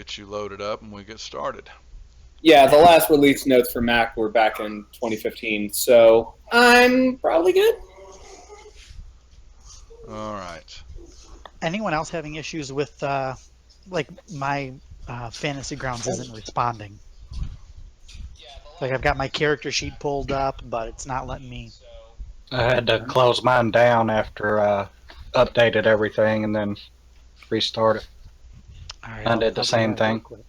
get you loaded up and we get started. Yeah, the last release notes for Mac were back in 2015, so I'm probably good. All right. Anyone else having issues with like my Fantasy Grounds isn't responding? Like I've got my character sheet pulled up, but it's not letting me. I had to close mine down after I updated everything and then restart it. All right, I did the I'll do same that real thing. quick.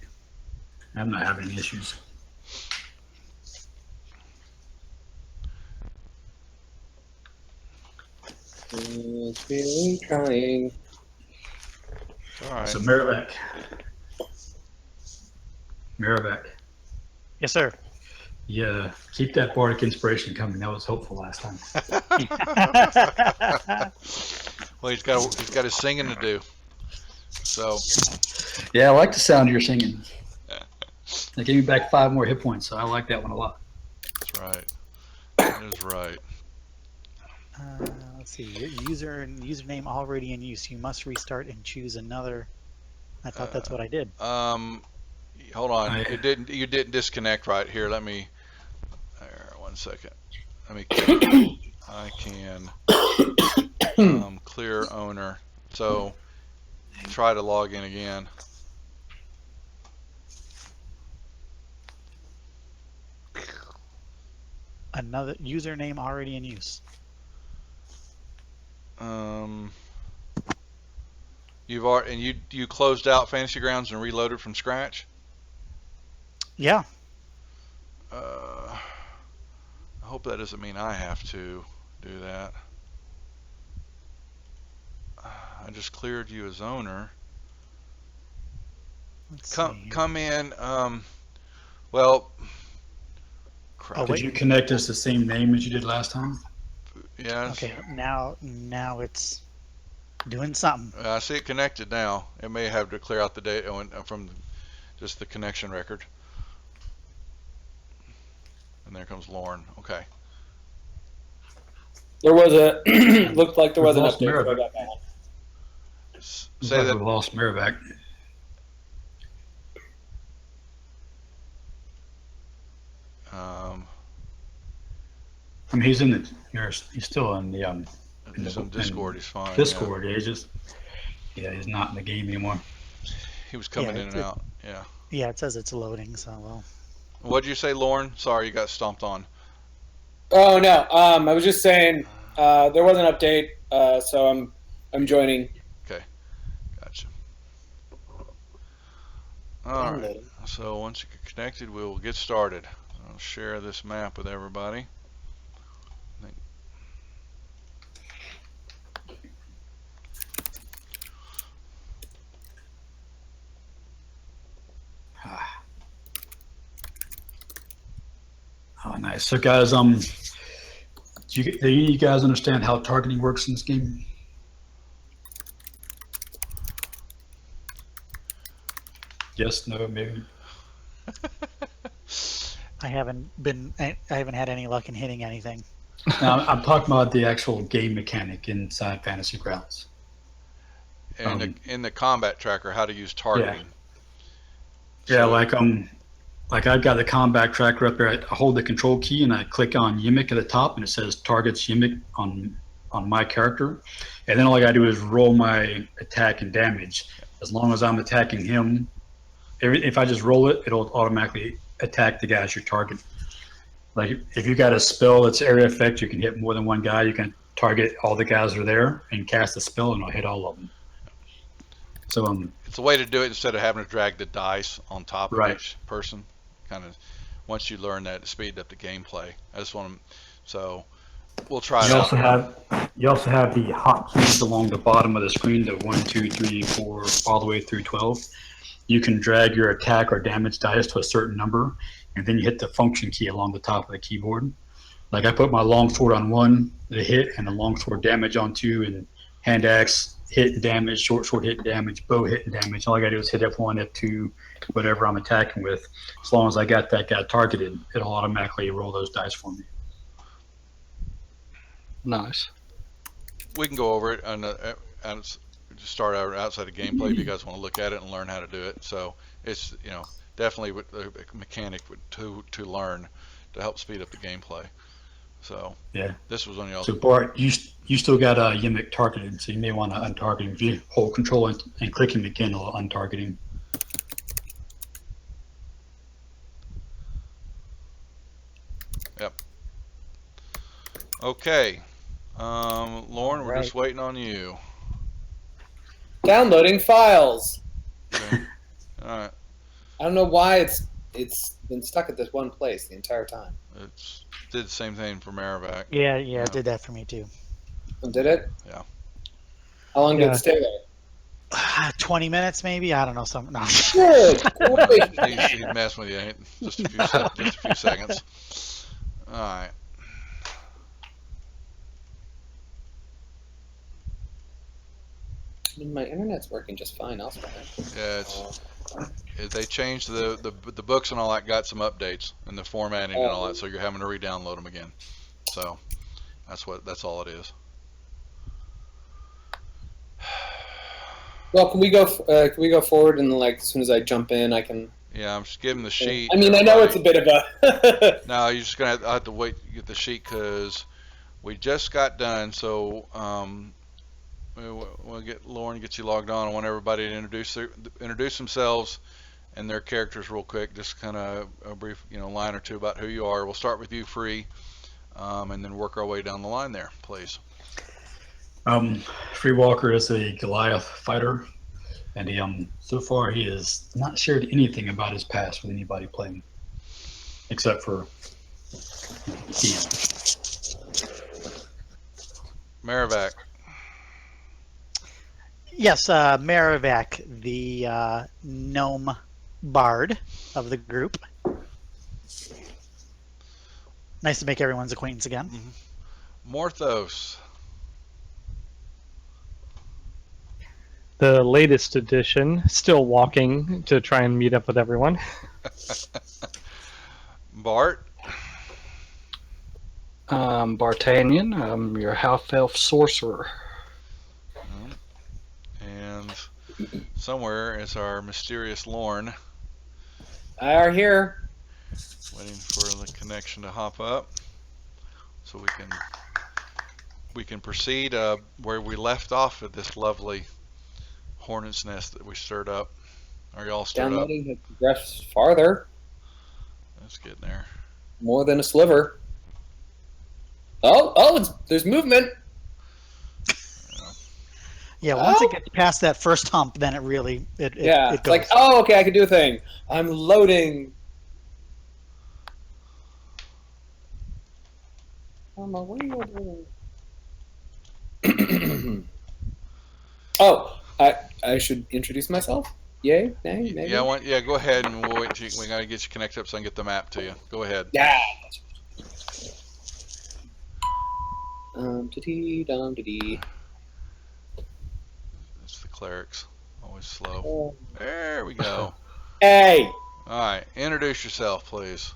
I'm not having any issues. It's really trying. All right. So Miravac. Yes, sir. Yeah, keep that bardic inspiration coming. That was hopeful last time. Well, he's got his singing to do. So. Yeah, I like the sound of your singing. They gave me back 5 more hit points, so I like that one a lot. That's right. That is right. Let's see. Your username already in use. You must restart and choose another. I thought that's what I did. Hold on. You didn't disconnect right here. Let me. There, 1 second. Let me. I can clear owner. So try to log in again. Another username already in use. You've already, and you closed out Fantasy Grounds and reloaded from scratch? Yeah. I hope that doesn't mean I have to do that. I just cleared you as owner. Come in. Well, crap. Did you connect us the same name as you did last time? Yes. Okay. Now it's doing something. I see it connected now. It may have to clear out the data from just the connection record. And there comes Lauren. Okay. There was a looked like there was an update. So I got that. Say that we lost Miravac. I mean, he's in the. He's still in the. He's on Discord. He's fine. Discord. Yeah, he's not in the game anymore. He was coming in and out. Yeah. Yeah, it says it's loading. So well. What'd you say, Lauren? Sorry, you got stomped on. Oh no. I was just saying there was an update, so I'm joining. Okay. Gotcha. All right. So once you get connected, we will get started. I'll share this map with everybody. Oh, nice. So, guys, do you guys understand how targeting works in this game? Yes, no, maybe. I haven't had any luck in hitting anything. Now, I'm talking about the actual game mechanic inside Fantasy Grounds. In the combat tracker, how to use targeting. Yeah, like I've got the combat tracker up there. I hold the control key and I click on Yimmick at the top, and it says targets Yimmick on my character. And then all I gotta do is roll my attack and damage. As long as I'm attacking him, if I just roll it, it'll automatically attack the guys you're targeting. Like if you got a spell that's area effect, you can hit more than one guy. You can target all the guys that are there and cast a spell, and it'll hit all of them. So it's a way to do it instead of having to drag the dice on top of Right. each person. Kind of once you learn that, to speed up the gameplay. I just want to. So we'll try it out. You also have the hotkeys along the bottom of the screen, the 1, 2, 3, 4, all the way through 12. You can drag your attack or damage dice to a certain number, and then you hit the function key along the top of the keyboard. Like I put my longsword on 1, the hit, and the longsword damage on 2, and hand axe hit and damage, short sword hit and damage, bow hit and damage. All I gotta do is hit F1, F2, whatever I'm attacking with. As long as I got that guy targeted, it'll automatically roll those dice for me. Nice. We can go over it and just start out outside of gameplay if you guys want to look at it and learn how to do it. So it's definitely a mechanic to learn to help speed up the gameplay. So Yeah. this was on y'all. So Bart, you still got Yimmick targeted, so you may want to untarget him. If you hold control and click him again, it'll untarget him. Yep. Okay. Lauren, we're Right. just waiting on you. Downloading files. Okay. All right. I don't know why it's been stuck at this one place the entire time. It's did the same thing for Marivac. Yeah, it did that for me too. Did it? Yeah. How long did Yeah. it stay there? 20 minutes maybe. I don't know. Something. No. Good. He's messing with you. Just a few seconds. All right. My internet's working just fine elsewhere. Yeah, they changed the books and all that. Got some updates and the formatting and all that, so you're having to re-download them again. So that's all it is. Well, can we go forward and like as soon as I jump in, I can. Yeah, I'm just giving the sheet. I mean, I know it's a bit of a. No, you're just gonna have to wait to get the sheet because we just got done. So we'll get Lauren gets you logged on. I want everybody to introduce themselves and their characters real quick. Just kind of a brief, line or two about who you are. We'll start with you, Free, and then work our way down the line there, please. Free Walker is a Goliath fighter, and so far he has not shared anything about his past with anybody playing, except for Ian. Marivac. Yes, Marivac, the gnome bard of the group. Nice to make everyone's acquaintance again. Morthos. The latest edition, still walking to try and meet up with everyone. Bart. Bartanian, I'm your half-elf sorcerer. And somewhere is our mysterious Lorne. I are here. Waiting for the connection to hop up, so we can proceed where we left off at this lovely hornet's nest that we stirred up. Are y'all stirred Downloading has progressed farther, up? Let's get there. more than a sliver. There's movement. Yeah, once it gets past that first hump, then it really it Yeah, it it's goes. like, okay, I can do a thing. I'm loading. What are you doing? Oh, I should introduce myself? Yay? Nay? Maybe? Yeah, go ahead and we'll wait. We gotta get you connected up so I can get the map to you. Go ahead. Yeah. Dee. It's the clerics. Always slow. There we go. Hey. Alright, introduce yourself, please.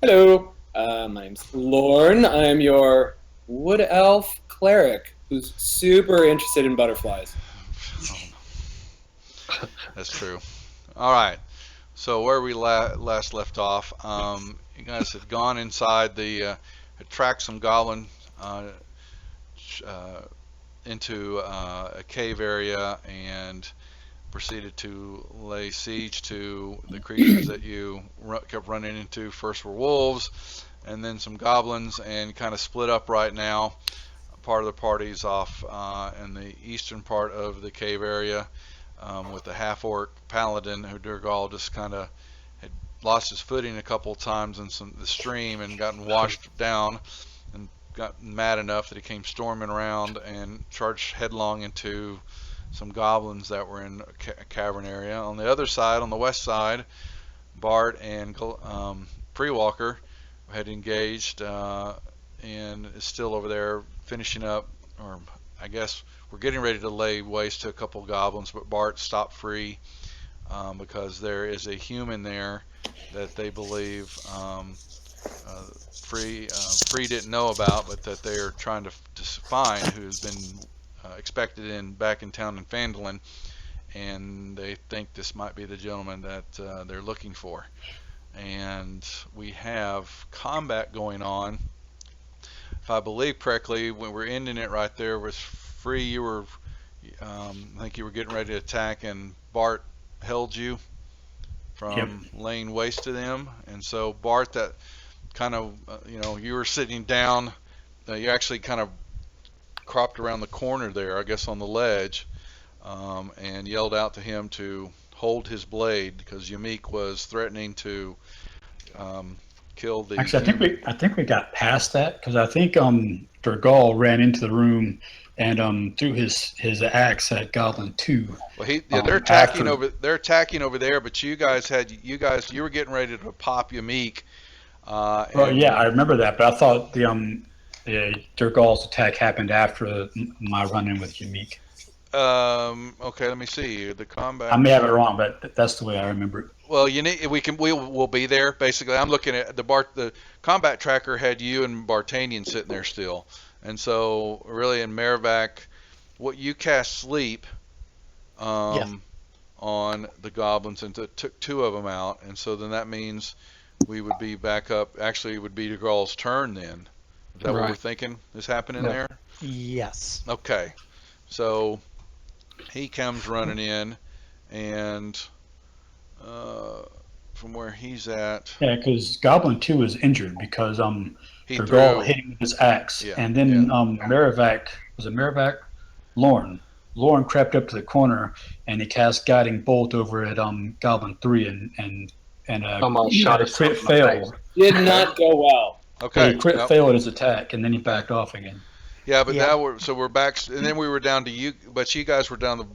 Hello. My name's Lorne. I'm your wood elf cleric who's super interested in butterflies. That's true. Alright, so where we last left off, you guys had gone inside had tracked some goblin into a cave area and proceeded to lay siege to the creatures that you kept running into. First were wolves and then some goblins, and kind of split up right now. Part of the party's off in the eastern part of the cave area with the half-orc paladin who Durgal just kind of had lost his footing a couple of times in the stream and gotten washed down and got mad enough that he came storming around and charged headlong into some goblins that were in a cavern area. On the other side, on the west side, Bart and Pre-Walker had engaged and is still over there finishing up, or I guess we're getting ready to lay waste to a couple goblins, but Bart stopped Free because there is a human there that they believe Free didn't know about, but that they are trying to find, who's been expected back in town in Phandalin, and they think this might be the gentleman that they're looking for. And we have combat going on. If I believe correctly, when we're ending it right there was Free. You were, I think you were getting ready to attack, and Bart held you from laying waste to them. And so Bart, that kind of, you were sitting down. You actually kind of cropped around the corner there, I guess, on the ledge, and yelled out to him to hold his blade because Yamik was threatening to kill the. Actually, I think we got past that because I think Durgal ran into the room and threw his axe at Goblin 2. Well, they're attacking after- they're attacking over there, but you were getting ready to pop Yamik. Well, yeah, I remember that, but I thought the Durgal's attack happened after my run-in with Yamik. Okay, let me see the combat. I may have it wrong, but that's the way I remember it. Well, we'll be there. Basically, I'm looking at the combat tracker had you and Bartanian sitting there still, and so really in Merrivac, what you cast sleep, Yes. on the goblins and took 2 of them out, and so then that means we would be back up. Actually, it would be DeGaule's turn then. Is that what we're Right. thinking is happening Yeah. there? Yes. Okay, so he comes running in, and from where he's at, Yeah, because Goblin 2 is injured because he Durgal threw. hit him with his axe, Yeah, and then Merrivac, was it Merrivac? Lorne crept up to the corner and he cast Guiding Bolt over at Goblin 3 and Almost shot a himself crit in the fail. Did not go well. Okay. He crit Yep. failed his attack and then he backed off again. Yeah, but Yeah. now we're back, and then we were down to you, but you guys were down the.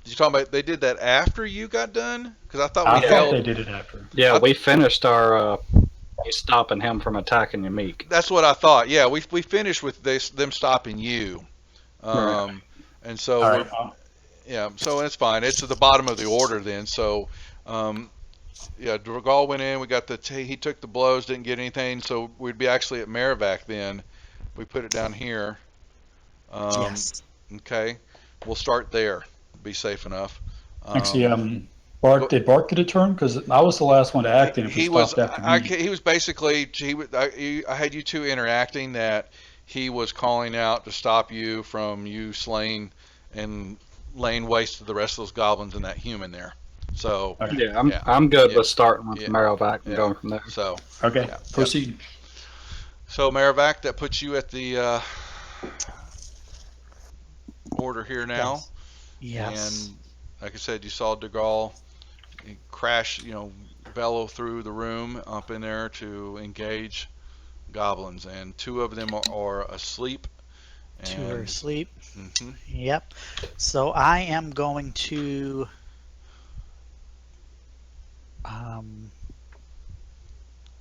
You talking about they did that after you got done? Because I thought I we thought held. they did it after. Yeah, we finished our stopping him from attacking Yamik. That's what I thought. Yeah, we finished with them stopping you, Right. and so All we're, right. yeah, so it's fine. It's at the bottom of the order then. So, yeah, Dragal went in. We got he took the blows, didn't get anything. So we'd be actually at Merrivac then. We put it down here. Yes. Okay, we'll start there. Be safe enough. Actually, Bart, did Bart get a turn? Because I was the last one to act and if he stopped after me. He was basically I had you two interacting that he was calling out to stop you from you slaying and laying waste to the rest of those goblins and that human there. So Okay. Yeah, I'm good Yeah. with starting with Yeah. Merrivac and Yeah. going from there. Okay, Yeah. proceed. So Merrivac, that puts you at the order here now. Yes. And like I said, you saw DeGaulle crash, bellow through the room up in there to engage goblins, and 2 of them are asleep. 2 are asleep. Hmm. Yep. So I am going to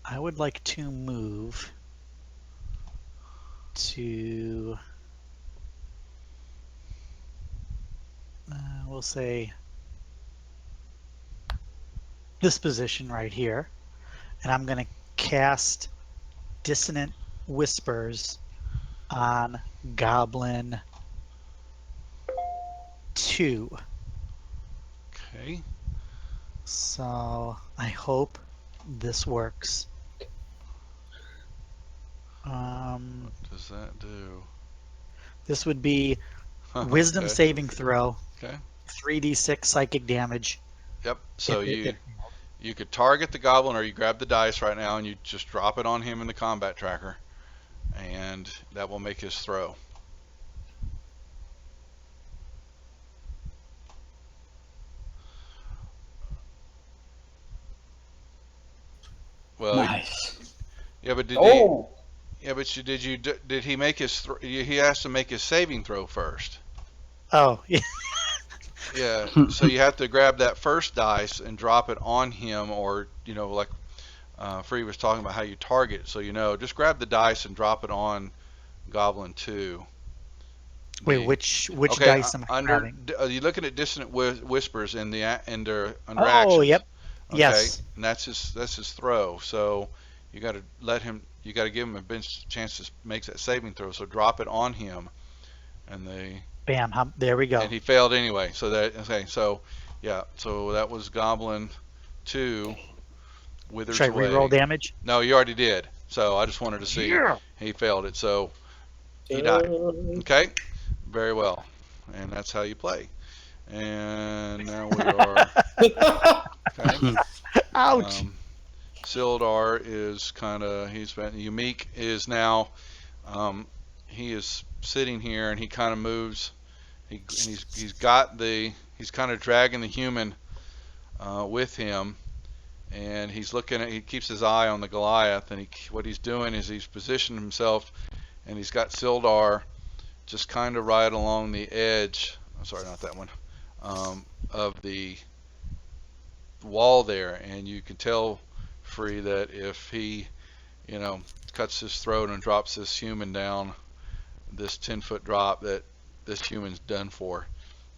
I would like to move to we'll say this position right here, and I'm going to cast Dissonant Whispers on Goblin 2. Okay. So I hope this works. What does that do? This would be Wisdom Okay. saving throw. Okay. 3d6 psychic damage. Yep. So If- you could target the goblin, or you grab the dice right now and you just drop it on him in the combat tracker, and that will make his throw. Well, Nice. yeah, but Oh, did he make his he has to make his saving throw first. Oh, yeah. Yeah, so you have to grab that first dice and drop it on him, or like Free was talking about how you target. So just grab the dice and drop it on Goblin 2. Wait, The- which okay, dice am I under grabbing? are you looking at Dissonant Whispers in the under Oh, actions? yep. Okay, Yes. and that's his throw. So you got to give him a chance to make that saving throw. So drop it on him, and Bam. There we go. and he failed anyway. So yeah. So that was Goblin 2. Withers Should I away. reroll damage? No, you already did. So I just wanted to see. Yeah. He failed it, so he died. Okay, very well, and that's how you play. And now we are. Okay. Ouch. Sildar is Yumik is now. He is sitting here, and he kind of moves. He's kind of dragging the human with him. And he keeps his eye on the Goliath, and what he's doing is he's positioned himself, and he's got Sildar just kind of right along the edge. I'm sorry, not that one, of the wall there, and you can tell Free that if he, cuts his throat and drops this human down, this 10-foot drop, that this human's done for,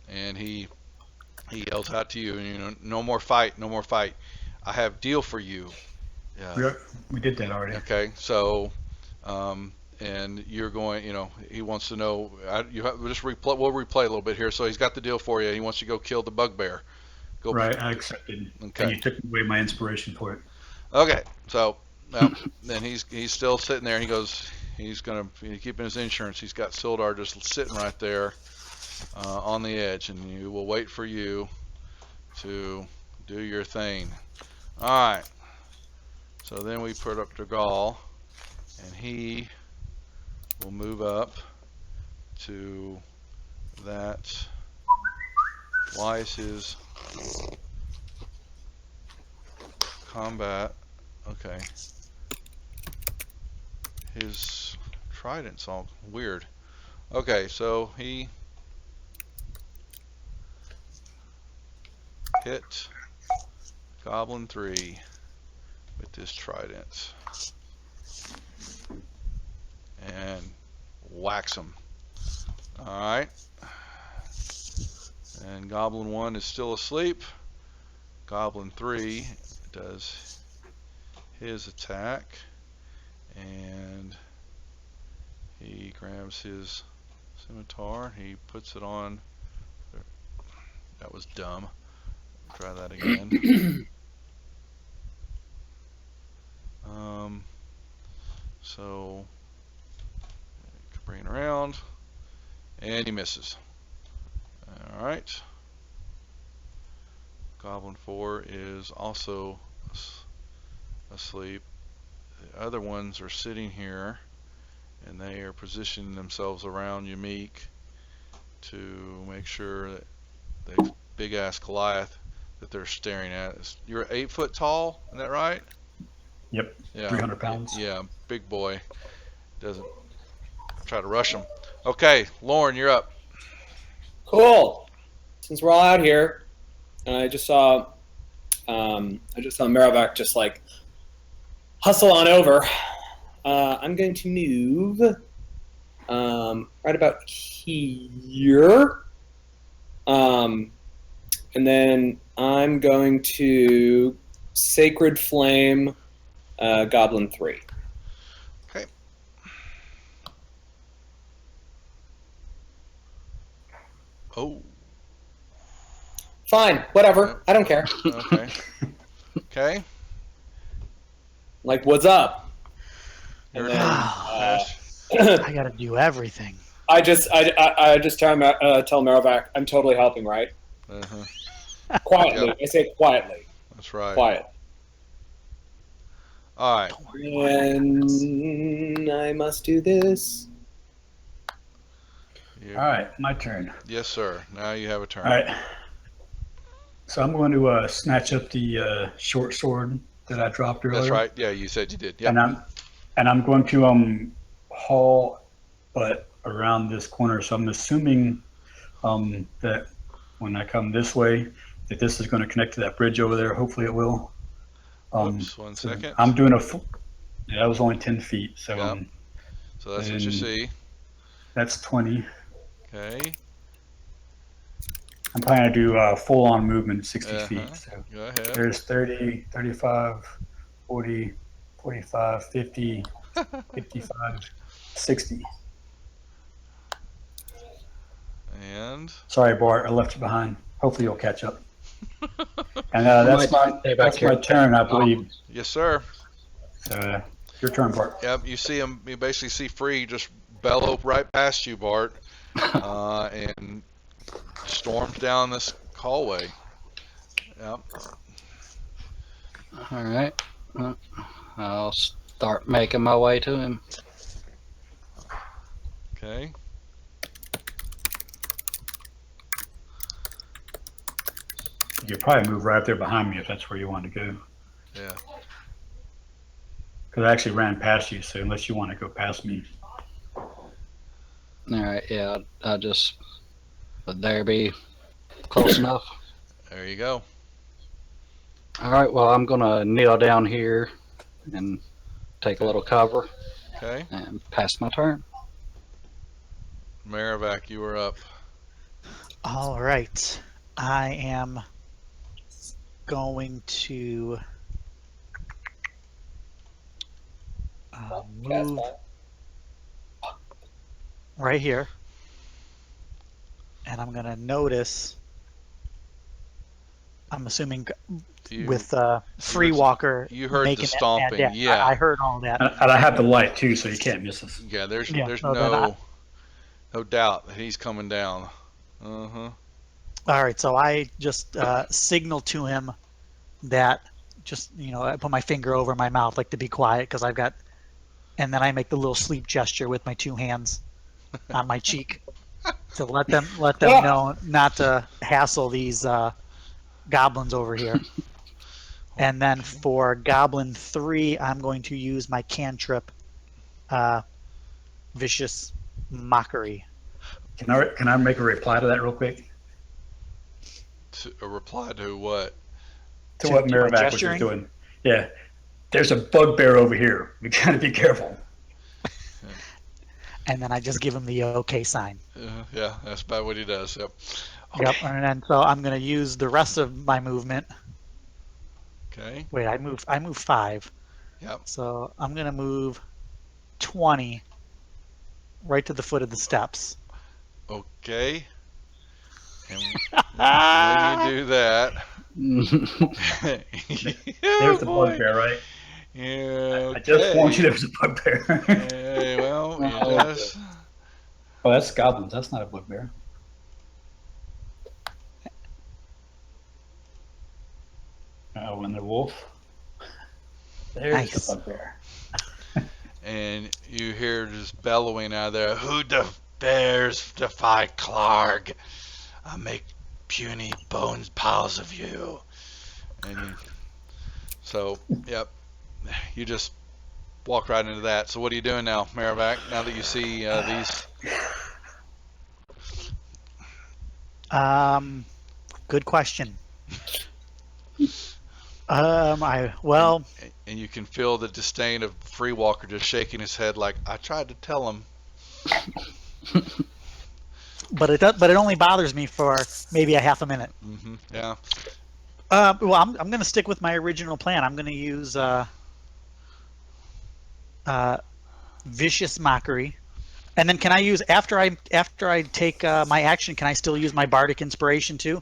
and he yells out to you, no more fight, no more fight. I have deal for you. Yeah. We did that already. Okay. So, and you're going. He wants to know. We'll replay a little bit here. So he's got the deal for you. He wants you to go kill the bugbear. Go. Right. I accepted. Okay. And you took away my inspiration for it. Okay. So then he's still sitting there. And he goes. He's gonna be keeping his insurance. He's got Sildar just sitting right there on the edge, and you will wait for you to do your thing. All right. So then we put up Dragal, and he will move up to that. Why is his combat? Okay. His trident's all weird. Okay, so he hit Goblin 3 with this trident and whacks him. Alright. And Goblin 1 is still asleep. Goblin 3 does his attack, and he grabs his scimitar. He puts it on. That was dumb. Try that again. So bring it around, and he misses. All right. Goblin 4 is also asleep. The other ones are sitting here, and they are positioning themselves around Yumik to make sure that the big ass Goliath that they're staring at. You're 8 foot tall, is that right? Yep. Yeah. 300 pounds. Yeah, big boy. Doesn't try to rush him. Okay, Lauren, you're up. Cool. Since we're all out here, and I just saw Merovac just like hustle on over. I'm going to move right about here. And then I'm going to Sacred Flame Goblin 3. Okay. Oh. Fine, whatever. I don't care. Okay. Okay. Like, what's up? Your And then, turn. I got to do everything. I just tell Merovac I'm totally helping, right? Uh-huh. Quietly. Yep. I say it quietly. That's right. Quiet. All right. And I must do this. All right, my turn. Yes, sir. Now you have a turn. All right. So I'm going to snatch up the short sword that I dropped earlier. That's right. Yeah, you said you did. Yeah. And I'm going to haul butt around this corner. So I'm assuming that when I come this way, that this is going to connect to that bridge over there. Hopefully it will. Oops, 1 second. I'm doing that was only 10 feet. So Yep. So that's what you see. That's 20. Okay. I'm planning to do full-on movement 60 Uh-huh. feet. So Go ahead. there's 30, 35, 40, 45, 50, 55, 60. Sorry, Bart, I left you behind. Hopefully you'll catch up. And You might stay back that's my here. turn, I believe. Yes, sir. So, your turn, Bart. Yep, you see him. You basically see Free just bellow right past you, Bart, and storms down this hallway. Yep. All right. I'll start making my way to him. Okay. You could probably move right up there behind me if that's where you want to go. Yeah. Because I actually ran past you, so unless you want to go past me. All right. Yeah. I'll just. Would there be close enough? There you go. All right. Well, I'm gonna kneel down here and take a little cover Okay. and pass my turn. Maravac, you are up. All right. I am going to move right here. And I'm going to notice, I'm assuming You, with Free heard- Walker you heard the making that stomping, dash. yeah. I heard all that. And I have the light too, so you can't miss us. yeah, there's Yeah, there's no, then no doubt that he's coming down. Uh-huh. All right, so I just signal to him that just, I put my finger over my mouth, like to be quiet, because I've got, and then I make the little sleep gesture with my two hands on my cheek to let them know not to hassle these goblins over here. And then for Goblin 3, I'm going to use my cantrip, Vicious Mockery. Can I make a reply to that real quick? A reply to what? To To what do my Maravac was just gesturing? doing. Yeah. There's a bugbear over here. We gotta be careful. And then I just give him the okay sign. Yeah, that's about what he does. Yep. Yep. And then so I'm going to use the rest of my movement. Okay. Wait, I move 5. Yep. So I'm going to move 20 right to the foot of the steps. Okay. And when you do that, There's the bugbear, right? Yeah. I just warned you Okay. there was a bugbear. Hey, well, you just. Oh, that's goblins. That's not a bugbear. Oh, and the wolf. There's Nice. the bugbear. And you hear just bellowing out there, "Who dares defy Clark? I make puny bones piles of you." And so, yep, you just walk right into that. So what are you doing now, Maravac, now that you see these? Good question. And you can feel the disdain of Free Walker just shaking his head like, "I tried to tell him." But it only bothers me for maybe a half a minute. Yeah. Well, I'm going to stick with my original plan. I'm going to use Vicious Mockery, and then can I use after I take my action? Can I still use my Bardic Inspiration too,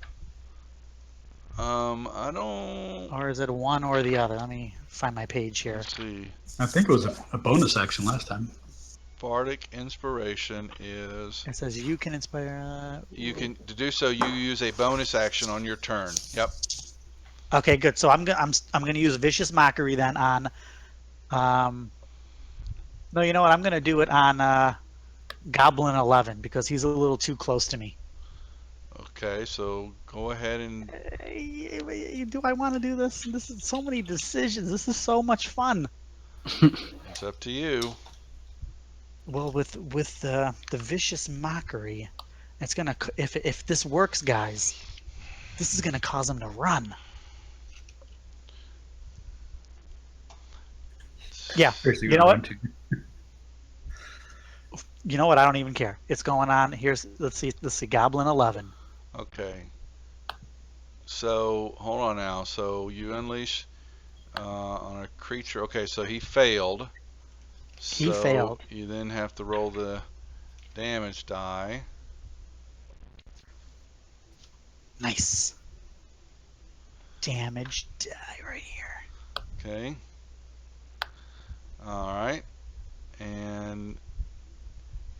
I don't. or is it one or the other? Let me find my page here. Let's see. I think it was a bonus action last time. Bardic Inspiration is. It says you can inspire. You can to do so. You use a bonus action on your turn. Yep. Okay, good. So I'm gonna use Vicious Mockery then on. No, you know what? I'm gonna do it on Goblin 11 because he's a little too close to me. Okay, so go ahead and. Do I want to do this? This is so many decisions. This is so much fun. It's up to you. Well, with the Vicious Mockery, it's gonna if this works, guys, this is gonna cause him to run. Yeah, Seriously, you know what? run to. You know what? I don't even care. It's going on. Here's let's see Goblin 11. Okay. So hold on now. So you unleash on a creature. Okay, so he failed. He failed. You then have to roll the damage die. Nice. Damage die right here. Okay. All right. And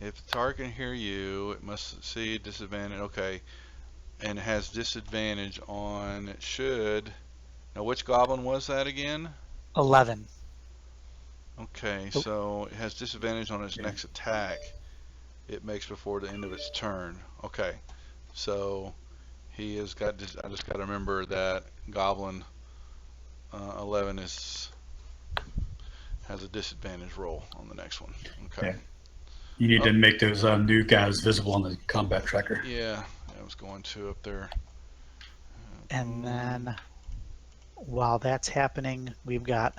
if the target can hear you, it must see disadvantage. Okay. And it has disadvantage on, it should. Now, which goblin was that again? 11. Okay, Oh. so it has disadvantage on its next attack it makes before the end of its turn. Okay, so he has got. I just got to remember that Goblin 11 has a disadvantage roll on the next one. Okay. Yeah. You need to make those new guys visible on the combat tracker. Yeah, I was going to up there. And then while that's happening, we've got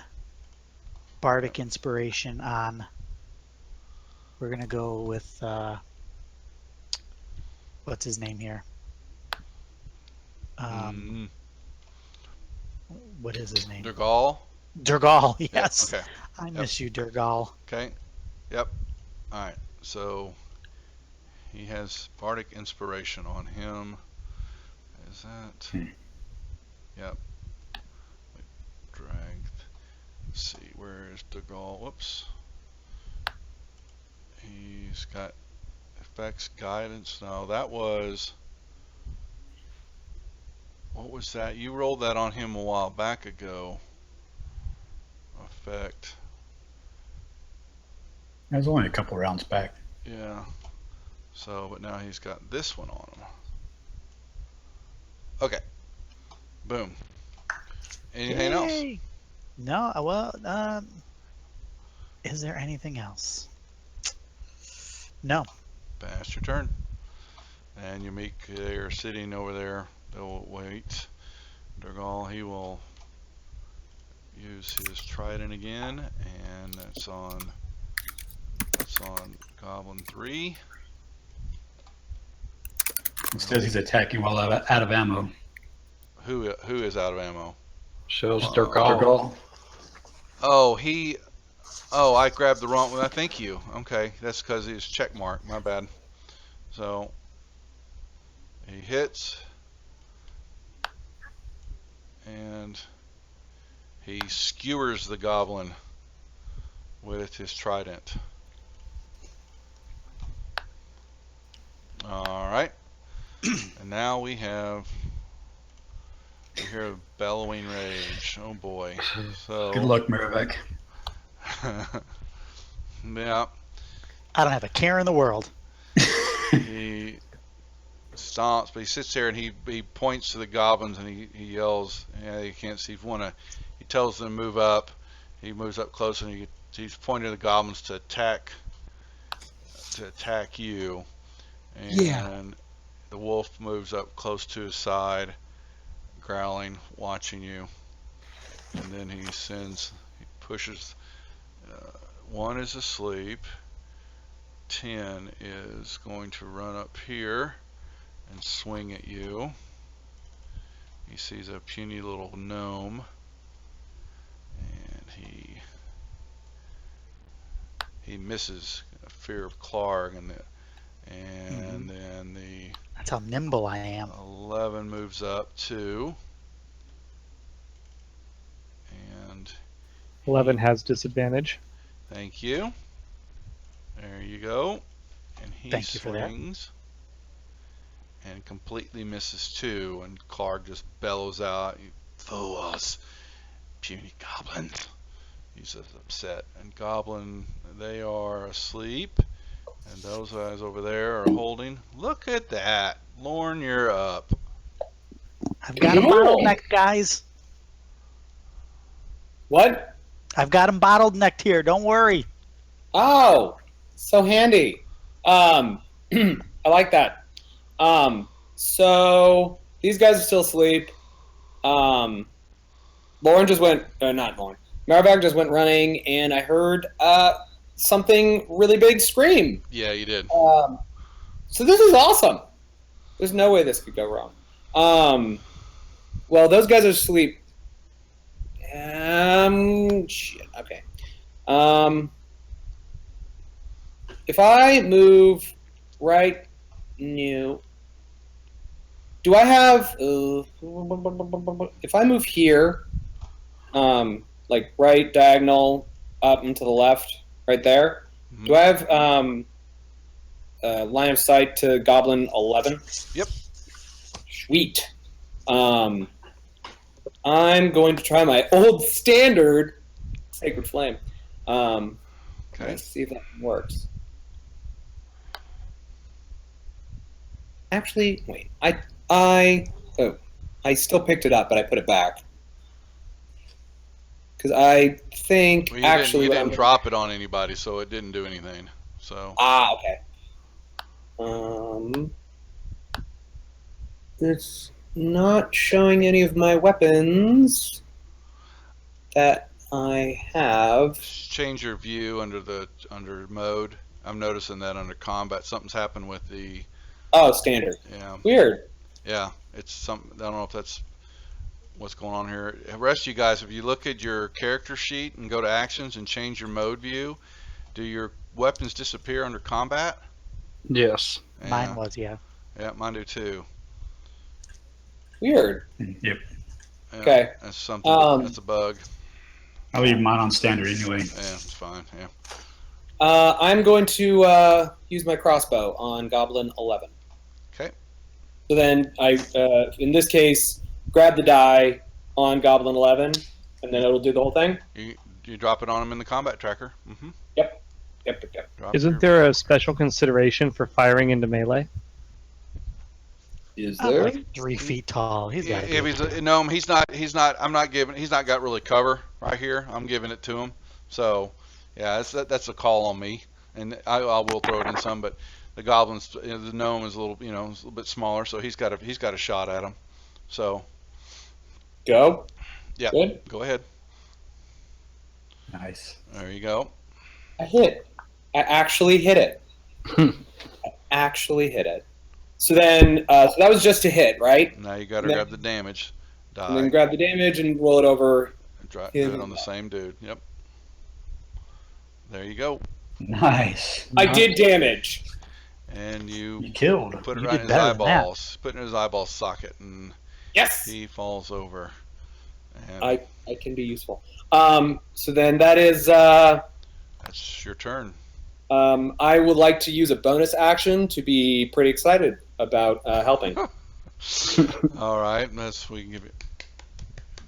Bardic Inspiration on. We're going to go with, what's his name here? What is his name? Durgal. Durgal, yes. Yeah, okay. I miss you, Durgal. Okay. Yep. All right. So he has Bardic Inspiration on him. Is that? Yep. Drag. Let's see. Where is Durgal? Whoops. He's got effects, guidance. No, that was. What was that? You rolled that on him a while back ago. Effect. That was only a couple rounds back. Yeah. So, but now he's got this one on him. Okay. Boom. Anything else? Yay! No, well, is there anything else? No. Pass your turn. And you meet, they're sitting over there. They'll wait. Durgal, he will use his trident again, and that's on Goblin 3. It says he's attacking while out of ammo. Who is out of ammo? Shows Durgal. Durgal. Oh, I grabbed the wrong one. Thank you. Okay, that's because he's check mark. My bad. So he hits, and he skewers the goblin with his trident. All right, and now we hear a bellowing rage. Oh boy. So Good luck, Maravek. yeah. I don't have a care in the world. He stomps, but he sits there and he points to the goblins and he yells. Yeah, you can't see. He tells them to move up. He moves up close and he's pointing to the goblins to attack you. And Yeah. the wolf moves up close to his side, growling, watching you. And then he pushes. 1 is asleep. 10 is going to run up here and swing at you. He sees a puny little gnome, and he misses. A fear of Clark, and then the That's how nimble I am. 11 moves up too, and 11 has disadvantage. thank you. There you go. And he Thank you for that. swings and completely misses too. And Clark just bellows out, "You fools, puny goblins." He's just upset. And Goblin, they are asleep. And those guys over there are holding. Look at that. Lorne, you're up. I've got him bottlenecked, guys. What? I've got him bottlenecked here. Don't worry. Oh, so handy. I like that. So these guys are still asleep. Lauren just went, not Lauren. Maravac just went running, and I heard something really big scream. Yeah, you did. So this is awesome. There's no way this could go wrong. Well, those guys are asleep. Shit. Okay. If I move right new, do I have? If I move here, like right diagonal up and to the left, right there. Mhm. Do I have line of sight to Goblin 11? Yep. Sweet. I'm going to try my old standard Sacred Flame. Okay. Let's see if that works. Actually, wait. I still picked it up, but I put it back because I think Well, actually you what didn't I'm drop it on anybody, so it didn't do anything. So. okay. It's not showing any of my weapons that I have. Change your view under mode. I'm noticing that under combat, something's happened with the. Oh, standard. Yeah. Weird. Yeah. It's something. I don't know if that's what's going on here. The rest of you guys, if you look at your character sheet and go to actions and change your mode view, do your weapons disappear under combat? Yes. Mine was, yeah. Yeah, mine do too. Weird. Yep. Yeah, Okay. that's something. That's a bug. I'll leave mine on standard anyway. Yeah, it's fine. Yeah. I'm going to use my crossbow on Goblin 11. Okay. So then I, in this case, grab the die on Goblin 11, and then it'll do the whole thing. You drop it on them in the combat tracker. Mm-hmm. Yep. Drop Isn't there a special consideration for firing into melee? Is I'm there? like 3 feet tall. He's got If he's a gnome, he's not. I'm not giving. He's not got really cover right here. I'm giving it to him. So, yeah, that's a call on me, and I will throw it in some. But the goblins, the gnome is a little, is a little bit smaller, so he's got a shot at him. So, Go. yeah, Good. go ahead. Nice. There you go. I hit. I actually hit it. So then, so that was just a hit, right? Now you got to And then- grab the damage And then die. grab the damage and roll it over. Do it on the same dude. Yep. There you go. Nice. I did damage. And You you killed. put it You right did in his better than that. eyeballs. Put it in his eyeball socket, and Yes. he falls over. And I can be useful. So then that is. that's your turn. I would like to use a bonus action to be pretty excited about helping. All right, we can give it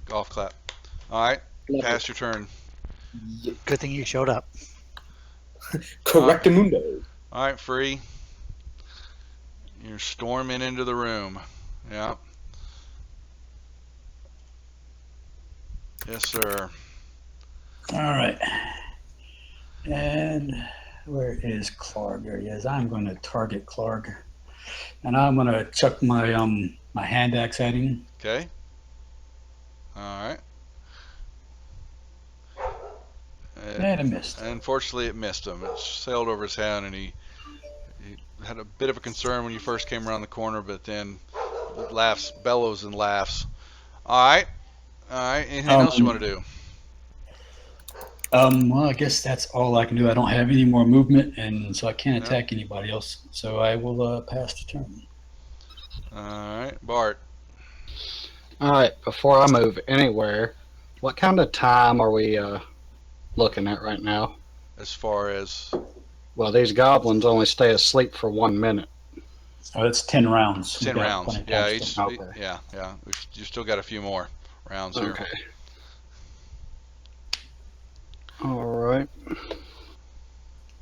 golf clap. All right, pass your turn. Good thing you showed up. Correctamundo. All right, free. You're storming into the room. Yeah. Yes, sir. All right. And where is Clark? There he is. I'm going to target Clark, and I'm going to chuck my my hand axe at him. Okay. All right. And I missed. Unfortunately, it missed him. It sailed over his head, and he had a bit of a concern when you first came around the corner, but then bellows and laughs. All right. Anything else you want to do? Well, I guess that's all I can do. I don't have any more movement, and so I can't No. attack anybody else. So I will pass the turn. All right, Bart. All right. Before I move anywhere, what kind of time are we looking at right now? As far as Well, these goblins only stay asleep for 1 minute. Oh, it's 10 rounds. 10 We've got rounds. plenty of Yeah, time still. Okay. yeah. You still got a few more rounds here. Okay. All right.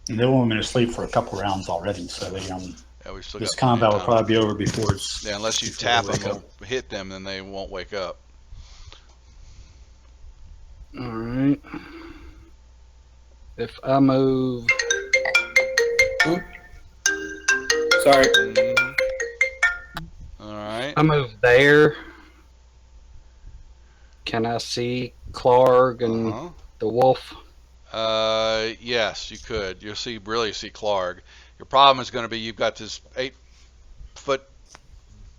And they won't been asleep for a couple rounds already, so they Yeah, we've still this got plenty combat of will time. probably be over before it's. Yeah, unless you before tap they wake them up. or hit them, then they won't wake up. All right. If I move, Sorry. Mhm. All right. I move there. Can I see Clark and Uh-huh. the wolf? Yes, you could. You'll really see Clark. Your problem is going to be you've got this 8-foot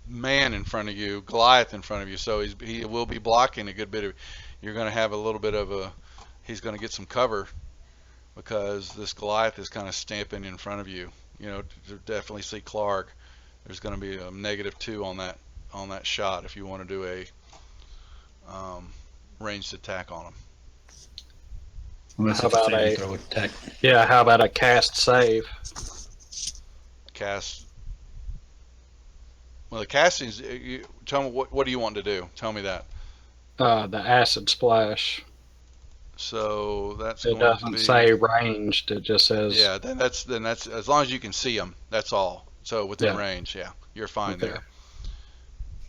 man in front of you, Goliath in front of you, so he will be blocking a good bit of. You're going to have a little bit of a. He's going to get some cover because this Goliath is kind of stamping in front of you. To definitely see Clark. There's going to be a -2 on that shot if you want to do a ranged attack on them. Unless How it's a about saving a- throw attack. Yeah, how about a cast save? Cast. Well, the castings. Tell me what do you want to do? Tell me that. The acid splash. So that's It going to doesn't be. say ranged. It just says. Yeah, then that's as long as you can see them. That's all. So within Yeah. range, yeah, you're fine Okay. there.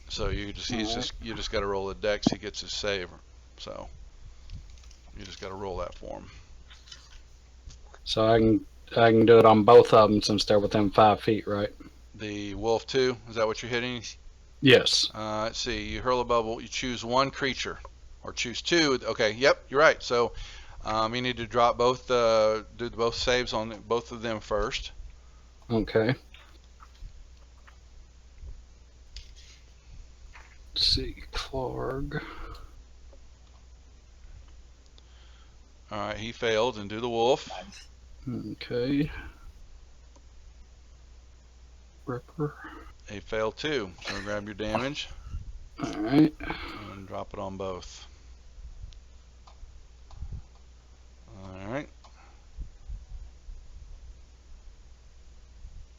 So you Alright. you just got to roll a dex. He gets his save. So you just got to roll that for him. So I can do it on both of them since they're within 5 feet, right? The wolf 2, is that what you're hitting? Yes. Let's see. You hurl a bubble. You choose one creature, or choose 2. Okay. Yep, you're right. So you need to drop both. Do both saves on both of them first. Okay. Let's see, Clark. All right. He failed, and do the wolf. Okay. Ripper. He failed too. So grab your damage Alright. and drop it on both. All right.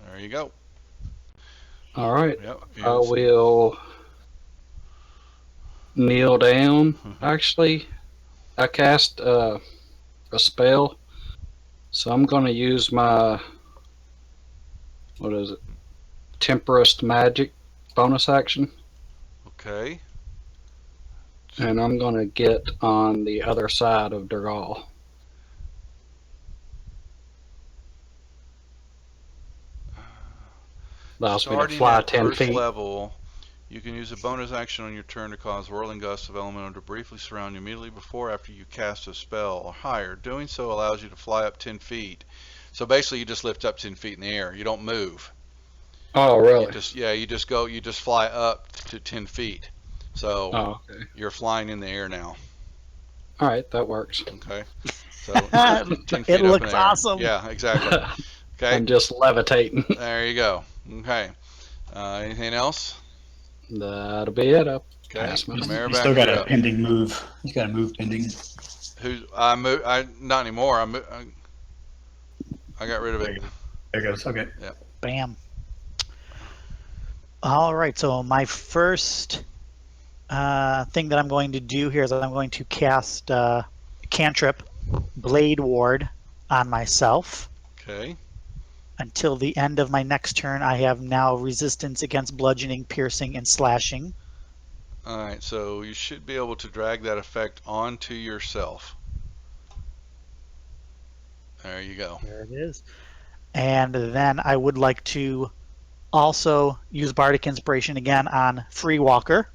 There you go. Alright. Yep. I will kneel down. Mhm. Actually, I cast a spell. So I'm going to use my, what is it? Temperist Magic bonus action. Okay. And I'm going to get on the other side of Durgal. Allows me to Starting fly at 10 first feet. level, you can use a bonus action on your turn to cause whirling gusts of elemental to briefly surround you immediately before or after you cast a spell or higher. Doing so allows you to fly up 10 feet. So basically, you just lift up 10 feet in the air. You don't move. Oh, really? You just fly up to 10 feet. So Oh, okay. you're flying in the air now. All right, that works. Okay. So 10 feet It up in looks the air. awesome. Yeah, exactly. Okay. I'm just levitating. There you go. Okay. Anything else? That'll be it. Up. Okay. Pass my- You Maribek, still got you're a up. pending move. You got a move pending. Who's I not anymore. I got rid of it. There goes. Okay. Bam. All right, so my first thing that I'm going to do here is I'm going to cast cantrip Blade Ward on myself. Okay. Until the end of my next turn, I have now resistance against bludgeoning, piercing, and slashing. All right. So you should be able to drag that effect onto yourself. There you go. There it is. And then I would like to also use Bardic Inspiration again on Free Walker.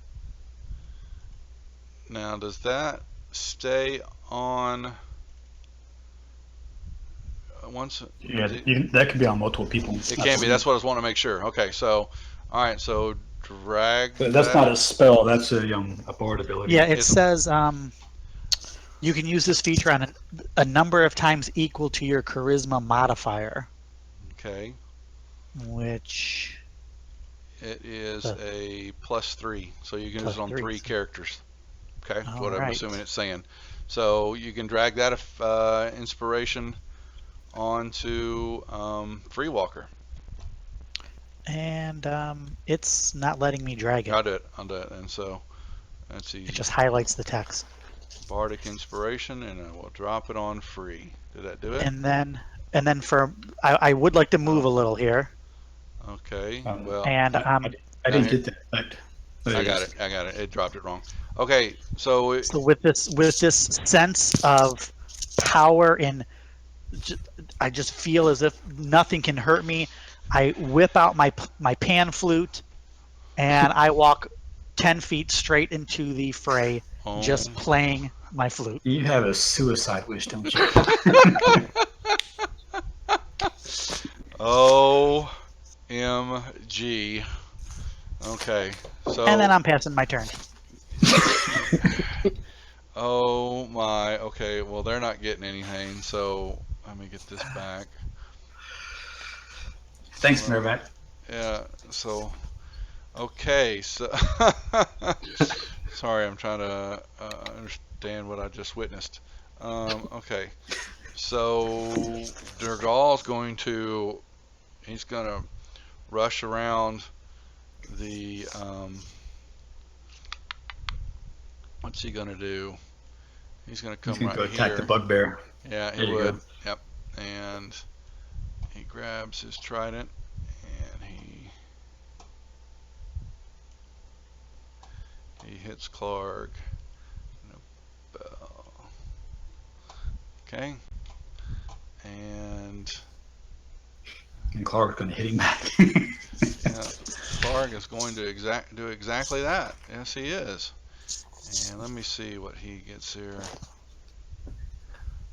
Now, does that stay on once? Yeah, that could be on multiple people. It can be. That's what I was wanting to make sure. Okay. So, all right. So drag. That's that. not a spell. That's a bard ability. Yeah, it It's- says you can use this feature on a number of times equal to your charisma modifier, Okay. which It is a +3, so you can use it on +3. 3 characters. Okay, that's All what I'm right. assuming it's saying. So you can drag that inspiration onto Free Walker. and it's not letting me drag it. I'll do it, and so that's easy. It just highlights the text. Bardic Inspiration, and I will drop it on Free. Did that do it? And then for I would like to move a little here, Okay. Um, Well, and I didn't get that effect. But I got it. I got it. It dropped it wrong. Okay. So so with this sense of power in, I just feel as if nothing can hurt me. I whip out my pan flute, and I walk 10 feet straight into the fray, just playing my flute. You have a suicide wish, don't you? OMG. Okay. So. And then I'm passing my turn. Oh my. Okay. Well, they're not getting anything. So let me get this back. Thanks, Maribek. Yeah. So Okay, so sorry, I'm trying to understand what I just witnessed. Okay, so Durgal's he's going to rush around the, what's he going to do? He's going to He's come gonna right go attack the here. bugbear. Yeah, he There you would. go. Yep. And he grabs his trident and he hits Clark. Okay. And And Clark's gonna hit him back. yeah, Clark is going to do exactly that. Yes, he is. And let me see what he gets here.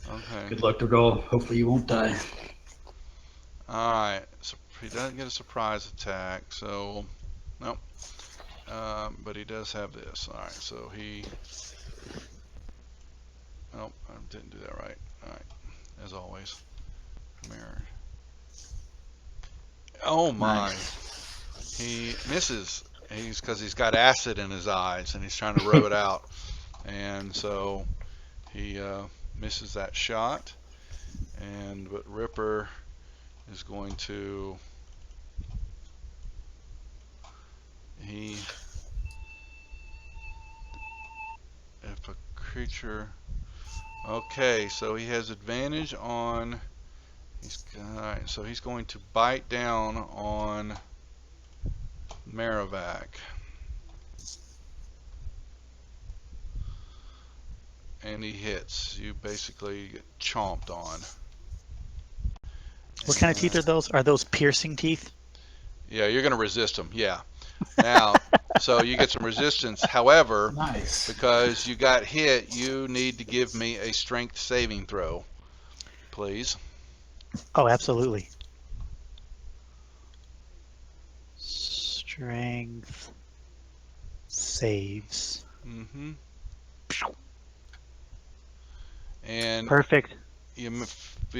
Okay. Good luck, Durgal. Hopefully you won't die. All right. So he doesn't get a surprise attack. So nope. But he does have this. All right. So he. Nope. I didn't do that right. All right. As always. Mirror. Oh my. Nice. He misses. Because he's got acid in his eyes and he's trying to rub it out. And so he misses that shot. But Ripper is going to. If a creature. Okay, so he has advantage on. Alright, so he's going to bite down on Maravac. And he hits. You basically get chomped on. What kind of teeth are those? Are those piercing teeth? Yeah, you're going to resist them. Yeah. Now, so you get some resistance. However, Nice. because you got hit, you need to give me a strength saving throw, please. Oh, absolutely. Strength saves. Mm-hmm. And Perfect. you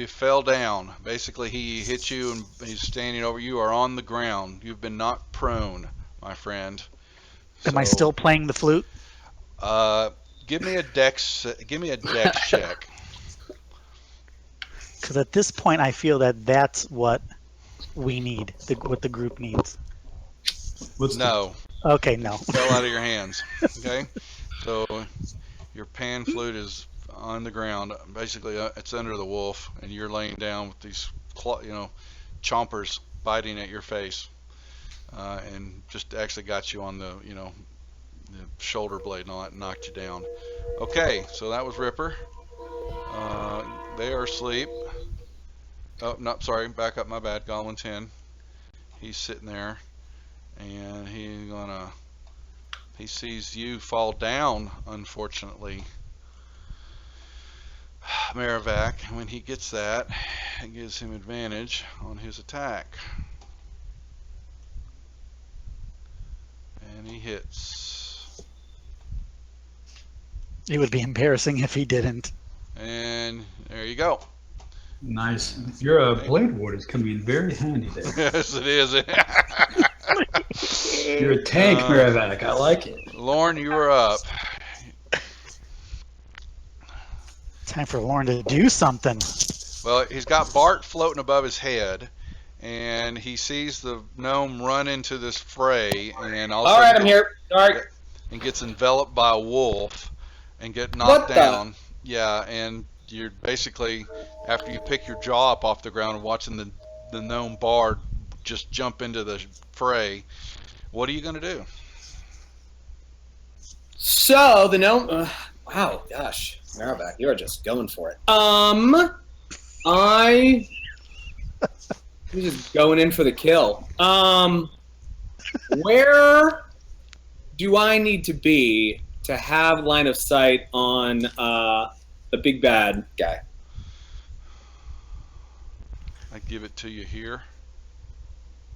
fell down. Basically, he hit you and he's standing over you. Are on the ground. You've been knocked prone, my friend. Am I still playing the flute? Give me a dex check. Because at this point, I feel that that's what we need, what the group needs. No. Okay, no. Fell out of your hands. Okay. So your pan flute is on the ground. Basically, it's under the wolf, and you're laying down with these, chompers biting at your face, and just actually got you on the shoulder blade and all that, and knocked you down. Okay, so that was Ripper. They are asleep. Oh, no, sorry, back up, my bad. Goblin 10. He's sitting there, and he sees you fall down, unfortunately, Maravac. When he gets that, it gives him advantage on his attack. And he hits. It would be embarrassing if he didn't. And there you go. Nice. Your blade ward is coming in very handy there. Yes, it is. You're a tank, Maravac. I like it. Lauren, you are up. Time for Lauren to do something. Well, he's got Bart floating above his head, and he sees the gnome run into this fray, and all right, I'm here. All right. And gets enveloped by a wolf and get knocked down. Yeah, and you're basically, after you pick your jaw up off the ground and watching the gnome bard just jump into the fray, what are you going to do? So the gnome. Wow, gosh, Maravac, you're just going for it. You're just going in for the kill. Where do I need to be to have line of sight on the big bad guy? I give it to you here.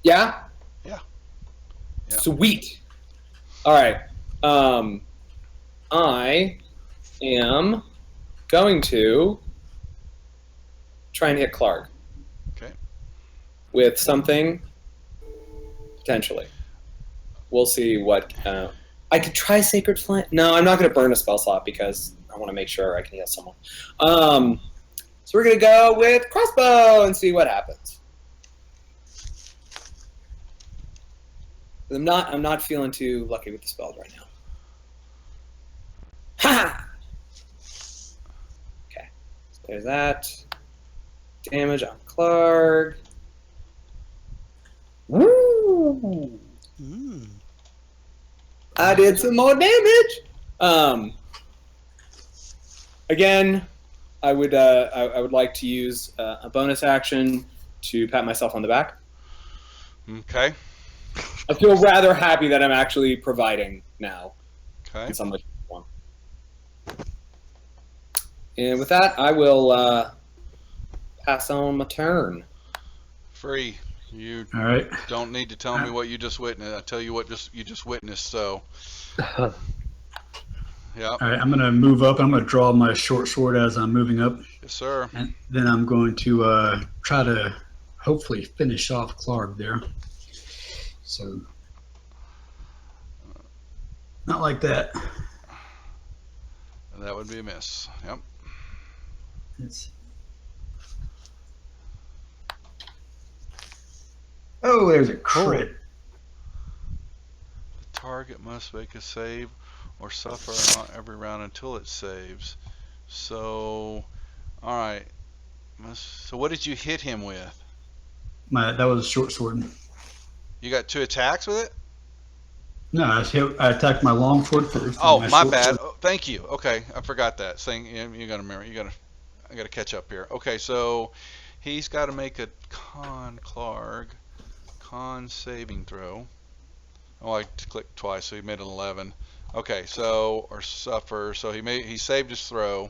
Yeah? Yeah. Sweet. All right. I am going to try and hit Clark. Okay. With something, potentially. we'll see what. I could try Sacred Flame. No, I'm not going to burn a spell slot because I want to make sure I can heal someone. So we're going to go with crossbow and see what happens. I'm not feeling too lucky with the spells right now. Ha! Okay, so there's that. Damage on Clark. Woo! Mm. I did some more damage. Again, I would like to use a bonus action to pat myself on the back. Okay. I feel rather happy that I'm actually providing now Okay. in some way, shape, or form. And with that, I will pass on my turn. Free. You All right. don't need to tell me what you just witnessed. I tell you what you just witnessed. So. Yeah. All right. I'm going to move up. I'm going to draw my short sword as I'm moving up. Yes, sir. And then I'm going to try to hopefully finish off Clark there. So, not like that. That would be a miss. Yep. Oh, there's a crit. The target must make a save or suffer on every round until it saves. So, all right. So what did you hit him with? That was a short sword. You got 2 attacks with it? No, I attacked my long sword first. Oh, and my short bad. sword- Oh, thank you. Okay, I forgot that. Saying you got to remember. I got to catch up here. Okay, so he's got to make a con saving throw. Oh, I clicked twice, so he made an 11. Okay, so or suffer. So he saved his throw,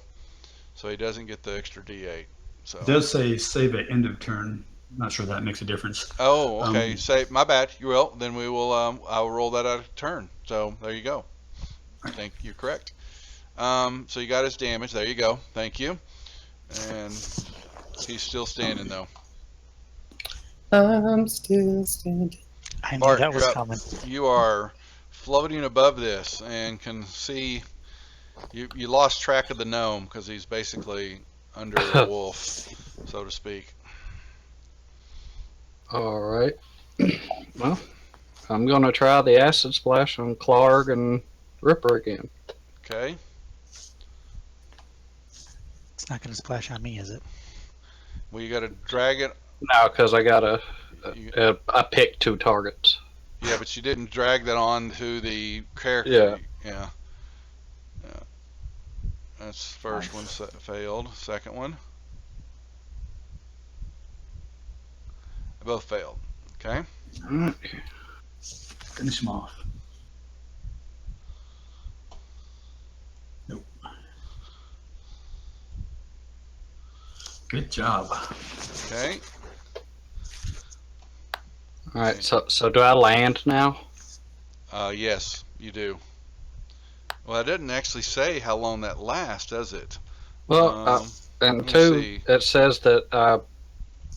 so he doesn't get the extra D8. So. It does say save at end of turn. Not sure that makes a difference. Oh, okay. My bad. You will. Then we will. I will roll that out of turn. So there you go. I think you're correct. So you got his damage. There you go. Thank you. And he's still standing though. I'm still standing. I knew Bart, that was you're up. coming. You are floating above this and can see. You lost track of the gnome because he's basically under a wolf, so to speak. All right. Well, I'm gonna try the acid splash on Clark and Ripper again. Okay. It's not going to splash on me, is it? Well, you got to drag it. No, because I got I picked 2 targets. Yeah, but you didn't drag that on to the character. Yeah. Yeah. That's the first one failed. Second one. They both failed. Okay. All right. Finish him off. Nope. Good job. Okay. All right. So do I land now? Yes, you do. Well, it didn't actually say how long that lasts, does it? Well, and let me 2, see. it says that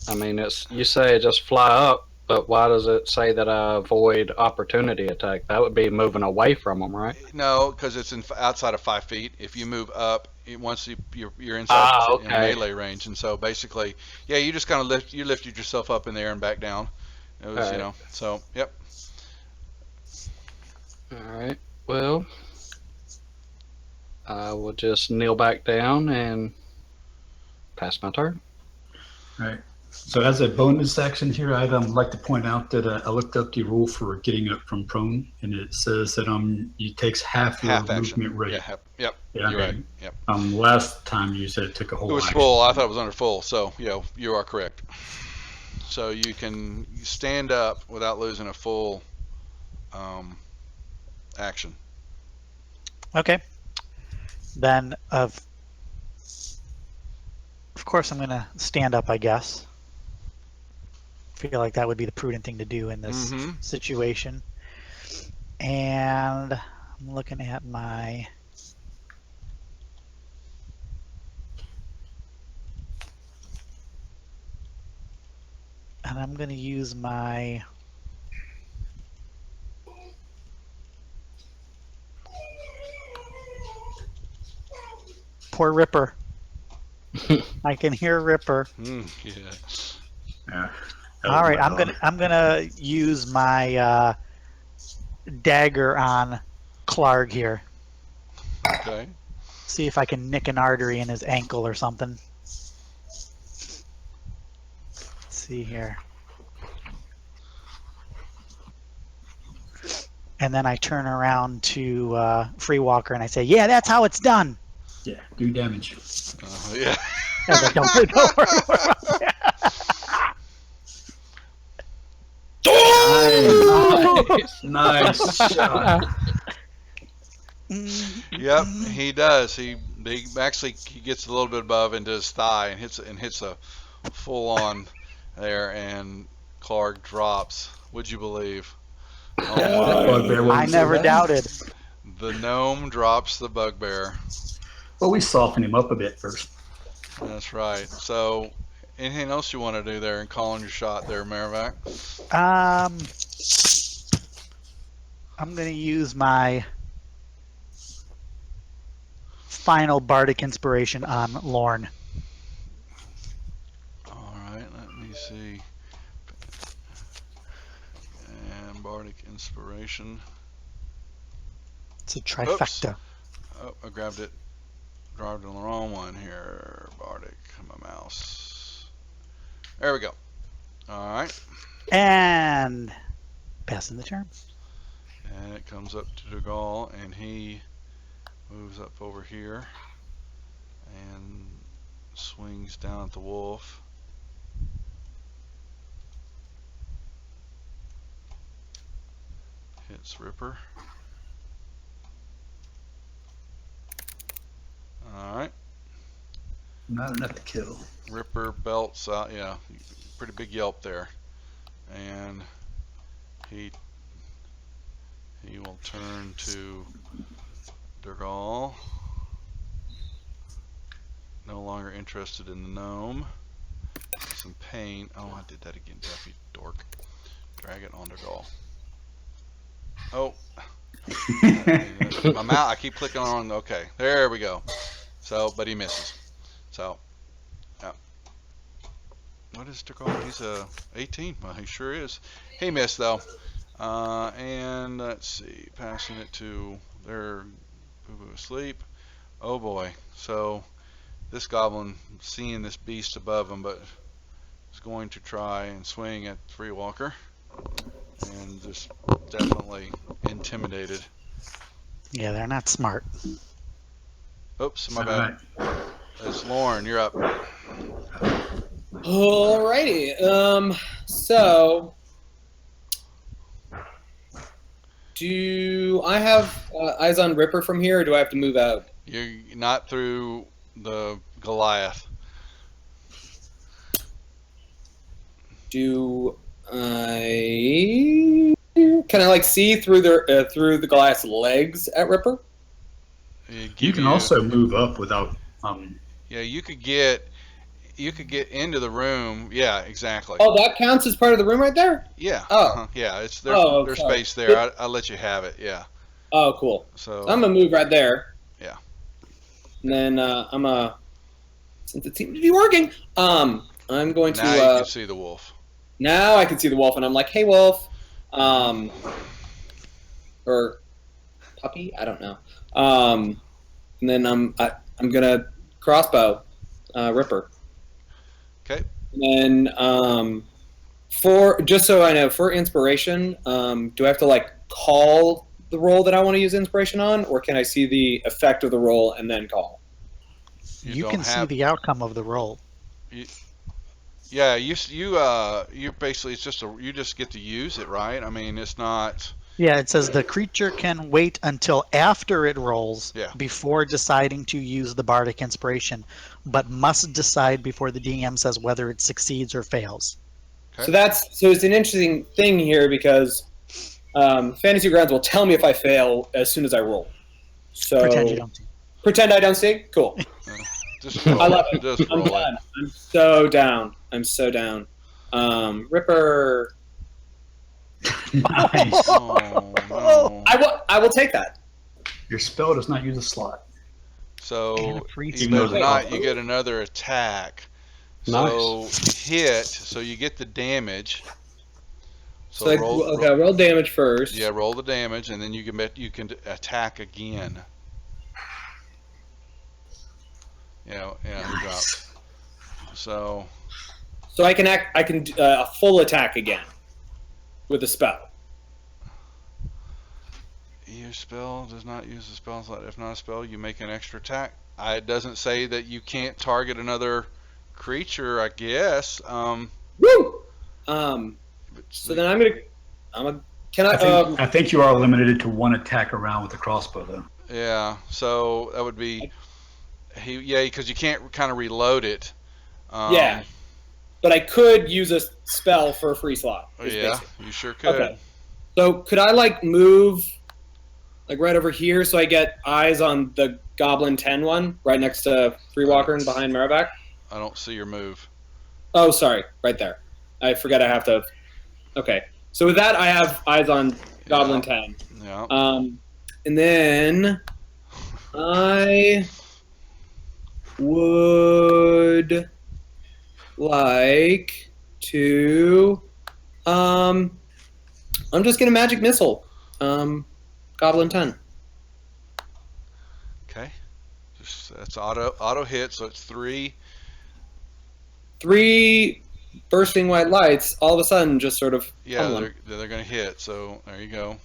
I mean, you say just fly up, but why does it say that I avoid opportunity attack? That would be moving away from them, right? No, because it's outside of 5 feet. If you move up, once you're inside okay. melee range, and so basically, yeah, you just kind of lifted yourself up in the air and back down. It was, All right. so yep. All right. Well, I will just kneel back down and pass my turn. All right. So as a bonus action here, I'd like to point out that I looked up the rule for getting up from prone, and it says that it takes half your Action. movement rate. Yeah. Yep. Yeah, You're right. and, Yep. Last time you said it took a whole It was action. full. I thought it was under full. So, you are correct. So you can stand up without losing a full action. Okay. Then, of course, I'm going to stand up, I guess. Feel like that would be the prudent thing to do in this situation. And I'm looking at my... And I'm going to use my poor Ripper. I can hear Ripper. Yeah. Yeah. All right, I'm gonna use my dagger on Clark here. Okay. See if I can nick an artery in his ankle or something. Let's see here. And then I turn around to Free Walker and I say, "Yeah, that's how it's done." Yeah, do damage. Yeah. Yeah, but don't Nice shot. Yep, he does. He actually he gets a little bit above into his thigh and hits a full on there, and Clark drops. Would you believe? Oh I never doubted. the gnome drops the bugbear. Well, we soften him up a bit first. That's right. So, anything else you want to do there and call on your shot there, Merrivac? I'm gonna use my final bardic inspiration on Lorne. All right, let me see. And bardic inspiration. It's a trifecta. Oh, I grabbed it. Grabbed on the wrong one here. Bardic, my mouse. There we go. All right. And passing the turn. And it comes up to Dugall, and he moves up over here and swings down at the wolf. Hits Ripper. Alright. Not enough to kill. Ripper belts out, yeah, pretty big yelp there. And he will turn to Durgal. No longer interested in the gnome. Some pain. Oh, I did that again, Duffy dork. Drag it on Durgal. Oh. My mouse, I keep clicking on, okay, there we go. So, but he misses. So, yeah. What is Durgal? He's a 18. Well, he sure is. He missed though. And let's see, passing it to their boo-boo asleep. Oh boy. So this goblin, seeing this beast above him, but is going to try and swing at Free Walker, and just definitely intimidated. Yeah, they're not smart. Oops, my bad. It's Lauren. You're up. Alrighty. So, do I have eyes on Ripper from here, or do I have to move out? You're not through the Goliath. Do I? Can I like see through the Goliath's legs at Ripper? You can also move up without. Yeah, you could get into the room. Yeah, exactly. Oh, that counts as part of the room right there. Yeah. Oh. Yeah, it's there's space there. I'll let you have it. Yeah. Oh, cool. So I'm gonna move right there. Yeah. And then since it seems to be working, I'm going to. Now you can see the wolf. Now I can see the wolf, and I'm like, "Hey, wolf," or puppy. I don't know. And then I'm gonna crossbow Ripper. Okay. And then for just so I know, for inspiration, do I have to like call the roll that I want to use inspiration on, or can I see the effect of the roll and then call? You can see the outcome of the roll. Yeah, you basically you just get to use it, right? I mean, it's not. Yeah, it says the creature can wait until after it rolls Yeah. before deciding to use the bardic inspiration, but must decide before the DM says whether it succeeds or fails. Okay. So it's an interesting thing here because Fantasy Grounds will tell me if I fail as soon as I roll. So Pretend you don't see. Pretend I don't see? Cool. Just roll I love it. it. Just I'm roll done. it. I'm so down. Ripper. Nice. Oh, no. I will take that. Your spell does not use a slot. So free you Even though but the not, comp- you get another attack. Nice. So hit, so you get the damage. So okay, roll damage first. Yeah, roll the damage, and then you can attack again. Yeah, he dropped. So So I can a full attack again with a spell. your spell does not use the spell slot. If not a spell, you make an extra attack. It doesn't say that you can't target another creature, I guess. Woo! But So then can I think you are limited to one attack around with the crossbow, though. yeah, so that would be because you can't kind of reload it. Yeah. But I could use a spell for a free slot. is Yeah, basically- you sure could. Okay. So could I move right over here so I get eyes on the Goblin 10 one right next to Free Walker and behind Maravac? I don't see your move. Oh, sorry, right there. I forget I have to. Okay, so with that I have eyes on Goblin 10. Yeah. And then I would like to. I'm just gonna magic missile. Goblin 10. Okay. That's auto hit, so it's 3. 3 bursting white lights. All of a sudden, just sort of. Yeah, they're going to hit. So there you go.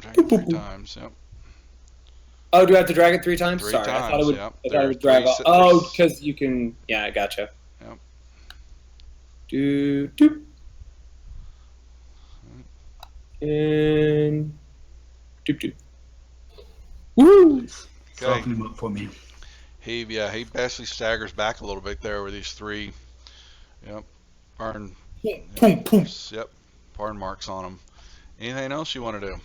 Drag it 3 times. Yep. Oh, do I have to drag it 3 times? 3 Sorry, times. I thought it would. Yep. I thought it would There are drag. three Oh, because you can. Yeah, I gotcha. Yep. Do do. And doop doop. Woo! Soften him up for me. He basically staggers back a little bit there with these 3. Yep. Burn. Boom, boom. Yep. Burn marks on them. Anything else you want to do?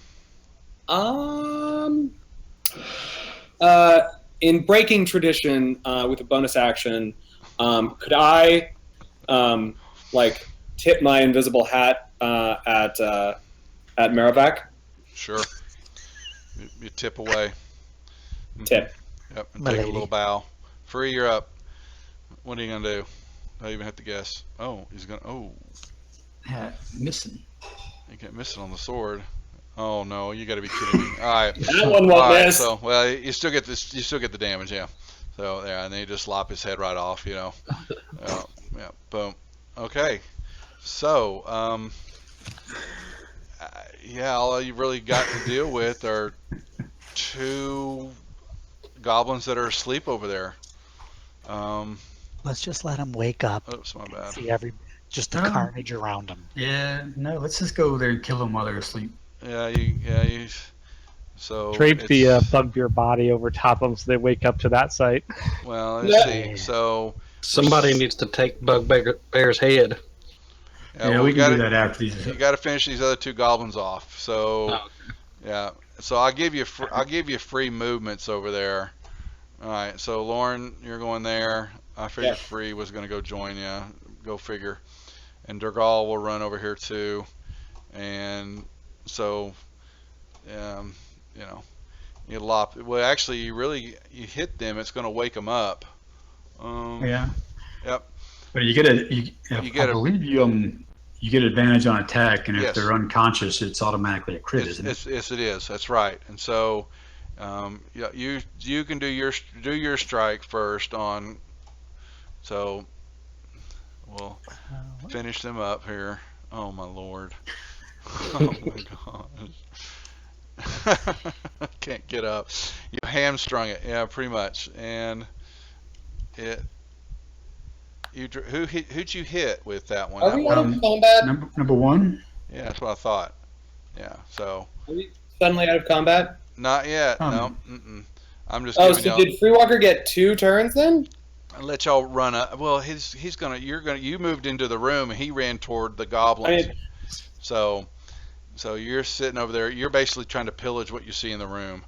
In breaking tradition, with a bonus action, could I, tip my invisible hat at Maravac? Sure. You tip away. Tip. Yep. And My take a lady. little bow. Free, you're up. What are you gonna do? I don't even have to guess. Oh, he's gonna. Oh, Yeah, missing. you can't miss it on the sword. Oh no, you got to be kidding me! All right. That one All won't right, miss. so you still get this. You still get the damage, yeah. So yeah, and then you just lop his head right off, Yeah, boom. Okay. So yeah, all you really got to deal with are 2 goblins that are asleep over there. Let's just let him wake up. Oops, my bad. See just the carnage around him. Yeah, no, let's just go over there and kill them while they're asleep. Yeah, you. So Drape the it's- bugbear body over top of them so they wake up to that sight. Well, let's Yeah. see. So Somebody needs to take Bugbear's head. Yeah, well, we can gotta, do that after these. You got to finish these other 2 goblins off. So Oh, yeah. So I'll give you free movements over there. All right. So Lauren, you're going there. I figured Yeah. Free was going to go join you. Go figure. And Durgal will run over here too. And so, you lop. Well, actually, you hit them. It's going to wake them up. Yeah. Yep. But you get get I a- believe you get advantage on attack, and if Yes. they're unconscious, it's automatically a crit, isn't it? Yes, it is. That's right. And so, yeah, you can do your strike first on. So, we'll finish them up here. Oh my lord. Oh my gosh. Can't get up. You hamstrung it. Yeah, pretty much. And who'd you hit with that one? Are That we one? out of combat? Number 1. Yeah, that's what I thought. Yeah. So Are we suddenly out of combat? not yet. No. Um, I'm just Oh, giving so y'all. did Free Walker get 2 turns then? I'll let y'all run up. Well, you moved into the room and he ran toward the goblins. So you're sitting over there. You're basically trying to pillage what you see in the room.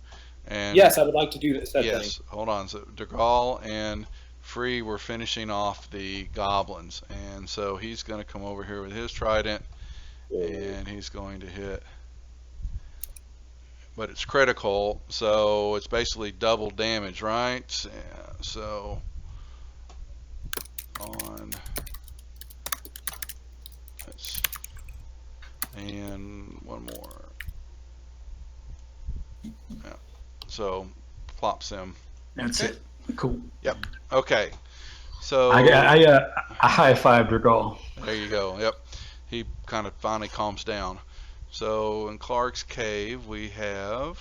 And Yes, I would like to do this. yes, hold on. So Durgal and Free were finishing off the goblins, and so he's going to come over here with his trident, and he's going to hit but it's critical, so it's basically double damage, right? Yeah, so on, and one more. Yeah. So plops him. That's Okay. it. Cool. Okay. So I high-fived Regal. there you go. Yep. He kind of finally calms down. So in Clark's cave, we have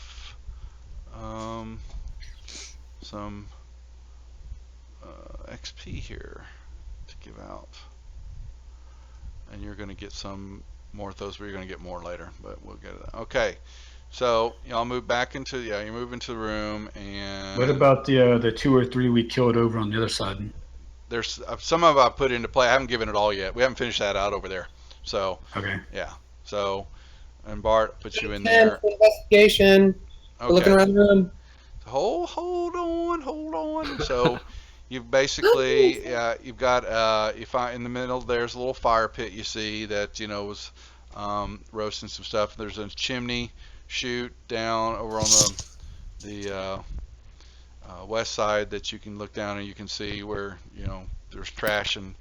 some XP here to give out. And you're going to get some more of those, but you're going to get more later, but we'll get it. Okay. So y'all move back into, you move into the room, and What about the 2 or 3 we killed over on the other side? there's some of it I put into play. I haven't given it all yet. We haven't finished that out over there. So Okay. yeah. So, and Bart puts you in there. Investigation. We're looking Okay. around the room. Hold on. So you've basically you've got you find in the middle there's a little fire pit you see that was roasting some stuff. There's a chimney chute down over on the west side that you can look down and you can see where there's trash and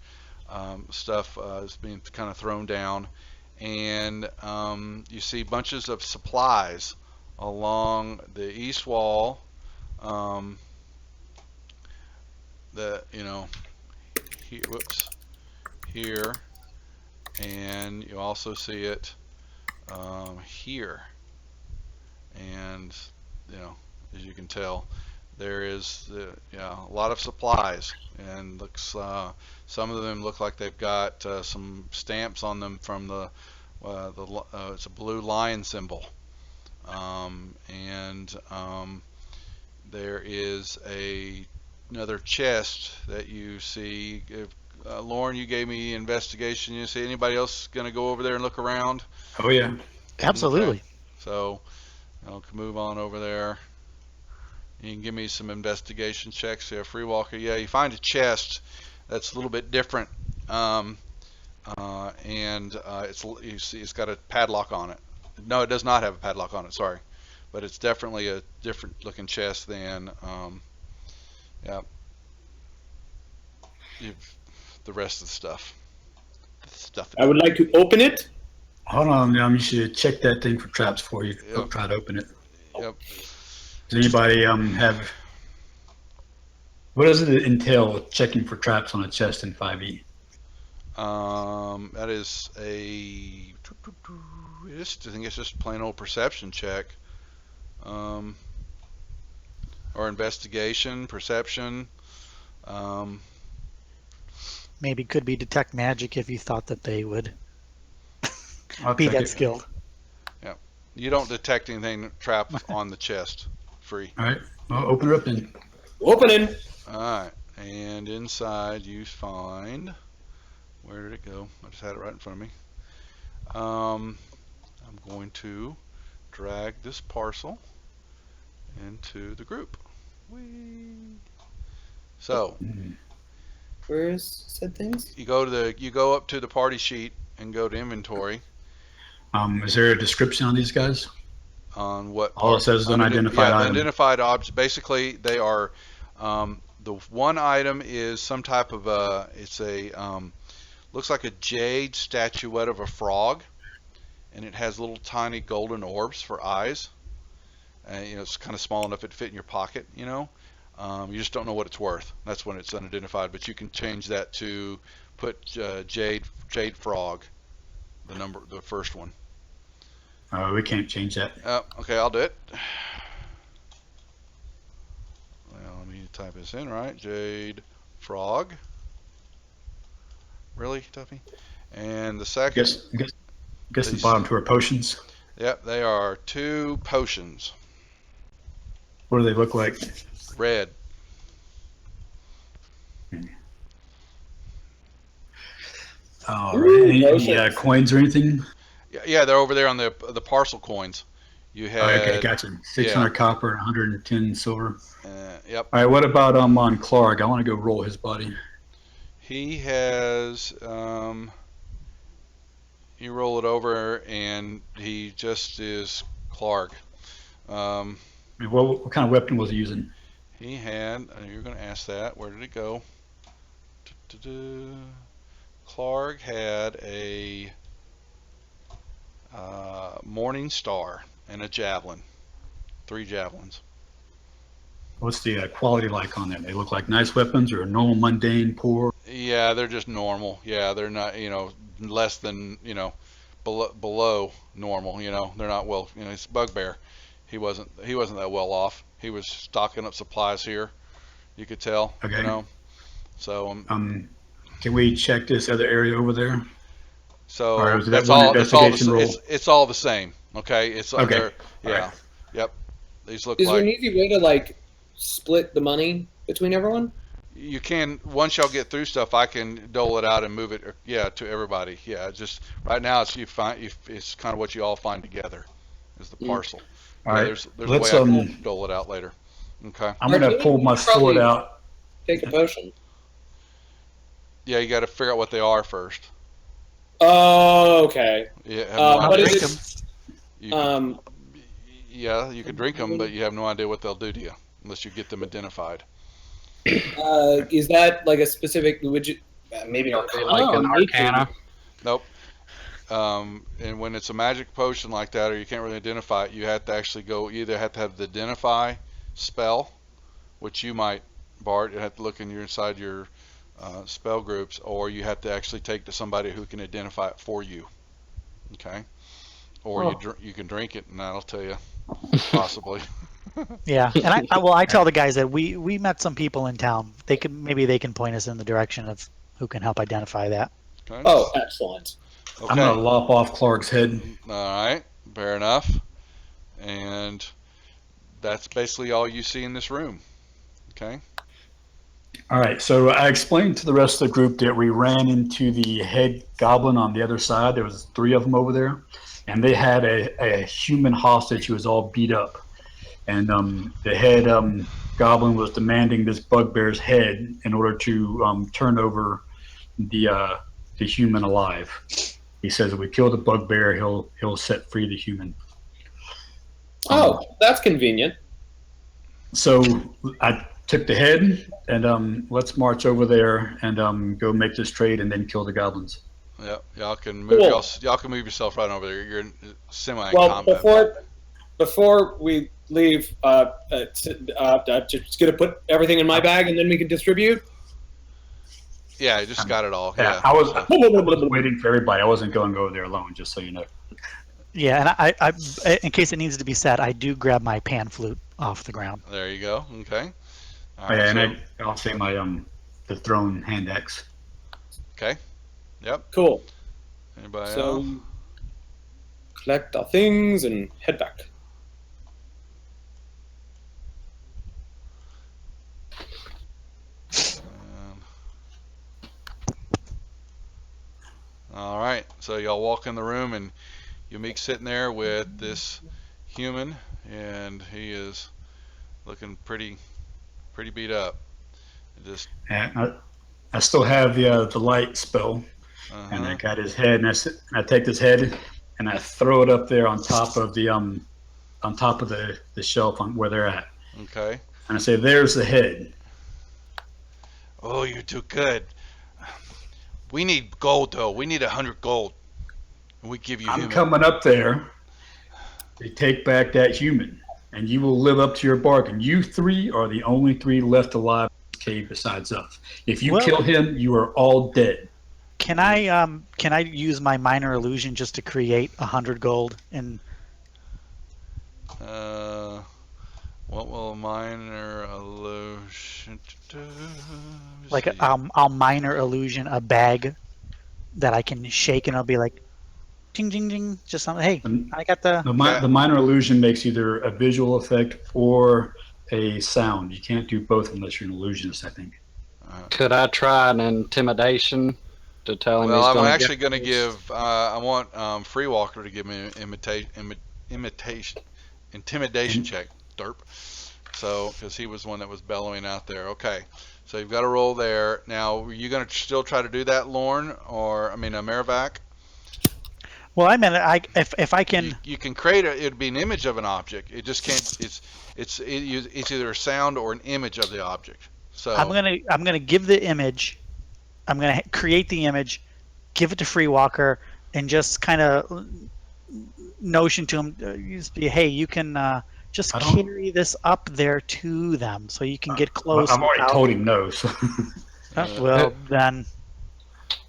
stuff is being kind of thrown down, and you see bunches of supplies along the east wall. The here, here, and you also see it here, and as you can tell, there is a lot of supplies, and looks some of them look like they've got some stamps on them from it's a blue lion symbol, and there is another chest that you see. Lauren, you gave me investigation. You see anybody else going to go over there and look around? Oh yeah. Absolutely. Okay. So can move on over there. You can give me some investigation checks. Yeah, free walker. Yeah, you find a chest that's a little bit different, and you see it's got a padlock on it. No, it does not have a padlock on it. Sorry, but it's definitely a different looking chest than the rest of the stuff. I would like to open it. Hold on, you should check that thing for traps before you Yep. try to open it. Yep. Does anybody have? What does it entail checking for traps on a chest in 5e? That is I think it's just plain old perception check, or investigation, perception. Maybe could be detect magic if you thought that they would I'll be check that it. skilled. You don't detect anything trapped on the chest. Free. All right. Well, open it up then. Opening. All right, and inside you find. Where did it go? I just had it right in front of me. I'm going to drag this parcel into the group. Whee. So Where's said things? you go up to the party sheet and go to inventory. Is there a description on these guys? On what All it says is unidentified item. Identified objects. Basically, they are the one item is some type of looks like a jade statuette of a frog, and it has little tiny golden orbs for eyes. And it's kind of small enough it fit in your pocket. You just don't know what it's worth. That's when it's unidentified. But you can change that to put jade frog, the first one. We can't change that. Okay, I'll do it. Well, let me type this in, right? Jade frog. Really, Tuffy? And the second. Guess the bottom two are potions. Yep, they are 2 potions. What do they look like? Red. All right. Any potions. coins or anything? Yeah, they're over there on the parcel coins. You had. Oh, okay, gotcha. 600 copper, 110 silver. Yep. All right. What about on Clark? I want to go roll his body. He has. You roll it over, and he just is Clark. Um, I mean, what kind of weapon was he using? he had. You're going to ask that. Where did it go? Clark had a Morning Star and a javelin. 3 javelins. What's the quality like on them? They look like nice weapons or normal, mundane, poor? Yeah, they're just normal. Yeah, they're not, less than, below normal. They're not well. It's Bugbear. He wasn't that well off. He was stocking up supplies here. You could tell. Okay. So Can we check this other area over there? Or so was it that's that one all. That's all. investigation roll? It's all the same. Okay. It's Okay. they're- Yeah. All right. Yep. These look Is there like an easy way to like split the money between everyone? you can. Once y'all get through stuff, I can dole it out and move it. Yeah, to everybody. Yeah. Just right now, it's it's kind of what you all find together, is the parcel. All Yeah, right. there's a Let's way I can dole it out later. Okay. I'm gonna pull my sword out. Take a potion. Yeah, you got to figure out what they are first. Oh, okay. Yeah. Have What no idea. is drink it? You, yeah, you can drink them, but you have no idea what they'll do to you unless you get them identified. Is that like a specific? Would you maybe Arcana? Like an Arcana. Nope. And when it's a magic potion like that, or you can't really identify it, you have to actually go. You either have to have the identify spell, which you might, Bart, you have to look inside your spell groups, or you have to actually take to somebody who can identify it for you. Okay. Or you can drink it, and that'll tell you possibly. Yeah, and I tell the guys that we met some people in town. Maybe they can point us in the direction of who can help identify that. Okay. Oh, excellent. Okay. I'm gonna lop off Clark's head. All right, fair enough. And that's basically all you see in this room. Okay. All right, so I explained to the rest of the group that we ran into the head goblin on the other side. There was 3 of them over there, and they had a human hostage who was all beat up. And the head goblin was demanding this bugbear's head in order to turn over the human alive. He says if we kill the bugbear, he'll set free the human. Oh, that's convenient. So I took the head and let's march over there and go make this trade and then kill the goblins. Yep. Y'all can move. Cool. Y'all can move yourself right over there. You're in semi Well, combat. before we leave, just gonna put everything in my bag and then we can distribute. Yeah, I just got it all. Yeah, Yeah. I was waiting for everybody. I wasn't going to go there alone, just so you know. Yeah, and I in case it needs to be said, I do grab my pan flute off the ground. There you go. Okay. All Oh, yeah, so- and I'll say my the thrown hand axe. okay. Yep. Cool. Anybody So else? collect our things and head back. All right. So y'all walk in the room, and Yumik's sitting there with this human, and he is looking pretty beat up. Just And I still have the light spell, and I got his head, and I take this head and I throw it up there on top of the shelf on where they're at, okay. and I say, "There's the head." Oh, you do good. We need gold though. We need 100 gold. And we give you I'm human. coming up there to take back that human, and you will live up to your bargain. You 3 are the only 3 left alive in this cave besides us. If you Well- kill him, you are all dead. Can I use my minor illusion just to create 100 gold and What will a minor illusion do? like See. I'll minor illusion a bag that I can shake and it'll be like ding ding ding, just something. Hey, I got the The minor illusion makes either a visual effect or a sound. You can't do both unless you're an illusionist, I think. Could I try an intimidation to tell him Well, he's I'm going to actually going to give. I want Freewalker to give me an intimidation check. Derp. So, because he was the one that was bellowing out there. Okay. So you've got a roll there. Now, are you going to still try to do that, Lorne, or Merrivac? Well, I meant if I can. You can create it'd be an image of an object. It just can't. It's either a sound or an image of the object. So I'm gonna give the image. I'm gonna create the image, give it to Free Walker, and just kind of notion to him. Just be, hey, you can just I don't- carry this up there to them, so you can get close. I've already without- told him no. So. well, then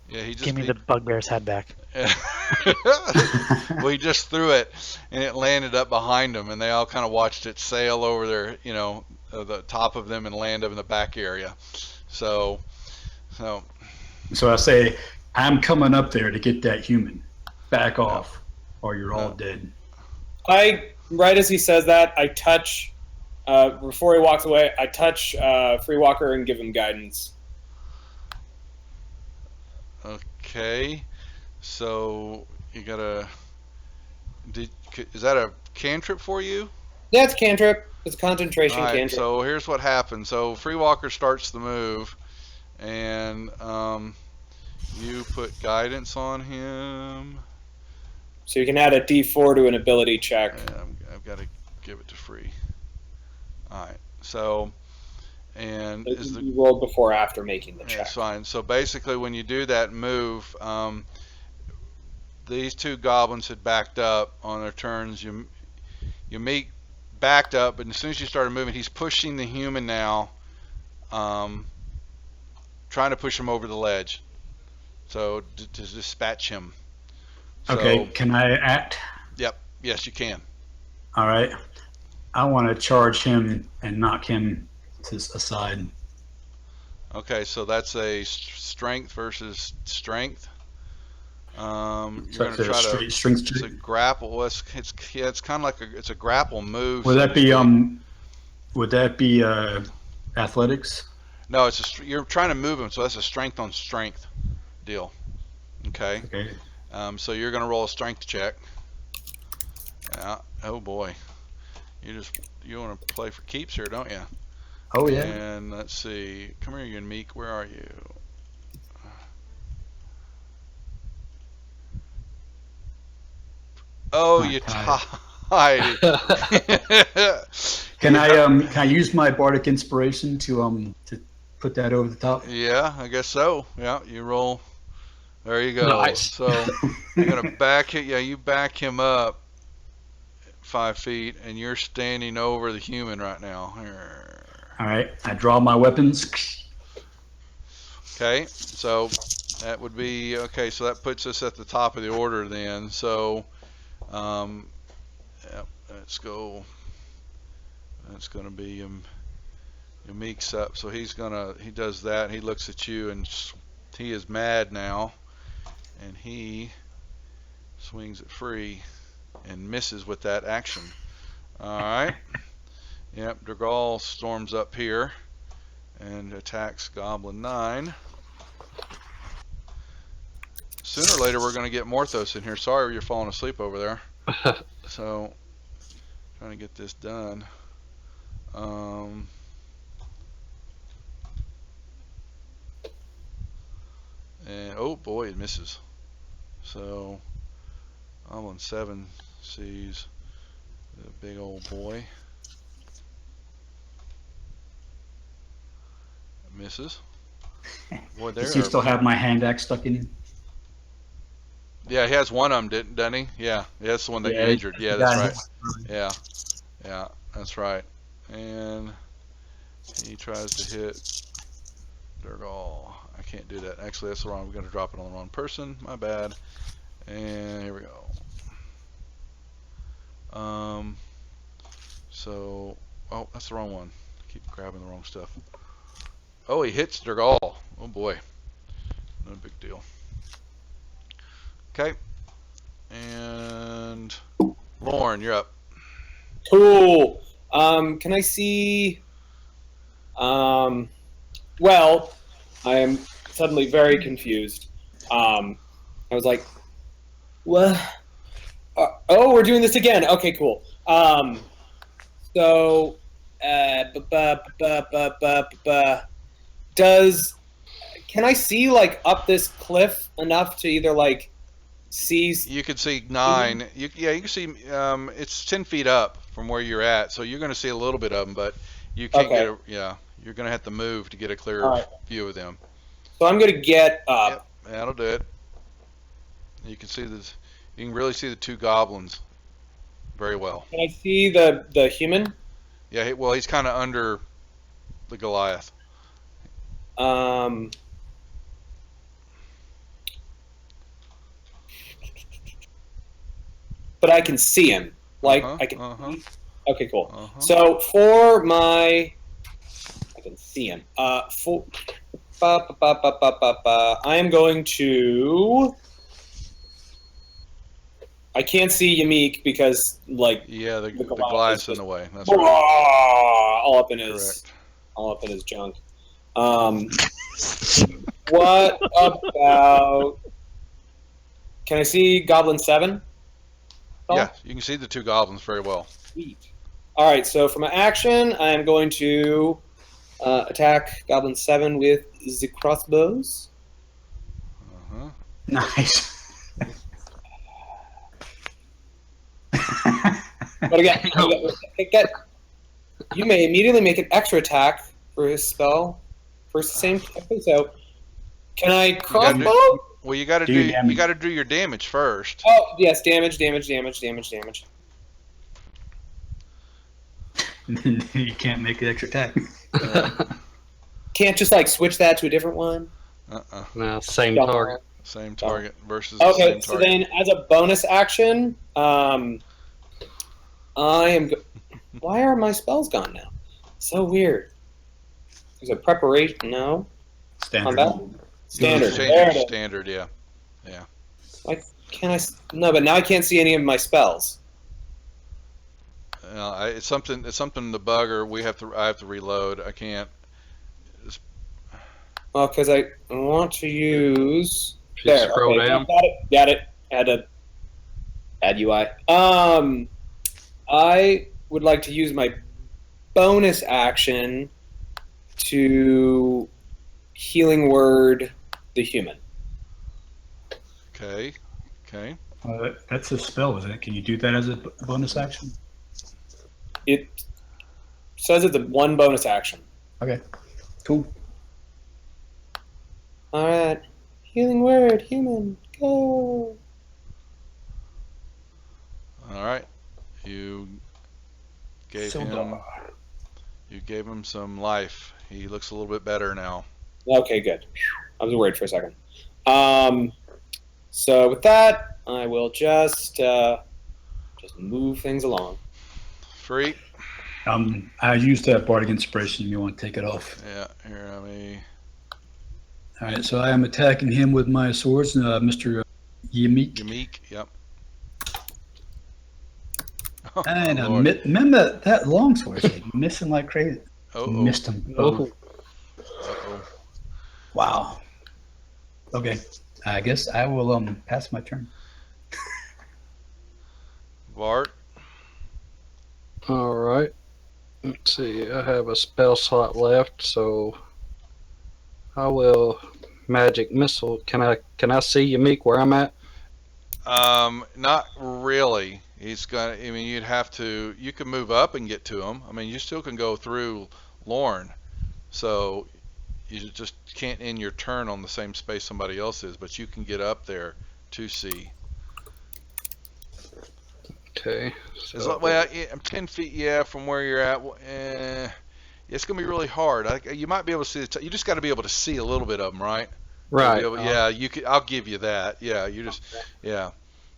yeah, he just give me the bugbear's head back. well, he just threw it, and it landed up behind them, and they all kind of watched it sail over their, the top of them and land up in the back area. So So I say, I'm coming up there to get that human. Back off, or you're all dead. Right as he says that, I touch, before he walks away, I touch Free Walker and give him guidance. okay, so you gotta. Is that a cantrip for you? Yeah, it's a cantrip. It's a concentration All right, cantrip. so here's what happens. So Free Walker starts the move, and you put guidance on him. So you can add a D4 to an ability check. And I've got to give it to Free. All right, so and is the You rolled before or after making the check. that's fine. So basically, when you do that move, these two goblins had backed up on their turns. You meet backed up, but as soon as you started moving, he's pushing the human now, trying to push him over the ledge. So to dispatch him. So, Okay, can I act? Yep. Yes, you can. All right. I want to charge him and knock him to aside. Okay, so that's a strength versus strength. You're going to try to. strength It's a grapple. It's kind of like it's a grapple move. Would so that to be speak. Would that be athletics? No, you're trying to move him, so that's a strength on strength deal. Okay. Okay. So you're going to roll a strength check. Yeah. Oh boy. You want to play for keeps here, don't you? Oh yeah. And let's see. Come here, you and Meek. Where are you? Oh, you tied. Can I use my bardic inspiration to put that over the top? Yeah, I guess so. Yeah, you roll. There you go. Nice. So you're gonna back it. Yeah, you back him up 5 feet, and you're standing over the human right now. All right. I draw my weapons. Okay, so that would be okay. So that puts us at the top of the order then. So, yep, let's go. That's gonna be Meek's up. So he does that. He looks at you, and he is mad now, and he swings it free and misses with that action. All right. Yep, Dragal storms up here and attacks Goblin 9. Sooner or later, we're going to get Morthos in here. Sorry you're falling asleep over there. So, trying to get this done. And, oh boy, it misses. So, Goblin 7 sees the big old boy. Misses. Boy, there Does he still have my hand axe stuck in him? Yeah, he has one of them, doesn't he? Yeah, that's the one that you Yeah, injured. Yeah, he that's does. right. Yeah, that's right. And he tries to hit Durgal. I can't do that. Actually, that's the wrong. We're going to drop it on the wrong person. My bad. And here we go. So, oh, that's the wrong one. I keep grabbing the wrong stuff. Oh, he hits Durgal. Oh boy. No big deal. Okay. And Lauren, you're up. Cool. Can I see? Well, I am suddenly very confused. I was like, "What? Oh, we're doing this again." Okay, cool. So, can I see like up this cliff enough to either like sees. You can see 9. You can see it's 10 feet up from where you're at, so you're going to see a little bit of them, but you can't Okay. you're going to have to move to get a clear All right. view of them. So I'm going to get up. Yep, that'll do it. You can see this. You can really see the 2 goblins very well. Can I see the human? Yeah, well, he's kind of under the Goliath. But I can see him. Like I can. Okay, cool. So for my, I can see him. I am going to. I can't see Yamik because like the the Goliath's in the way. That's right. right. all up in his junk. What about? Can I see Goblin 7? Yeah, you can see the 2 goblins very well. Sweet. All right, so for my action, I am going to attack Goblin 7 with the crossbows. Nice. But again, you may immediately make an extra attack for his spell for the same. So, can I crossbow? Well, you got to do your damage first. Oh yes, damage. You can't make an extra attack. Can't just like switch that to a different one. No, same target. Same target versus. Okay, the same so target. then as a bonus action, I am. Why are my spells gone now? So weird. There's a preparation. No. Standard. Combat? Standard. Change There it it to is. standard, yeah. Why can't I? No, but now I can't see any of my spells. It's something the bugger. I have to reload. I can't. Well, because I want to use. If you scroll down. Got it. Add a. Add UI. I would like to use my bonus action to healing word the human. Okay. That's a spell, isn't it? Can you do that as a bonus action? It says it's a 1 bonus action. Okay. Cool. All right. Healing word human. Go. All right. You gave him some life. He looks a little bit better now. Okay, good. I was worried for a second. So with that, I will just move things along. Free. I used that bardic inspiration. You want to take it off? Yeah. Here, let me. All right. So I am attacking him with my swords, Mr. Yamik. Yamik. Yep. And Oh, Lord. remember that long sword? Missing like crazy. Missed him. Oh. Wow. Okay. I guess I will pass my turn. Bart. All right. Let's see. I have a spell slot left, so I will magic missile. Can I see Yamik where I'm at? Not really. He's gonna. I mean, you'd have to. You can move up and get to him. I mean, you still can go through Lorne. So you just can't end your turn on the same space somebody else is, but you can get up there to see. Okay. So, I'm 10 feet, from where you're at. It's going to be really hard. You might be able to see you just got to be able to see a little bit of them, right? right. You could. I'll give you that. Yeah,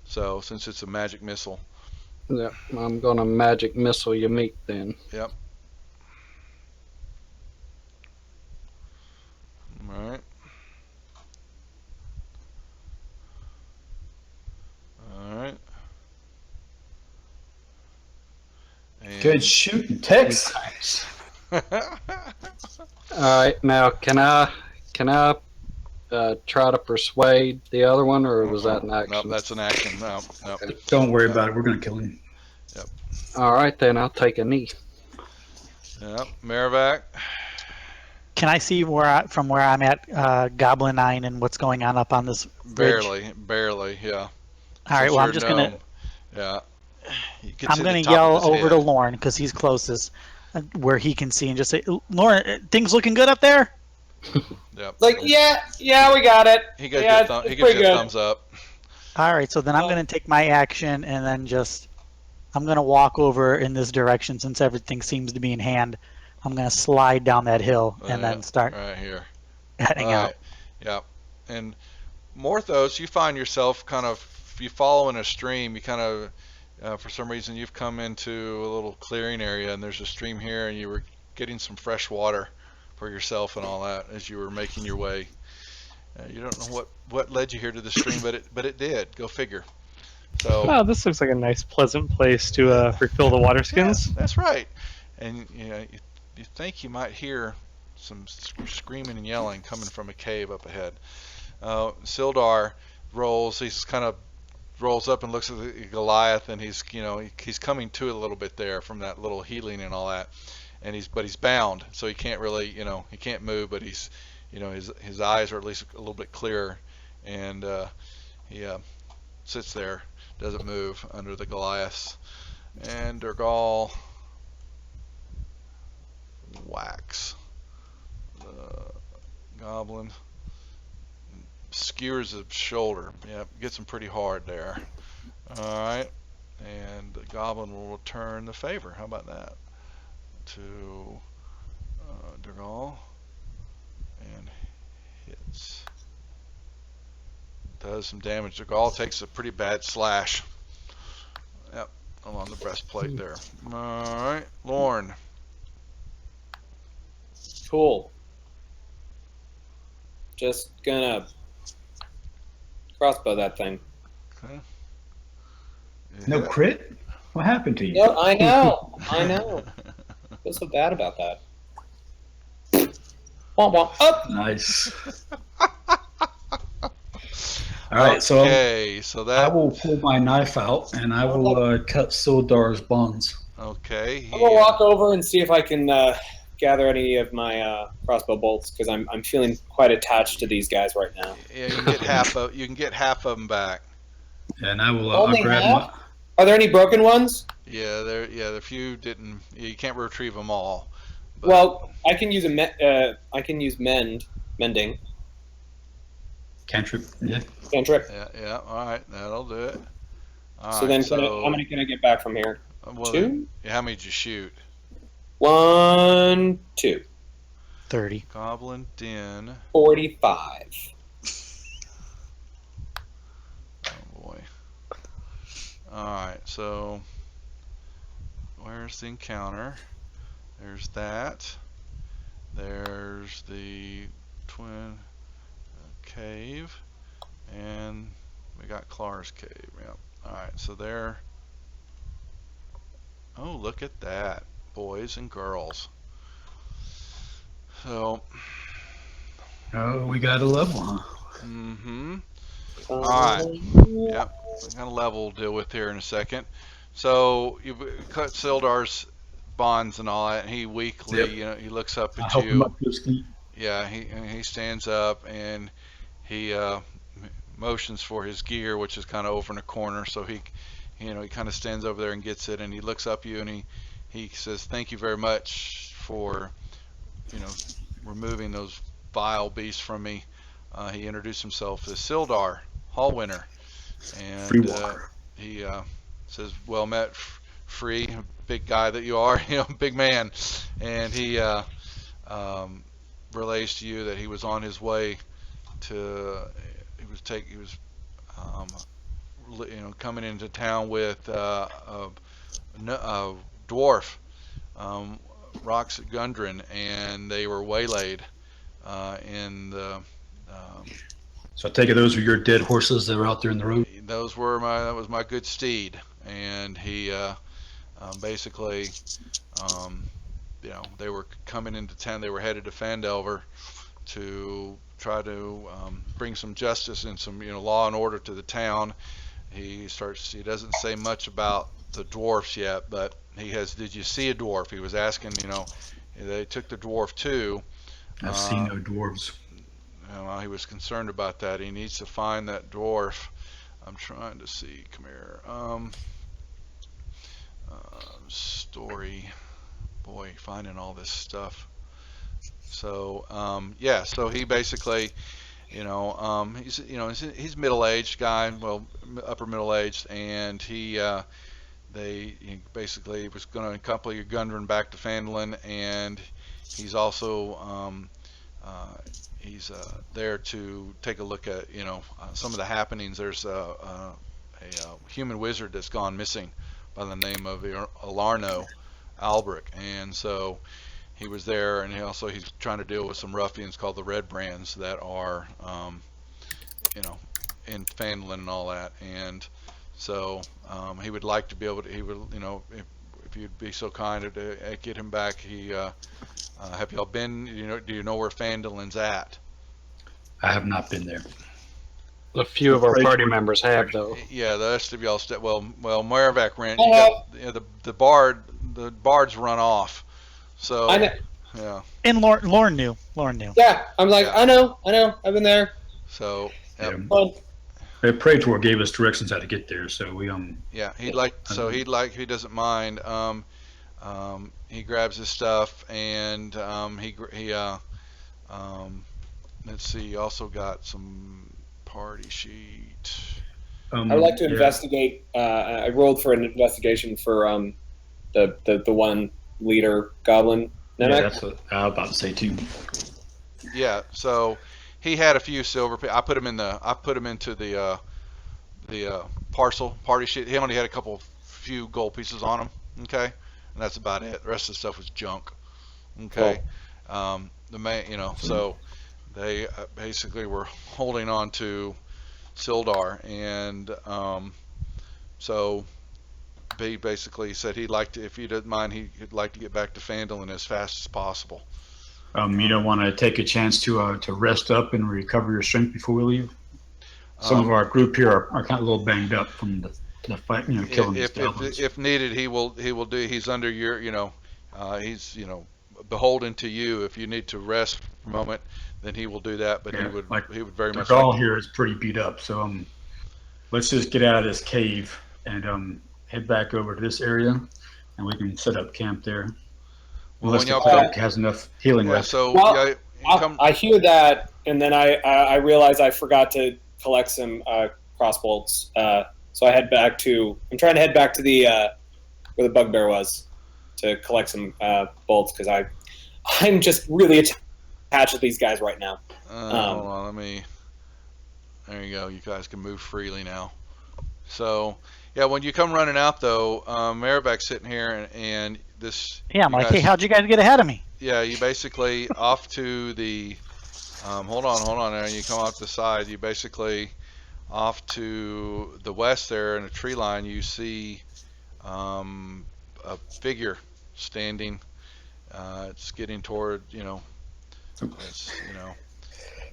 So since it's a magic missile. Yeah, I'm gonna magic missile Yamik then. Yep. All right. And Good shooting, Tex. All right, now can I try to persuade the other one, or was that an action? No, that's an action. No. Don't worry about it. We're going to kill him. All right, then I'll take a knee. Yep. Merrivac. Can I see from where I'm at, Goblin 9 and what's going on up on this ridge? Barely. Yeah. All right. Since Well, you're I'm a just gonna gnome. Yeah. You can I'm see the gonna top of yell his over head. to Lorne because he's closest, where he can see, and just say, "Lorne, things looking good up there?" Yep. Like, yeah, we got it. He gives Yeah, you a it's he gives pretty you a good. thumbs up. All right. So then I'm gonna take my action, and then just I'm gonna walk over in this direction since everything seems to be in hand. I'm gonna slide down that hill and Yeah, then start right here. heading All out. right. Yep. And Morthos, you find yourself kind of, you follow in a stream. You kind of, for some reason, you've come into a little clearing area, and there's a stream here, and you were getting some fresh water for yourself and all that as you were making your way. You don't know what led you here to the stream, but it did. Go figure. So Oh, this looks like a nice, pleasant place to refill the water skins. that's right. And you think you might hear some screaming and yelling coming from a cave up ahead. Sildar rolls. He's kind of rolls up and looks at the Goliath, and he's coming to it a little bit there from that little healing and all that. And he's bound, so he can't really he can't move, but he's his eyes are at least a little bit clearer, and he sits there, doesn't move under the Goliaths, and Durgal whacks the goblin, skewers his shoulder. Yep, gets him pretty hard there. All right, and the goblin will return the favor. How about that? To Durgal, and hits. Does some damage. Durgal takes a pretty bad slash. Yep, along the breastplate there. All right, Lorne. Cool. Just gonna crossbow that thing. Okay. No crit? What happened to you? No, I know. I feel so bad about that. Womp womp. Up. Nice. All right, Okay, so I that. will pull my knife out and I will cut Sildar's bonds. Okay. I'm gonna walk over and see if I can gather any of my crossbow bolts because I'm feeling quite attached to these guys right now. Yeah, you can get half of them back. And I will Only I'll grab half? my. Are there any broken ones? Yeah, the few didn't. You can't retrieve them all. But, Well, I can use I can use mending Cantrip. Yeah. cantrip. yeah. All right, that'll do it. All So right, then, so how many can I get back from here? well, 2? How many did you shoot? 1, 2. 30. Goblin Den. 45. Oh boy. All right, so where's the encounter? There's that. There's the twin cave, and we got Clar's cave. Yep. All right, so there. Oh, look at that, boys and girls. So. Oh, we got a level, huh? Mm-hmm. All right. Yep. What kind of level we'll deal with here in a second. So you cut Sildar's bonds and all that, and he weakly, Yep. he looks up I'll at help him you. up to his feet. Yeah, he stands up and he motions for his gear, which is kind of over in a corner. So he kind of stands over there and gets it, and he looks up at you and he says, "Thank you very much for removing those vile beasts from me." He introduced himself as Sildar Hallwinter, Free and walker. he says, "Well met, Free, big guy that you are, big man." And he relays to you that he was on his way to, he was coming into town with a dwarf, Rox Gundren, and they were waylaid in the. So I take it those were your dead horses that were out there in the road? That was my good steed, and he basically, they were coming into town. They were headed to Fandelver to try to bring some justice and some law and order to the town. He doesn't say much about the dwarfs yet, but he has. Did you see a dwarf? He was asking. They took the dwarf too. I've seen no dwarves. Well, he was concerned about that. He needs to find that dwarf. I'm trying to see. Come here. Story. Boy, finding all this stuff. So yeah, so he basically, he's middle-aged guy, well, upper middle-aged, and he basically was going to accompany Gundren back to Phandalin, and he's also he's there to take a look at some of the happenings. There's a human wizard that's gone missing by the name of Alarno Albric, and so he was there, and he's trying to deal with some ruffians called the Red Brands that are in Phandalin and all that, and so he would like to be able to, if you'd be so kind to get him back. Have y'all been, do you know where Phandalin's at? I have not been there. A few of our party members have, though. Yeah, the rest of y'all well, Moravec ran. The bards run off. So I know. Yeah. And Lauren knew. Yeah, I'm like, Yeah. I know, I've been there. So yep. Yeah. The Praetor gave us directions how to get there, so we Yeah, he doesn't mind. He grabs his stuff, and let's see. He also got some party sheet. I would like to investigate. I rolled for an investigation for the one leader goblin. Yeah, that's what I was about to say too. Yeah, so he had a few silver. I put him into the party sheet. He only had a few gold pieces on him. Okay, and that's about it. The rest of the stuff was junk. Okay, so they basically were holding on to Sildar, and so B basically said he'd like to, if you didn't mind, he'd like to get back to Phandalin as fast as possible. You don't want to take a chance to rest up and recover your strength before we leave. Some of our group here are kind of a little banged up from the fight, killing these goblins. If needed, he will do. He's under your, he's beholden to you. If you need to rest for a moment, then he will do that. But he would very much. The Gaul here is pretty beat up, so let's just get out of this cave and head back over to this area, and we can set up camp there. Unless the cleric has enough healing left. So I hear that, and then I realize I forgot to collect some crossbolts. So I head back to. I'm trying to head back to the where the bugbear was to collect some bolts because I'm just really attached to these guys right now. Hold on, there you go. You guys can move freely now. So yeah, when you come running out though, Maravac's sitting here and this. Yeah, I'm like, hey, how'd you guys get ahead of me? Yeah, you basically off to the. Hold on. There, you come off the side. You basically off to the west there in a tree line. You see a figure standing. It's getting toward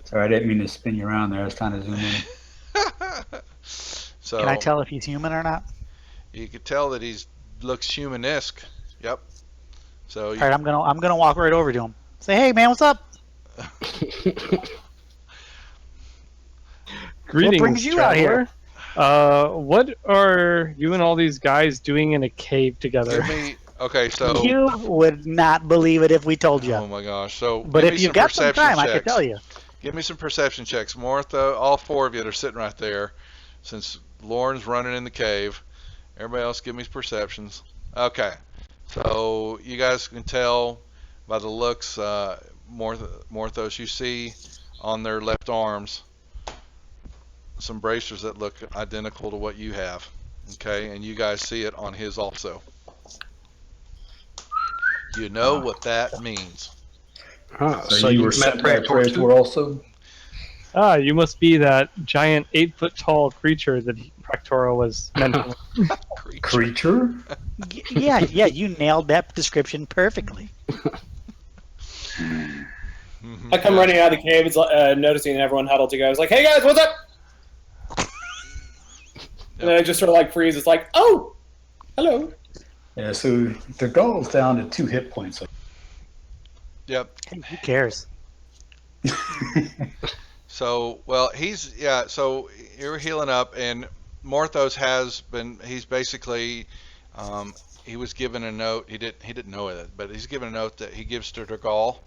Sorry, I didn't mean to spin you around there. I was trying to zoom in. So can I tell if he's human or not? You could tell that looks humanesque. Yep. So all right, I'm gonna walk right over to him. Say, hey man, what's up? Greetings, what brings you out here? What are you and all these guys doing in a cave together? So you would not believe it if we told you. Oh my gosh! So, but if you've got some time, I can tell you. Give me some perception checks, Martha. All four of you that are sitting right there, since Lauren's running in the cave. Everybody else, give me perceptions. Okay. So you guys can tell by the looks, Morthos, you see on their left arms some bracers that look identical to what you have. Okay, and you guys see it on his also. You know what that means. So you were sent by Praetor also? You must be that giant 8-foot-tall creature that Praetor was mentioning. Creature? Yeah, you nailed that description perfectly. I come running out of the cave, noticing everyone huddled together. I was like, hey guys, what's up? And then I just sort of like freeze. It's like, oh, hello. Yeah, so the Gaul's down to 2 hit points. Yep. Hey, who cares? So, well, so you're healing up, and Morthos has been. He's basically. He was given a note. He didn't know it, but he's given a note that he gives to Dergal,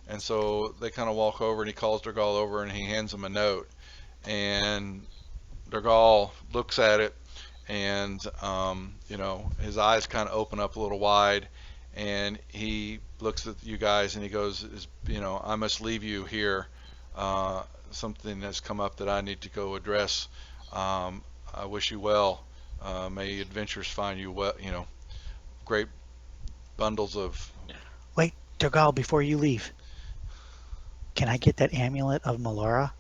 and so they kind of walk over, and he calls Dergal over, and he hands him a note, and Dergal looks at it, and his eyes kind of open up a little wide, and he looks at you guys, and he goes, I must leave you here. Something has come up that I need to go address. I wish you well. May adventures find you well. Great bundles of. Wait, Dergal, before you leave, can I get that amulet of Melora?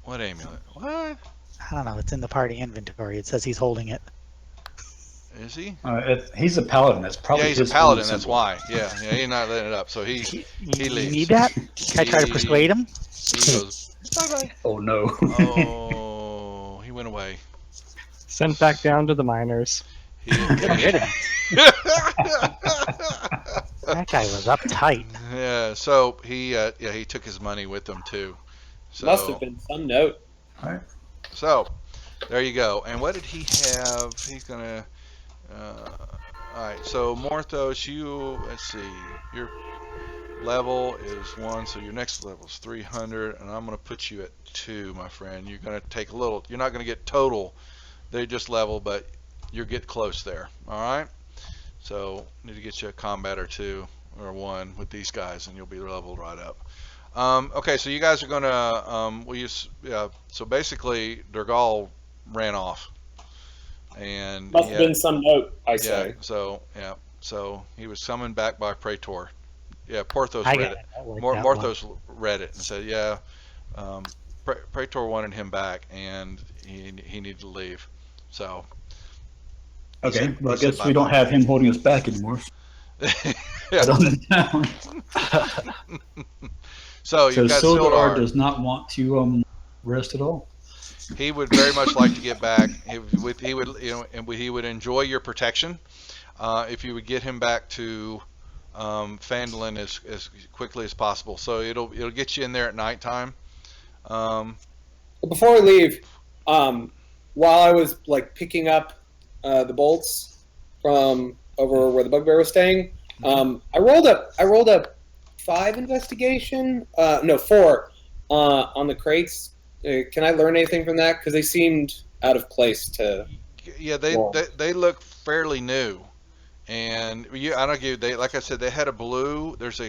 What amulet? What? I don't know. It's in the party inventory. It says he's holding it. Is he? He's a paladin. That's probably Yeah, he's his a paladin. own That's symbol. why. Yeah, he's not letting it up. So he You leaves. need that? Can I try to persuade him? He goes, bye-bye. Oh no. Oh, he went away. Sent back down to the miners. Get rid of him. That guy was uptight. Yeah, so he took his money with him too. So, Must have been some note. So, there you go. And what did he have? He's gonna. All right. So Morthos, let's see. Your level is 1, so your next level is 300, and I'm gonna put you at 2, my friend. You're gonna take a little. You're not gonna get total. They just level, but you get close there. All right. So need to get you a combat or 2 or 1 with these guys, and you'll be leveled right up. Okay, so you guys are gonna so basically Dergal ran off, and Must have been some note, I yeah. say. So he was summoned back by Praetor. Yeah, Porthos I read got it. it. I like that one. Morthos read it and said, yeah, Praetor wanted him back, and he needed to leave. So. Okay, well, I he said guess we don't have him holding us back anymore. Yeah. On the town. So So you've got Sildar Sildar. does not want to rest at all. He would very much like to get back. He would enjoy your protection if you would get him back to Phandalin as quickly as possible. So it'll get you in there at nighttime. Before we leave, while I was picking up the bolts from over where the bugbear was staying, I rolled up 5 investigation, 4 on the crates. Can I learn anything from that? Because they seemed out of place to. Yeah, they look fairly new, and I don't give they like I said they had a blue. There's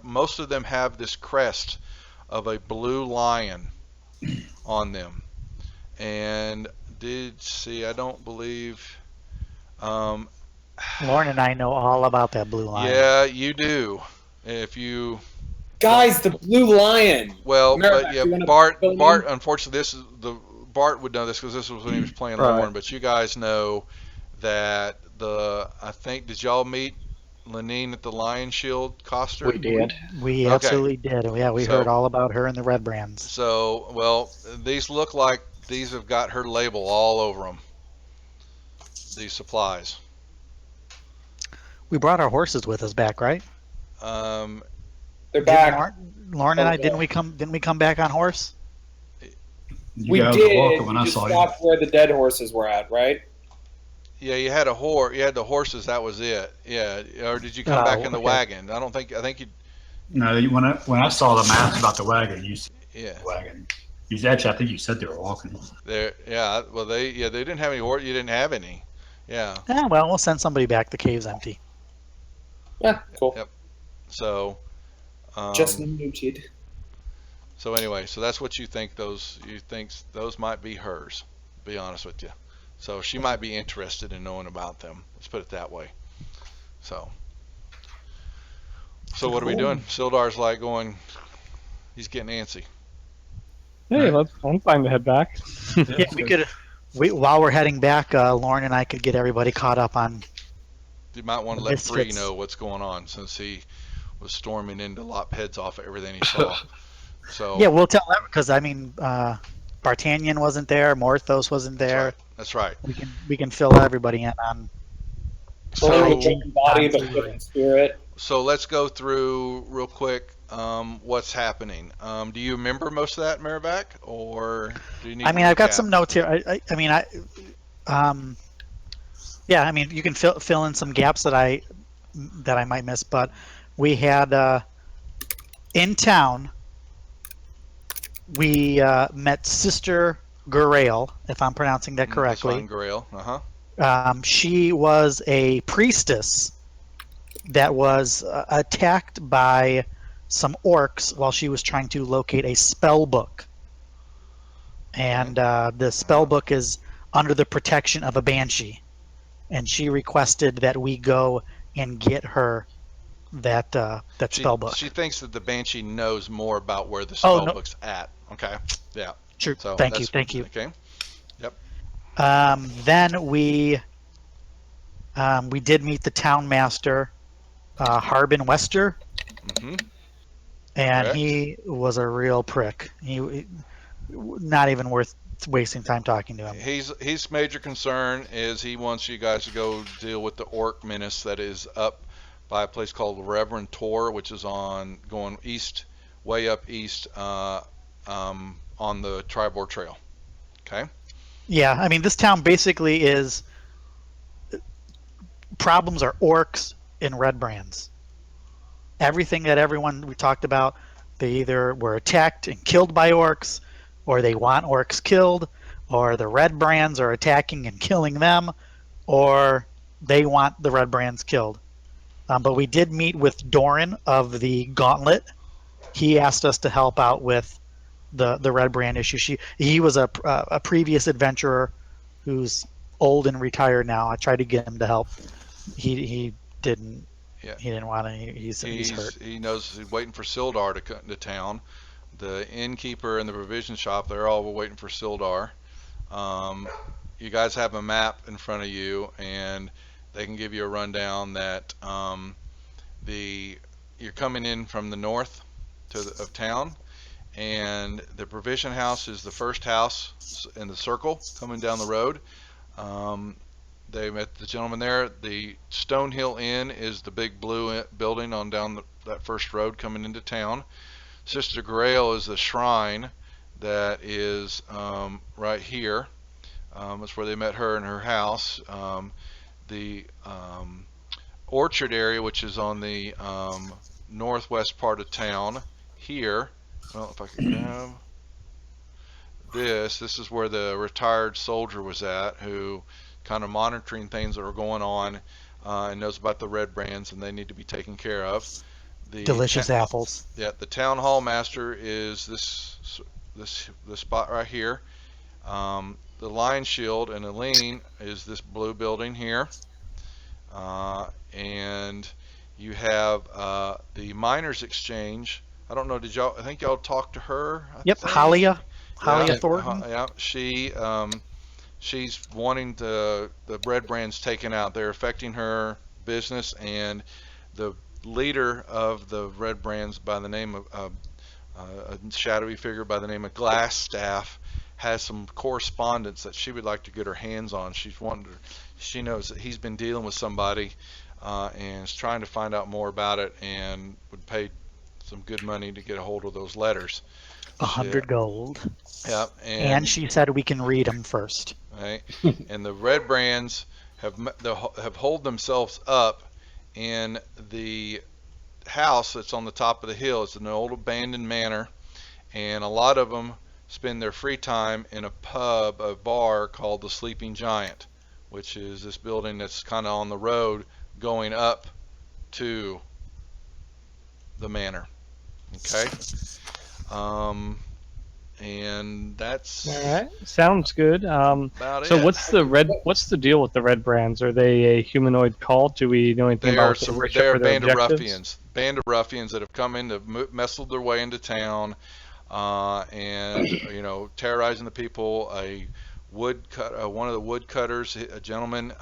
most of them have this crest of a blue lion on them, and I don't believe. Lauren and I know all about that blue line. Yeah, you do. If you Guys, the blue lion. well, Merrimack, but yeah, you wanna Bart. fill me in? Bart. Unfortunately, Bart would know this because this was when he was playing Right. Lorne. But you guys know that I think did y'all meet Lenine at the Lion Shield Coster? We did. We Okay. absolutely did. Yeah, we So- heard all about her and the Red Brands. So, well, these look like these have got her label all over them. These supplies. We brought our horses with us back, right? They're back. Lauren and I Okay. didn't we come back on horse? You We guys did. were welcome when You I just saw you. stopped where the dead horses were at, right? Yeah, you had a horse. You had the horses. That was it. Yeah, or did you come back in the okay. wagon? I think you. No, when I saw the maps about the wagon, you said Yeah, the wagon. I think you said they were walking. yeah. Well, they didn't have any horse. You didn't have any. Yeah. Well, we'll send somebody back. The cave's empty. Yeah, cool. Yep. So. Just noted. So anyway, so that's what you think you think those might be hers, to be honest with you. So she might be interested in knowing about them. Let's put it that way. So what are we doing? Sildar's like going, he's getting antsy. Hey, I'm fine to head back. Yeah, we could. While we're heading back, Lauren and I could get everybody caught up on. You might want to The let Free misfits. know what's going on since he was storming in to lop heads off of everything he saw. So Yeah, we'll tell because Bartanian wasn't there, Morthos wasn't there. that's right. We can fill everybody in on. Only So with different body but different spirit. So let's go through real quick what's happening. Do you remember most of that, Marivac, or do you need I to mean, I've got recap? some notes here. I mean, um, yeah, I mean, you can fill in some gaps that I might miss, but we had in town. We met Sister Gurail, if I'm pronouncing that That's fine, correctly. Grail. Uh-huh. She was a priestess that was attacked by some orcs while she was trying to locate a spell book. And the spell book is under the protection of a banshee. And she requested that we go and get her that spell book. She thinks that the Banshee knows more about where the Oh spell no, book's at. Okay. Yeah. true. So Thank you, that's thank you. okay. Yep. Then we did meet the town master, Harbin Wester, Mm-hmm. and Correct. he was a real prick. He not even worth wasting time talking to him. His major concern is he wants you guys to go deal with the orc menace that is up by a place called Reverend Tor, which is on going east, way up east, on the Tribord Trail. Okay. Yeah, I mean this town basically is problems are orcs and red brands. Everything that everyone we talked about, they either were attacked and killed by orcs, or they want orcs killed, or the red brands are attacking and killing them, or they want the red brands killed. But we did meet with Doran of the Gauntlet. He asked us to help out with the red brand issue. He was a previous adventurer who's old and retired now. I tried to get him to help. He didn't. Yeah. He didn't want to. He's hurt. He knows he's waiting for Sildar to come into town. The innkeeper and the provision shop, they're all waiting for Sildar. You guys have a map in front of you, and they can give you a rundown that you're coming in from the north of town, and the provision house is the first house in the circle coming down the road. They met the gentleman there. The Stonehill Inn is the big blue building on down that first road coming into town. Sister Grail is the shrine that is right here. That's where they met her in her house. The orchard area, which is on the northwest part of town here. Well, if I could grab this is where the retired soldier was at, who kind of monitoring things that are going on and knows about the red brands and they need to be taken care of. Delicious apples. Yeah, the town hall master is this spot right here. The Lion Shield and Aline is this blue building here. And you have the Miners Exchange. I don't know, I think y'all talked to her? Yep, Halia Thornton. Yeah, she's wanting the red brands taken out. They're affecting her business, and the leader of the red brands by the name of a shadowy figure by the name of Glassstaff has some correspondence that she would like to get her hands on. She knows that he's been dealing with somebody and is trying to find out more about it, and would pay some good money to get a hold of those letters. 100 gold. Yeah, and she said we can read them first. Right, and the red brands have holed themselves up in the house that's on the top of the hill. It's an old abandoned manor, and a lot of them spend their free time in a bar called the Sleeping Giant, which is this building that's kind of on the road going up to the manor. Okay. And that's all right. Sounds good. about So it. what's the deal with the red brands? Are they a humanoid cult? Do we know anything about They're a band of ruffians. Band of ruffians that have come in to messled their way into town, and terrorizing the people. One of the woodcutters, a gentleman,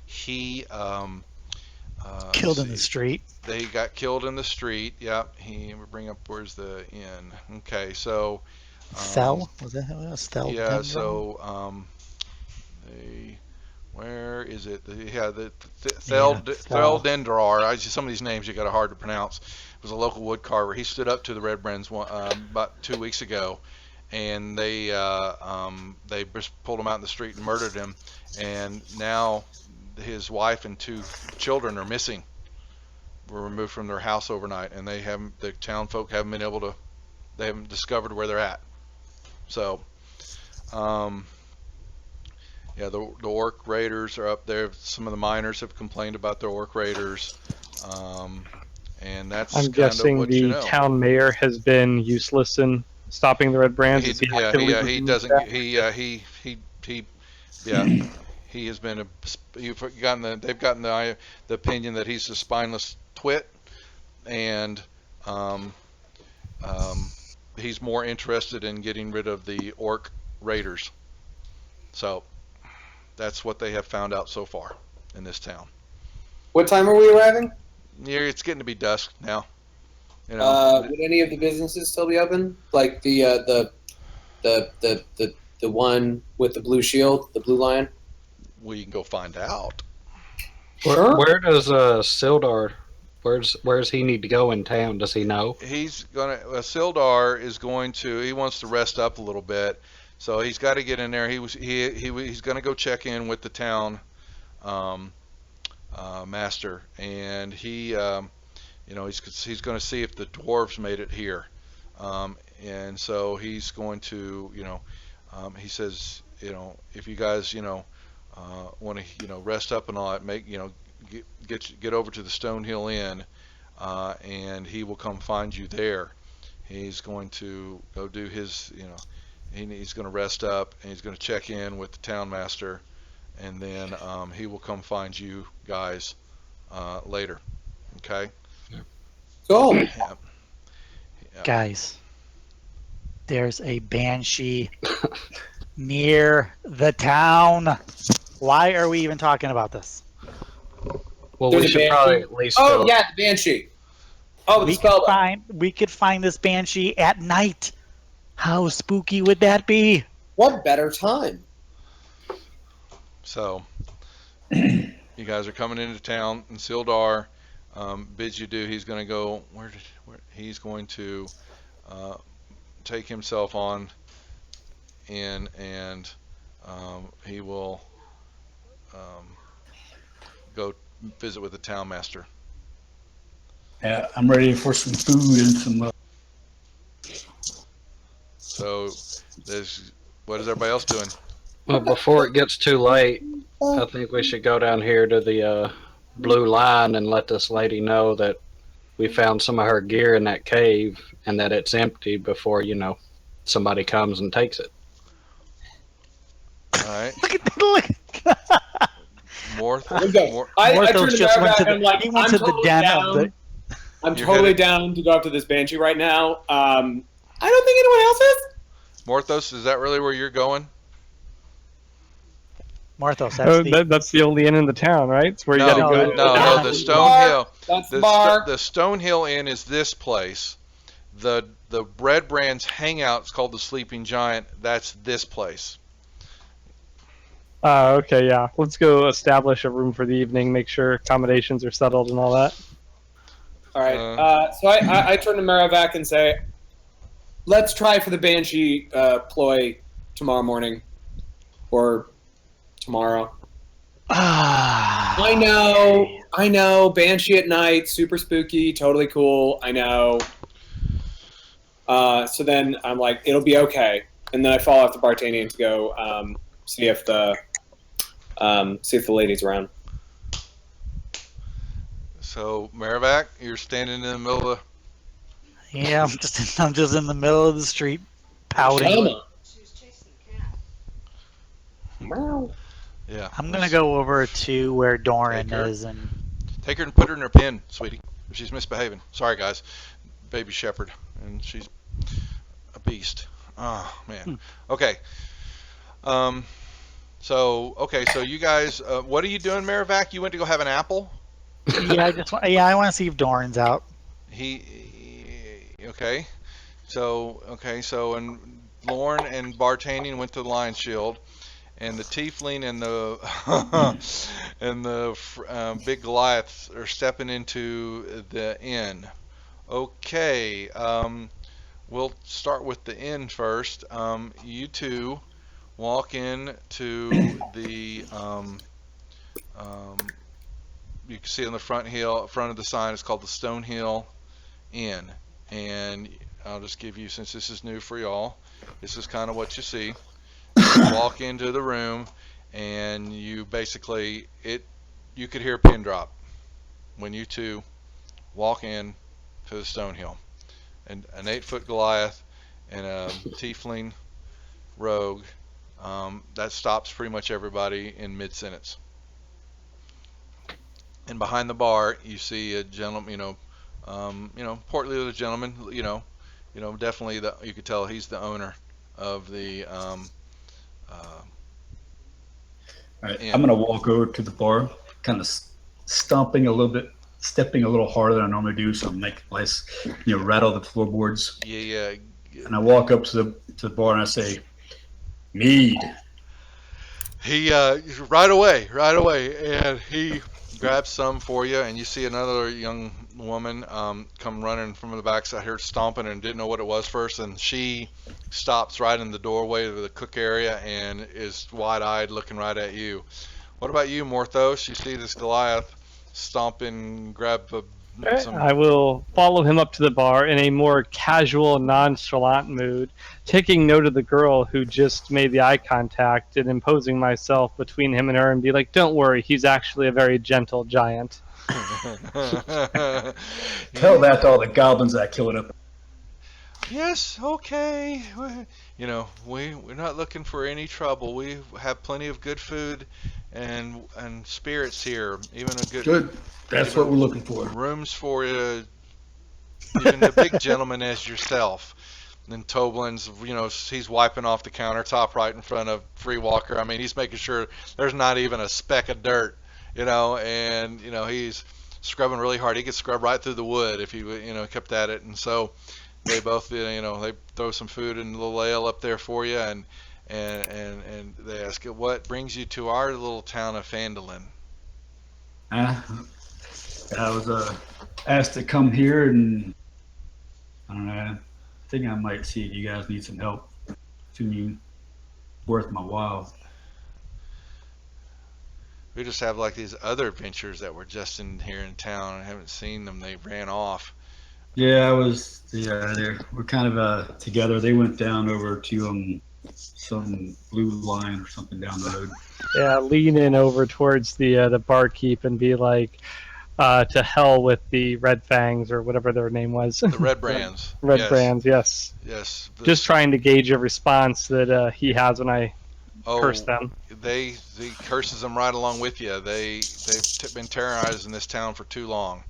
he Killed in the street. They got killed in the street. Yep. Bring up where's the inn. Okay, so. Thel? Was that how it was? Thel? Yeah. So they where is it? Yeah, the Yeah, Theldendrar. Some of these names you got it hard to pronounce. Was a local wood carver. He stood up to the Red Brands about 2 weeks ago, and they just pulled him out in the street and murdered him. And now his wife and 2 children are missing. Were removed from their house overnight, and the town folk haven't been able to. They haven't discovered where they're at. So, yeah, the orc raiders are up there. Some of the miners have complained about the orc raiders, and that's I'm kind of guessing what the you know. town mayor has been useless in stopping the Red Brands. Is he actively He looking doesn't. into that? He has been they've gotten the opinion that he's a spineless twit, and he's more interested in getting rid of the orc raiders. So that's what they have found out so far in this town. What time are we arriving? Yeah, it's getting to be dusk now. You know, Would any of the businesses still be open? Like the one with the blue shield, the blue lion? we can go find out. Where does Sildar? Where's he need to go in town? Does he know? He's gonna. Sildar is going to. He wants to rest up a little bit, so he's got to get in there. He's going to go check in with the town master, and he's going to see if the dwarves made it here, and so he's going to he says if you guys want to rest up and all that, make get over to the Stonehill Inn, and he will come find you there. He's going to go do his he's going to rest up, and he's going to check in with the town master, and then he will come find you guys later. Okay. Cool. Yeah. Guys, there's a banshee near the town. Why are we even talking about this? Well, There's we a should banshee. probably at least Oh go. yeah, the banshee. Oh, the spellbook. We could find this banshee at night. How spooky would that be? What better time? So you guys are coming into town, and Sildar bids you do. He's going to go he's going to take himself on in, and he will go visit with the town master. Yeah, I'm ready for some food and some. So what is everybody else doing? Well, before it gets too late, I think we should go down here to the Blue Line and let this lady know that we found some of her gear in that cave and that it's empty before somebody comes and takes it. All right. Look at I Morthos turned to just Mara went back to the- and I'm like, he went I'm to the totally den down. of the- I'm You're totally headed- down to go after this banshee right now. I don't think anyone else is. Morthos, is that really where you're going? Morthos, That's the only inn in the town, right? It's where you No, gotta go. no, the Stonehill. That's the bar. The Stonehill Inn is this place. The Red Brands hangout is called the Sleeping Giant. That's this place. Okay, yeah. Let's go establish a room for the evening, make sure accommodations are settled and all that. All right. So I turn to Maravac and say, let's try for the banshee ploy tomorrow morning, or tomorrow. I know. Banshee at night, super spooky, totally cool. I know. So then I'm like, it'll be okay, and then I fall off the Bartanian to go see if the lady's around. So Maravac, you're standing in the middle of Yeah, I'm just in the middle of the street, pouting. yeah. I'm gonna go over to where Doran Take her. is, and Take her and put her in her pen, sweetie. If she's misbehaving. Sorry, guys. Baby shepherd, and she's a beast. Oh man. Okay. So you guys, what are you doing, Maravac? You went to go have an apple? yeah, I want to see if Doran's out. Okay. So and Lorne and Bartanian went to the Lion Shield, and the tiefling and the and the big Goliath are stepping into the inn. Okay, we'll start with the inn first. You two walk in to the you can see on the front of the sign, it's called the Stone Hill Inn. And I'll just give you, since this is new for y'all, this is kind of what you see. You walk into the room, and you basically you could hear a pin drop when you two walk in to the Stone Hill. And an 8-foot Goliath and a tiefling rogue, that stops pretty much everybody in mid-sentence. And behind the bar, you see a gentleman, portly little gentleman, definitely you could tell he's the owner of the All right, inn. I'm gonna walk over to the bar, kind of stomping a little bit, stepping a little harder than I normally do, so I'm making less, rattle the floorboards. Yeah. And I walk up to the bar and I say, "Mead." He right away, and he grabs some for you, and you see another young woman come running from the backside here, stomping, and didn't know what it was first, and she stops right in the doorway of the cook area and is wide-eyed, looking right at you. What about you, Morthos? You see this Goliath stomping, grab some. I will follow him up to the bar in a more casual, nonchalant mood, taking note of the girl who just made the eye contact and imposing myself between him and her and be like, don't worry, he's actually a very gentle giant. Tell that to all the goblins that kill it up. Yes, okay. We're not looking for any trouble. We have plenty of good food and spirits here. Even a Good. That's what we're looking for. Rooms for even a big gentleman as yourself. And Toblin's, he's wiping off the countertop right in front of Free Walker. I mean, he's making sure there's not even a speck of dirt, and he's scrubbing really hard. He could scrub right through the wood if he, kept at it. And so they both, they throw some food and a little ale up there for you, and they ask, what brings you to our little town of Phandalin? I was asked to come here, and I don't know. I think I might see if you guys need some help. Seem worth my while. We just have like these other adventures that were just in here in town. I haven't seen them. They ran off. Yeah, we're kind of together. They went down over to some blue line or something down the road. Yeah, lean in over towards the barkeep and be like, to hell with the Red Fangs or whatever their name was. The Red Brands. Red Brands, yes. Yes. Just trying to gauge a response that he has when I curse them. He curses them right along with you. They've been terrorizing this town for too long,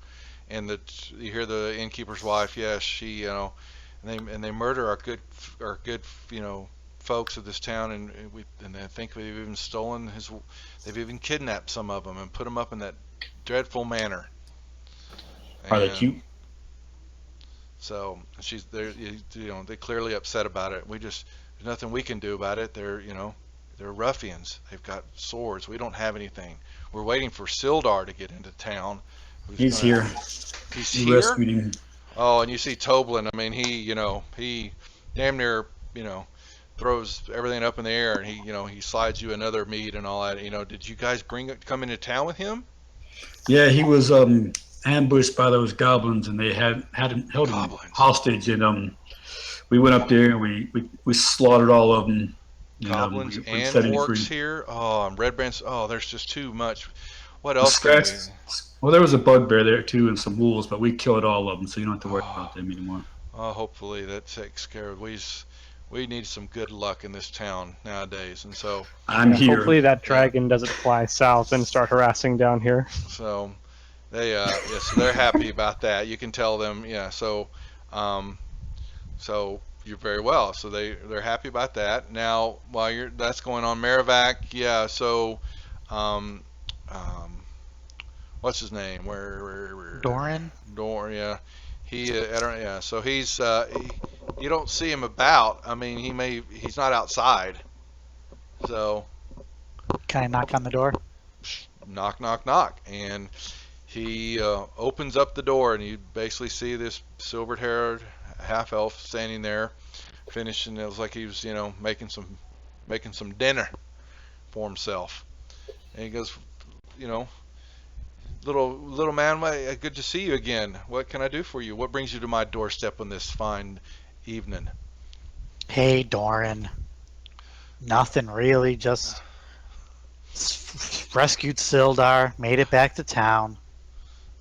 and you hear the innkeeper's wife. Yes, she, and they murder our good, folks of this town, and I think they've even they've even kidnapped some of them and put them up in that dreadful manner. Are they cute? So they're clearly upset about it. There's nothing we can do about it. They're ruffians. They've got swords. We don't have anything. We're waiting for Sildar to get into town. He's here. He's We here. rescued him. Oh, and you see Toblin. I mean, he damn near, throws everything up in the air, and he slides you another mead and all that. Did you guys come into town with him? Yeah, he was ambushed by those goblins, and they held him hostage. And we went up there and we slaughtered all of them. Goblins we and set him orcs free. here. Oh, and red brands. Oh, there's just too much. What else? Can Well, there was a bugbear there too, and some wolves, but we killed all of them, so you don't have to worry about them anymore. Oh, hopefully that takes care of. We need some good luck in this town nowadays, and so I'm here. Hopefully that dragon doesn't fly south and start harassing down here. So they so they're happy about that. You can tell them, so you're very well. So they're happy about that. Now while that's going on, Merrivac, so what's his name? Where Doran? Doran, yeah. So he's you don't see him about. I mean, he's not outside. So Can I knock on the door? Knock, knock, knock. And he opens up the door, and you basically see this silvered-haired half-elf standing there, finishing. It was like he was, making some dinner for himself. And he goes, little man, good to see you again. What can I do for you? What brings you to my doorstep on this fine evening? Hey, Doran. Nothing really, just rescued Sildar, made it back to town.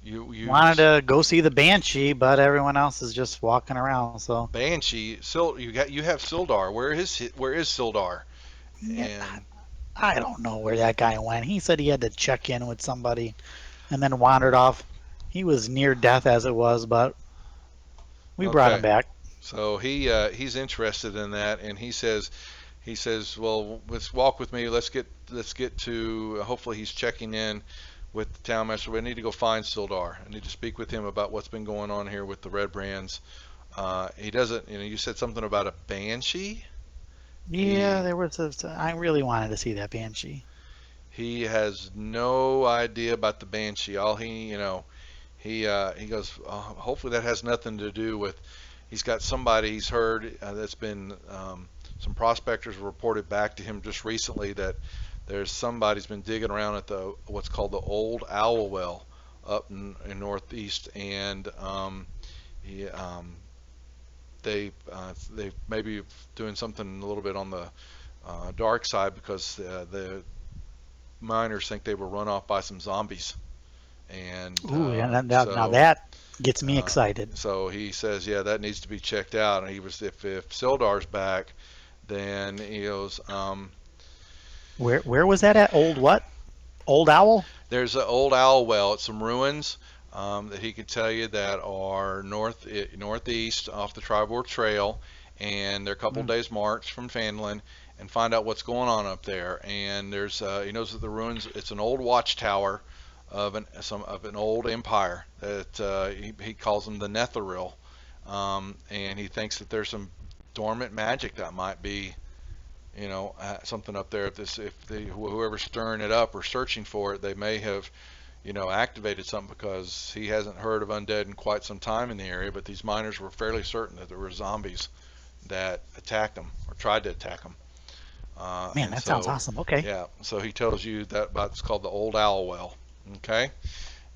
You Wanted to go see the Banshee, but everyone else is just walking around. So Banshee, you have Sildar. Where is Sildar? And I don't know where that guy went. He said he had to check in with somebody, and then wandered off. He was near death as it was, but we brought him Okay. back. So he's interested in that, and he says, well, let's walk with me. Let's get to. Hopefully, he's checking in with the town master. We need to go find Sildar. I need to speak with him about what's been going on here with the Red Brands. He doesn't. You said something about a Banshee. Yeah, there was. I really wanted to see that Banshee. He has no idea about the Banshee. All he goes. Hopefully, that has nothing to do with. He's got somebody he's heard that's been some prospectors reported back to him just recently that there's somebody's been digging around at what's called the Old Owl Well up in Northeast, and they may be doing something a little bit on the dark side because the miners think they were run off by some zombies. And Ooh, yeah, now that gets me excited. So he says, yeah, that needs to be checked out. And he was, if Sildar's back, then he goes. Where was that at? Old what? Old Owl? There's an Old Owl Well. It's some ruins that he could tell you that are northeast off the Tribord Trail, and they're a couple days march from Fanlin, and find out what's going on up there. And there's he knows that the ruins. It's an old watchtower of an old empire that he calls them the Netheril, and he thinks that there's some dormant magic that might be, something up there. Whoever's stirring it up or searching for it, they may have, activated something, because he hasn't heard of undead in quite some time in the area. But these miners were fairly certain that there were zombies that attacked them or tried to attack them. Man, that sounds awesome. Okay. Yeah, so he tells you that about, it's called the Old Owl Well. Okay,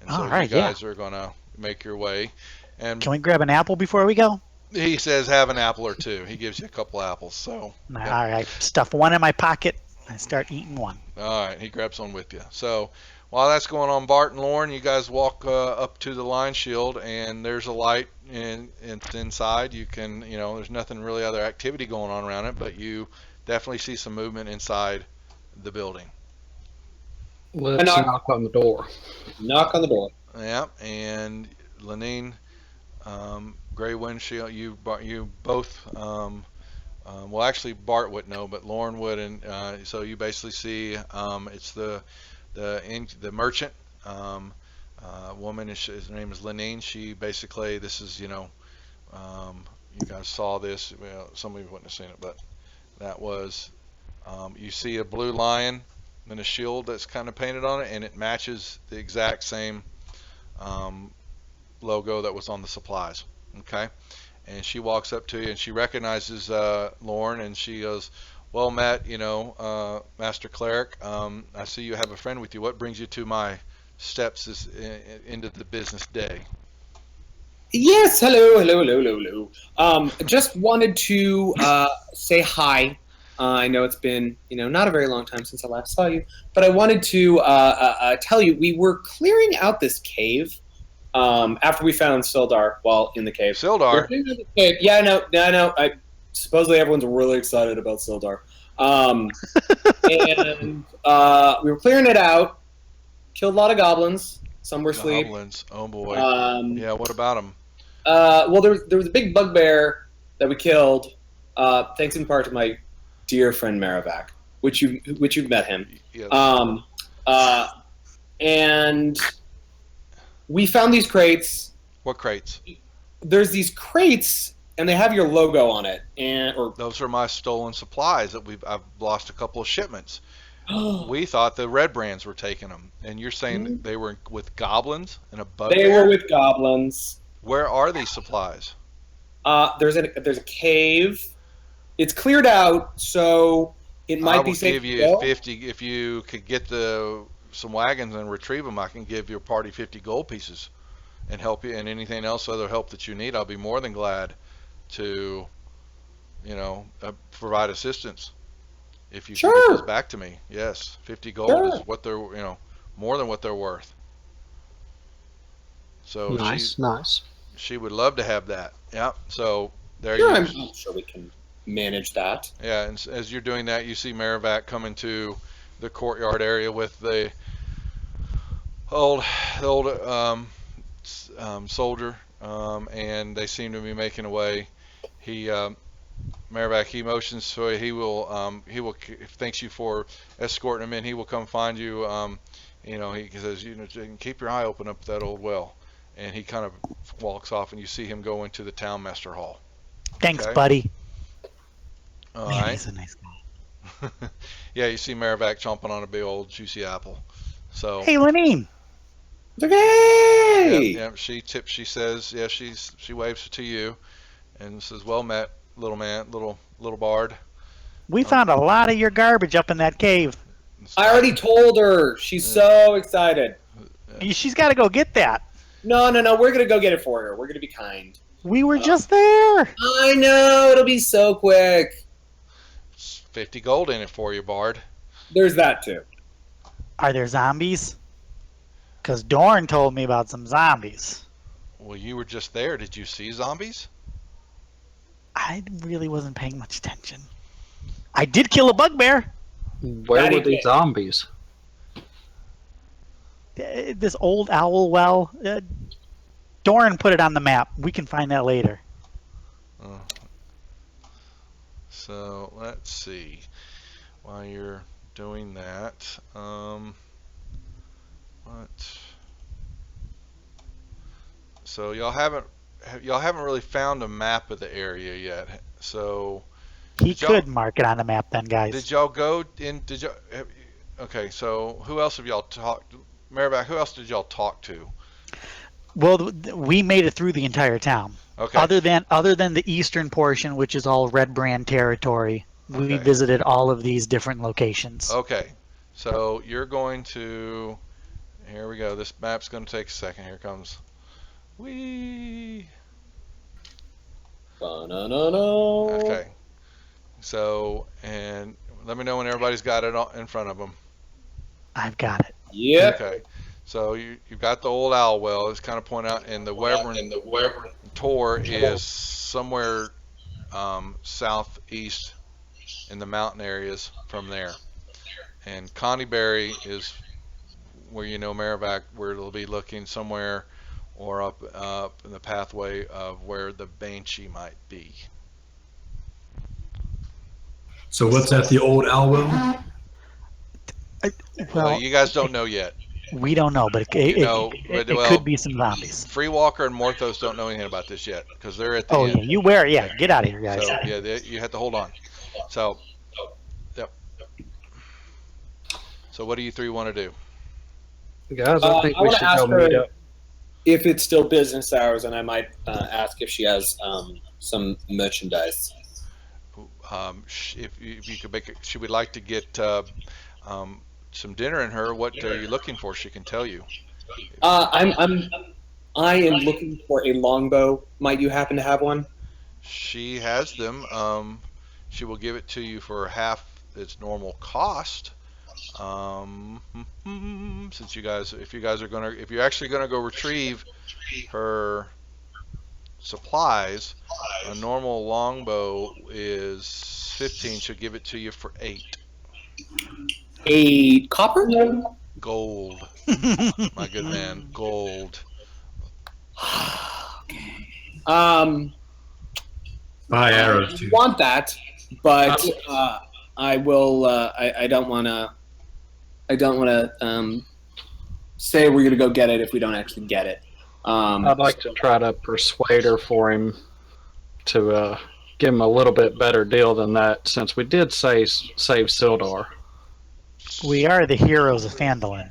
and so All right, you guys are gonna make your way. And can we grab an apple before we go? he says have an apple or two. He gives you a couple apples. So All right, stuff one in my pocket. I start eating one. all right, he grabs one with you. So while that's going on, Bart and Lauren, you guys walk up to the line shield, and there's a light, and it's inside. You can, there's nothing really other activity going on around it, but you definitely see some movement inside the building. Let's knock on the door. Knock on the door. Yeah, and Lenine, Gray Windshield, you both, well, actually Bart wouldn't know, but Lauren would, and so you basically see it's the merchant woman. His name is Lenine. She basically, this is, you guys saw this. Well, some of you wouldn't have seen it, but that was, you see a blue lion and a shield that's kind of painted on it, and it matches the exact same logo that was on the supplies. Okay, and she walks up to you, and she recognizes Lauren, and she goes, well, Matt, Master Cleric, I see you have a friend with you. What brings you to my steps into the business day? Yes, hello. Just wanted to say hi. I know it's been, not a very long time since I last saw you, but I wanted to tell you we were clearing out this cave after we found Sildar while in the cave. Sildar? Yeah, I know. Supposedly everyone's really excited about Sildar. And we were clearing it out, killed a lot of goblins. Some were asleep. Goblins, oh boy. Yeah, what about them? Well, there was a big bugbear that we killed, thanks in part to my dear friend Maravac, which you've met him. Yes. And we found these crates. What crates? There's these crates, and they have your logo on it, those are my stolen supplies that I've lost a couple of shipments. We thought the red brands were taking them, and you're saying they were with goblins and a bugbear? They were with goblins. Where are these supplies? There's a cave. It's cleared out, so it I might will be safe give to you go. 50 if you could get some wagons and retrieve them. I can give your party 50 gold pieces and help you, and anything else, other help that you need. I'll be more than glad to, provide assistance if you can get Sure. those back to me. Yes, 50 gold Sure. is what they're, more than what they're worth. So Nice. she would love to have that. Yeah. So there Sure, you. I'm sure we can manage that. Yeah, and as you're doing that, you see Merrivac come into the courtyard area with the old soldier, and they seem to be making away. Merrivac, he motions, so he will thanks you for escorting him in. He will come find you. He says, keep your eye open up at that old well, and he kind of walks off, and you see him go into the town master hall. Thanks, Okay. buddy. All Man, right. he's a nice guy. Yeah, you see Merrivac chomping on a big old juicy apple. So. Hey, Lenine. It's like, hey! Yeah, she says, yeah, she waves to you and says, well met, little man, little bard. We found a lot of your garbage up in that cave. I already told her. She's so excited. She's got to go get that. No. We're going to go get it for her. We're going to be kind. We were just there. I know. It'll be so quick. 50 gold in it for you, bard. There's that, too. Are there zombies? Because Dorn told me about some zombies. Well, you were just there. Did you see zombies? I really wasn't paying much attention. I did kill a bugbear. Where Daddy were these did. zombies? This old owl well. Dorn put it on the map. We can find that later. So let's see. While you're doing that, so y'all haven't really found a map of the area yet. So He Did y'all- could mark it on the map then, guys. did y'all go in? Okay, so who else have y'all talked? Merrivac, who else did y'all talk to? Well, we made it through the entire town. Okay. Other than the eastern portion, which is all Red Brand territory, we Okay. visited all of these different locations. Okay, so you're going to. Here we go. This map's going to take a second. Here it comes. Whee. No. Okay. So, and let me know when everybody's got it in front of them. I've got it. Yep. Okay. So you've got the old owl well. It's kind of point out, and the Wyvern Tor is somewhere southeast in the mountain areas from there. And Connieberry is where Merrivac, where it'll be looking somewhere or up in the pathway of where the Banshee might be. So what's at the old owl well? Well, You guys don't know yet. we don't know, but it well, could be some zombies. Free Walker and Morthos don't know anything about this yet because they're at the Oh end. yeah, you wear it. Yeah, get out of here, guys. So yeah, you have to hold on. So, yep. So what do you three want to do? Guys, I think I we wanna should ask go meet her- up. If it's still business hours, and I might ask if she has some merchandise. If you could make it, she would like to get some dinner in her. What are you looking for? She can tell you. I am looking for a longbow. Might you happen to have one? She has them. She will give it to you for half its normal cost. Since if you're actually gonna go retrieve her supplies, a normal longbow is 15. She'll give it to you for 8 A copper? gold. My good man, gold. Buy arrows too. Want that, but I will. I don't want to. I don't want to say we're gonna go get it if we don't actually get it. I'd like to try to persuade her for him to give him a little bit better deal than that, since we did save Sildar. We are the heroes of Phandalin.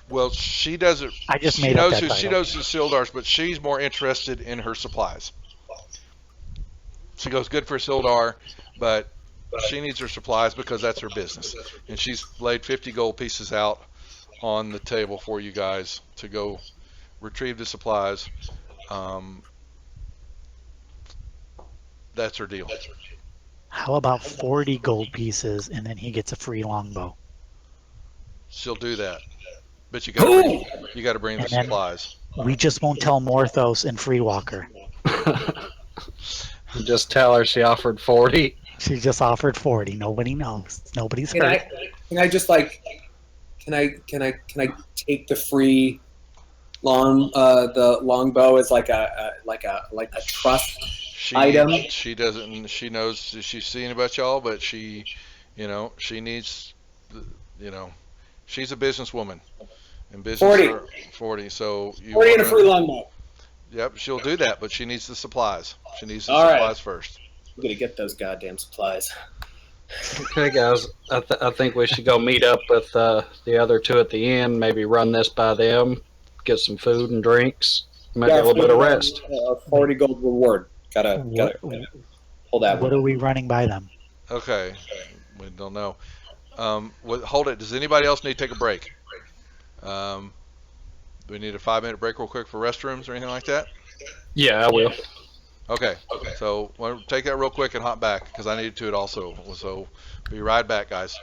Well, she doesn't. I just She made up knows that who title. she knows who Sildars, but she's more interested in her supplies. She goes, good for Sildar, but she needs her supplies because that's her business. And she's laid 50 gold pieces out on the table for you guys to go retrieve the supplies. That's her deal. How about 40 gold pieces and then he gets a free longbow? She'll do that, but you got to bring the And then- supplies. We just won't tell Morthos and Freewalker. Just tell her she offered 40. She just offered 40. Nobody knows. Nobody's Can heard. can I just like can I take the free the longbow as like a trust item? She doesn't. She knows she's seeing about y'all, but she needs. She's a businesswoman, and business 40. for 40. So you 40 and a wanna- free longbow. Yep, she'll do that, but she needs the supplies. She needs the All right. supplies first. I'm gonna get those goddamn supplies. Okay, guys. I think we should go meet up with the other two at the end. Maybe run this by them, get some food and drinks, maybe a little bit of rest. 40 gold reward. Gotta pull that What one. are we running by them? Okay, we don't know. Hold it. Does anybody else need to take a break? Do we need a 5-minute break real quick for restrooms or anything like that? Yeah, I will. Okay. So we'll take that real quick and hop back because I needed to it also. So be right back, guys.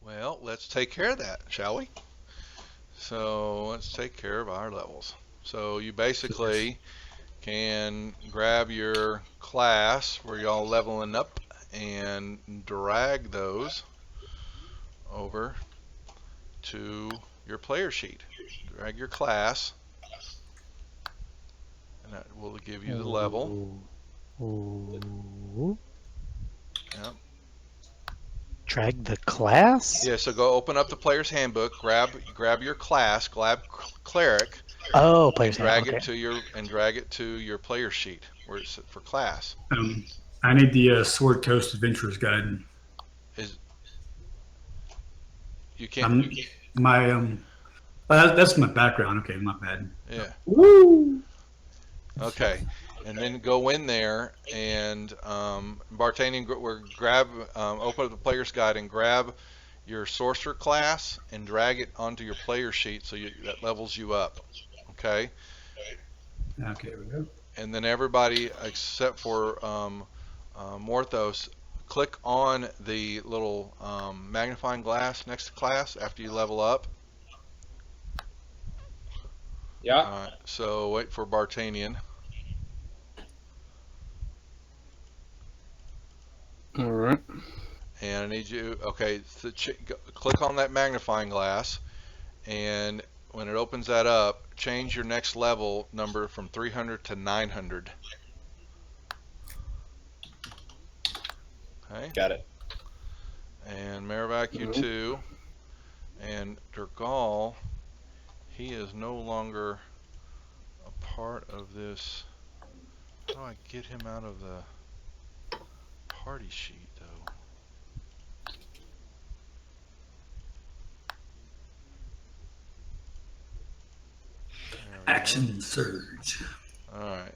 Well, let's take care of that, shall we? So let's take care of our levels. So you basically can grab your class where y'all leveling up and drag those over to your player sheet. Drag your class, and that will give you the level. Ooh. Yep. Drag the class? Yeah, so go open up the player's handbook, grab your class, grab cleric, Oh, players and drag handbook, it to your player sheet where it's for class. I need the Sword Coast Adventurers Guide. You can't. That's my background. Okay, not bad. Yeah. Woo! Okay, and then go in there and Bartanian, open up the player's guide and grab your sorcerer class and drag it onto your player sheet so that levels you up. Okay. Okay, here we go. And then everybody except for Morthos, click on the little magnifying glass next to class after you level up. Yeah. All right, so wait for Bartanian. All right. And I need you, okay, so click on that magnifying glass, and when it opens that up, change your next level number from 300 to 900. Okay. Got it. And Merrivac, you too. And Durgal, he is no longer a part of this. How do I get him out of the party sheet, though? There we go. Action surge. All right.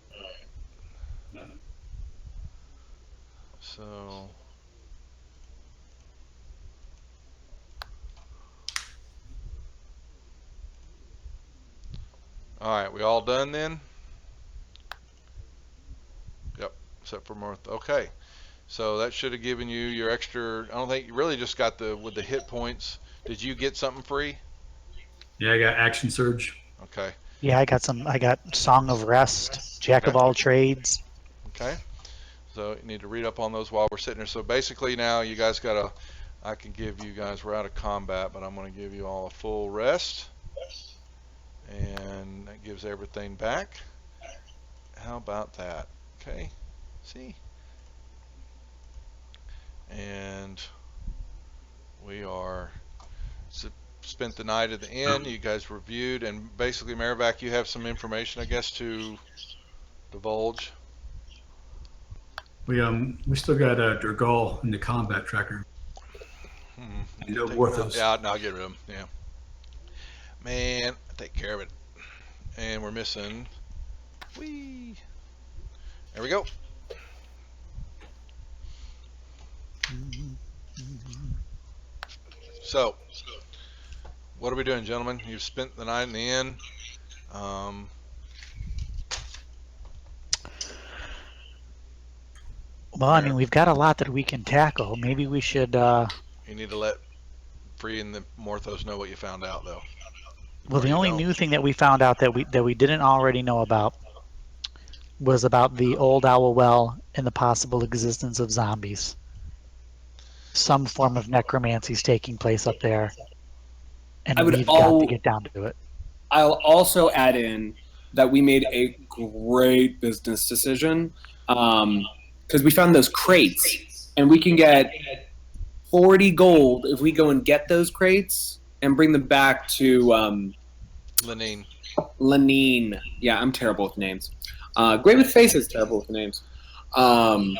So. All right, we all done then? Yep, except for Martha. Okay, so that should have given you your extra. I don't think you really just got with the hit points. Did you get something free? Yeah, I got action surge. Okay. Yeah, I got Song of Rest, Jack of Okay. all trades. Okay. So you need to read up on those while we're sitting here. So basically now you guys I can give you guys, we're out of combat, but I'm going to give you all a full rest. And that gives everything back. How about that? Okay. See? And we are spent the night at the inn. You guys reviewed, and basically, Marivac, you have some information, I guess, to divulge. We still got Durgal in the combat tracker. No Warthos. Yeah, no, I'll get rid of him. Yeah. Man, take care of it. And we're missing. Whee! There we go. So, what are we doing, gentlemen? You've spent the night in the inn. Well, I mean, we've got a lot that we can tackle. Maybe we should. You need to let Free and the Morthos know what you found out, though. Well, Or the you only don't. new thing that we found out that we didn't already know about was about the old owl well and the possible existence of zombies. Some form of necromancy is taking place up there, and we've got to get down to it. I'll also add in that we made a great business decision because we found those crates, and we can get 40 gold if we go and get those crates and bring them back to Lenine. Lenine. Yeah, I'm terrible with names. Great with faces, terrible with names. And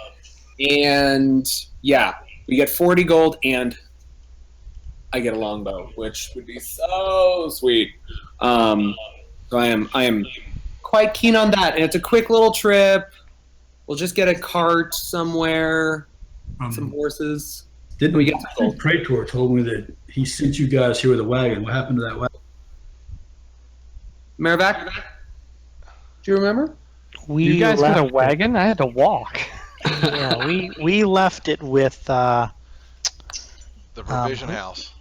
yeah, we get 40 gold, and I get a longbow, which would be so sweet. So I am quite keen on that, and it's a quick little trip. We'll just get a cart somewhere, some horses. Didn't we get some gold? Praetor told me that he sent you guys here with a wagon. What happened to that wagon? Marivac, do you remember? You guys got a left wagon? I had to walk. Yeah, we left it with The provision house.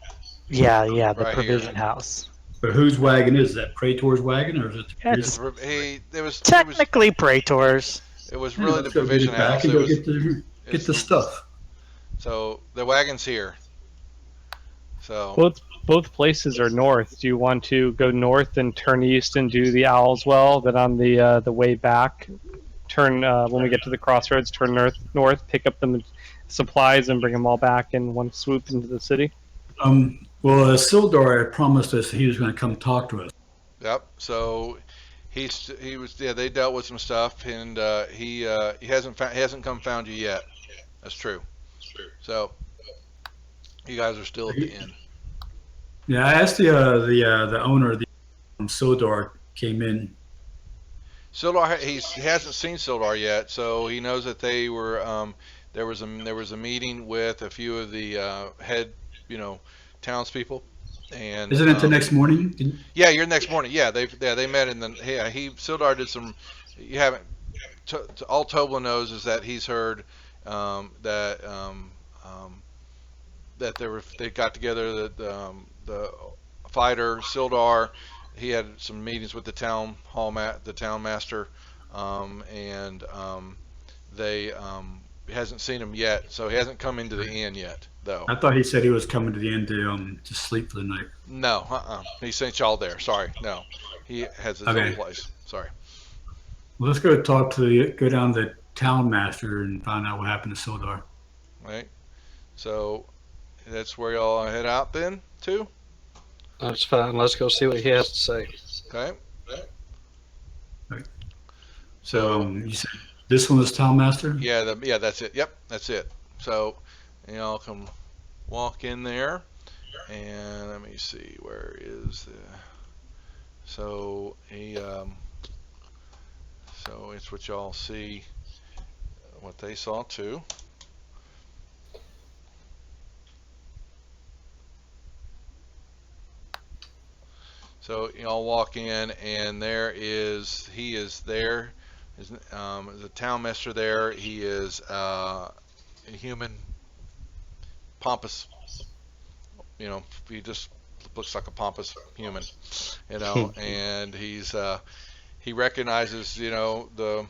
the Right provision here. house. But whose wagon is that? Praetor's wagon, or is it? It's Technically, technically Praetor's. it was really the let's go get provision it back house. and It go was, get the stuff. So the wagon's here. So Both places are north. Do you want to go north and turn east and do the Owl's Well? Then on the way back, turn when we get to the crossroads, turn north, pick up the supplies, and bring them all back in one swoop into the city. Well, Sildar had promised us he was going to come talk to us. Yep. So he was they dealt with some stuff, and he hasn't found you yet. That's true. So you guys are still at the inn. Yeah, I asked the owner, Sildar came in. Sildar, he hasn't seen Sildar yet, so he knows that they were there was a meeting with a few of the head townspeople, and Isn't it the next morning? Yeah, you're next morning. Yeah, they met in the Sildar did some. You haven't. All Tobler knows is that he's heard that they got together the fighter Sildar. He had some meetings with the town master, and they he hasn't seen him yet, so he hasn't come into the inn yet, though. I thought he said he was coming to the inn to sleep for the night. No, he sent y'all there. Sorry, no, he has his own place. Sorry. Well, let's go down to the town master and find out what happened to Sildar. Right. So that's where y'all head out then, too. That's fine. Let's go see what he has to say. Okay. So you said this one is Town Master? Yeah, that's it. Yep, that's it. So y'all can walk in there, and let me see, where is the? So so it's what y'all see, what they saw too. So y'all walk in, and he is there. There's a town master there. He is a human, pompous. He just looks like a pompous human. And he recognizes, the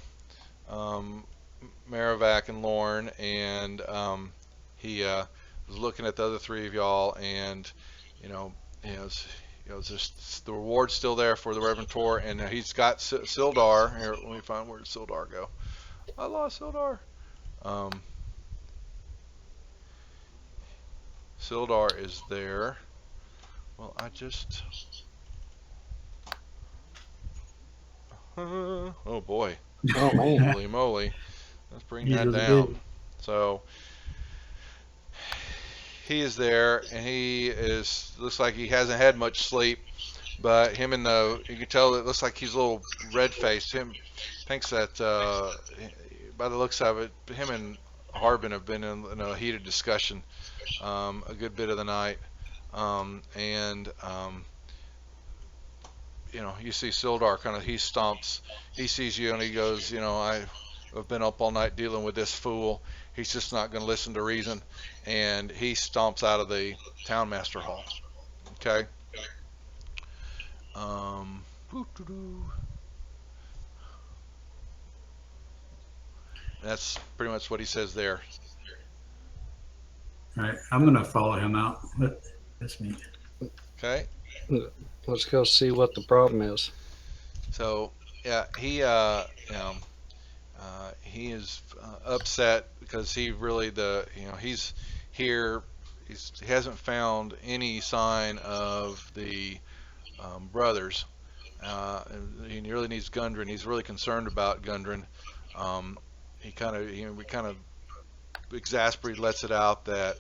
Maravac and Lorne, and he was looking at the other three of y'all, and just the reward's still there for the Reverend Tor, and he's got Sildar. Here, let me find, where did Sildar go? I lost Sildar. Sildar is there. Well, oh boy. Oh man. Holy moly. Let's bring He's that really down. big. So he is there, and looks like he hasn't had much sleep, but you can tell it looks like he's a little red-faced. Him thinks that by the looks of it, him and Harbin have been in a heated discussion a good bit of the night, and you see Sildar he sees you, and he goes, I've been up all night dealing with this fool. He's just not going to listen to reason, and he stomps out of the town master hall. Okay. That's pretty much what he says there. All right, I'm gonna follow him out. That's me. Okay. Let's go see what the problem is. So yeah, he is upset because he really he's here. He hasn't found any sign of the brothers. He really needs Gundren. He's really concerned about Gundren. He kind of exasperated lets it out that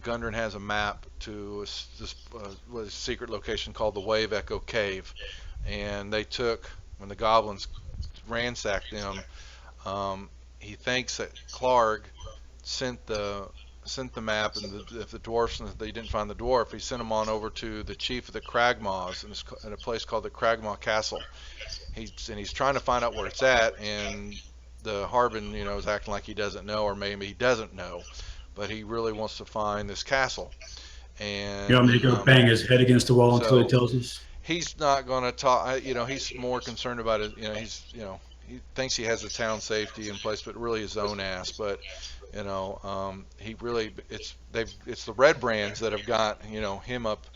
Gundren has a map to a secret location called the Wave Echo Cave, and when the goblins ransacked them, he thinks that Clark sent the map, and if the dwarfs, and they didn't find the dwarf, he sent them on over to the chief of the Cragmaws in a place called the Cragmaw Castle. He's trying to find out where it's at, and the Harbin, is acting like he doesn't know, or maybe he doesn't know, but he really wants to find this castle. And You want me to go bang his head against the wall until he tells us? He's not going to talk. He's more concerned about it. He thinks he has the town safety in place, but really his own ass. But he really it's the Red Brands that have got him up,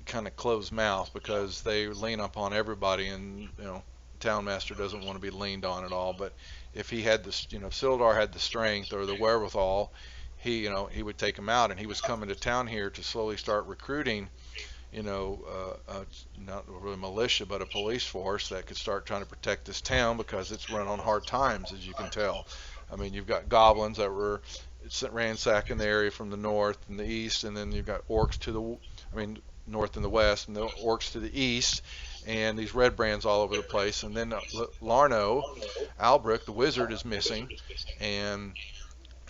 kind of closed mouth, because they lean upon everybody, and town master doesn't want to be leaned on at all. But if he had this, if Sildar had the strength or the wherewithal, he would take him out. And he was coming to town here to slowly start recruiting, not really militia, but a police force that could start trying to protect this town, because it's run on hard times, as you can tell. I mean, you've got goblins that were ransacking the area from the north and the east, and then you've got orcs north and the west, and the orcs to the east, and these Red Brands all over the place. And then Larno, Albrecht, the wizard, is missing, and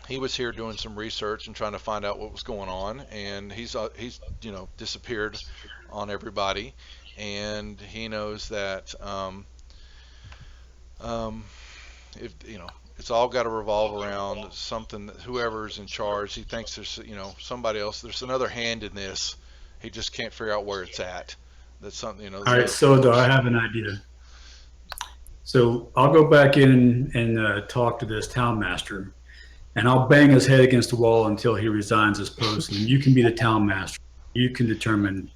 he was here doing some research and trying to find out what was going on, and he's disappeared on everybody, and he knows that if it's all got to revolve around something, whoever's in charge. He thinks there's somebody else, there's another hand in this. He just can't figure out where it's at. That's something. All right, so I have an idea. So I'll go back in and talk to this town master, and I'll bang his head against the wall until he resigns his post. And you can be the town master. You can determine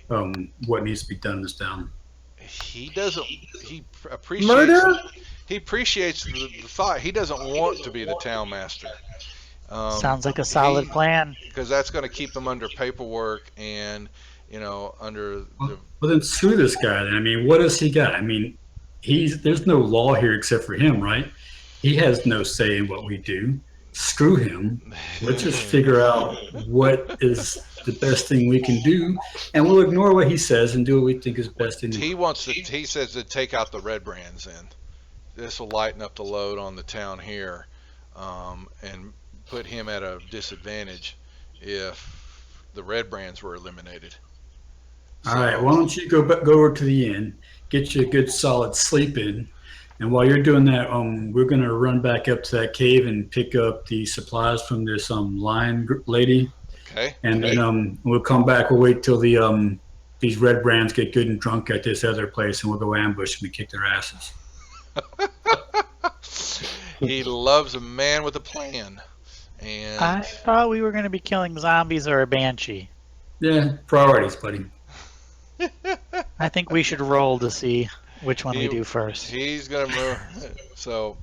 what needs to be done in this town. He doesn't. He appreciates. Murder? He appreciates the thought. He doesn't want to be the town master. Sounds like a solid plan. Because that's going to keep them under paperwork and, under the. Well, then screw this guy. Then. I mean, what does he got? I mean, there's no law here except for him, right? He has no say in what we do. Screw him. Let's just figure out what is the best thing we can do, and we'll ignore what he says and do what we think is best. He says to take out the red brands in. This will lighten up the load on the town here, and put him at a disadvantage if the red brands were eliminated. All right, why don't you go over to the inn, get you a good solid sleep in, and while you're doing that, we're gonna run back up to that cave and pick up the supplies from this lion lady. Okay. And then we'll come back. We'll wait till these red brands get good and drunk at this other place, and we'll go ambush them and kick their asses. He loves a man with a plan. And I thought we were going to be killing zombies or a banshee. Yeah, priorities, buddy. I think we should roll to see which one we do first. He's going to move. So,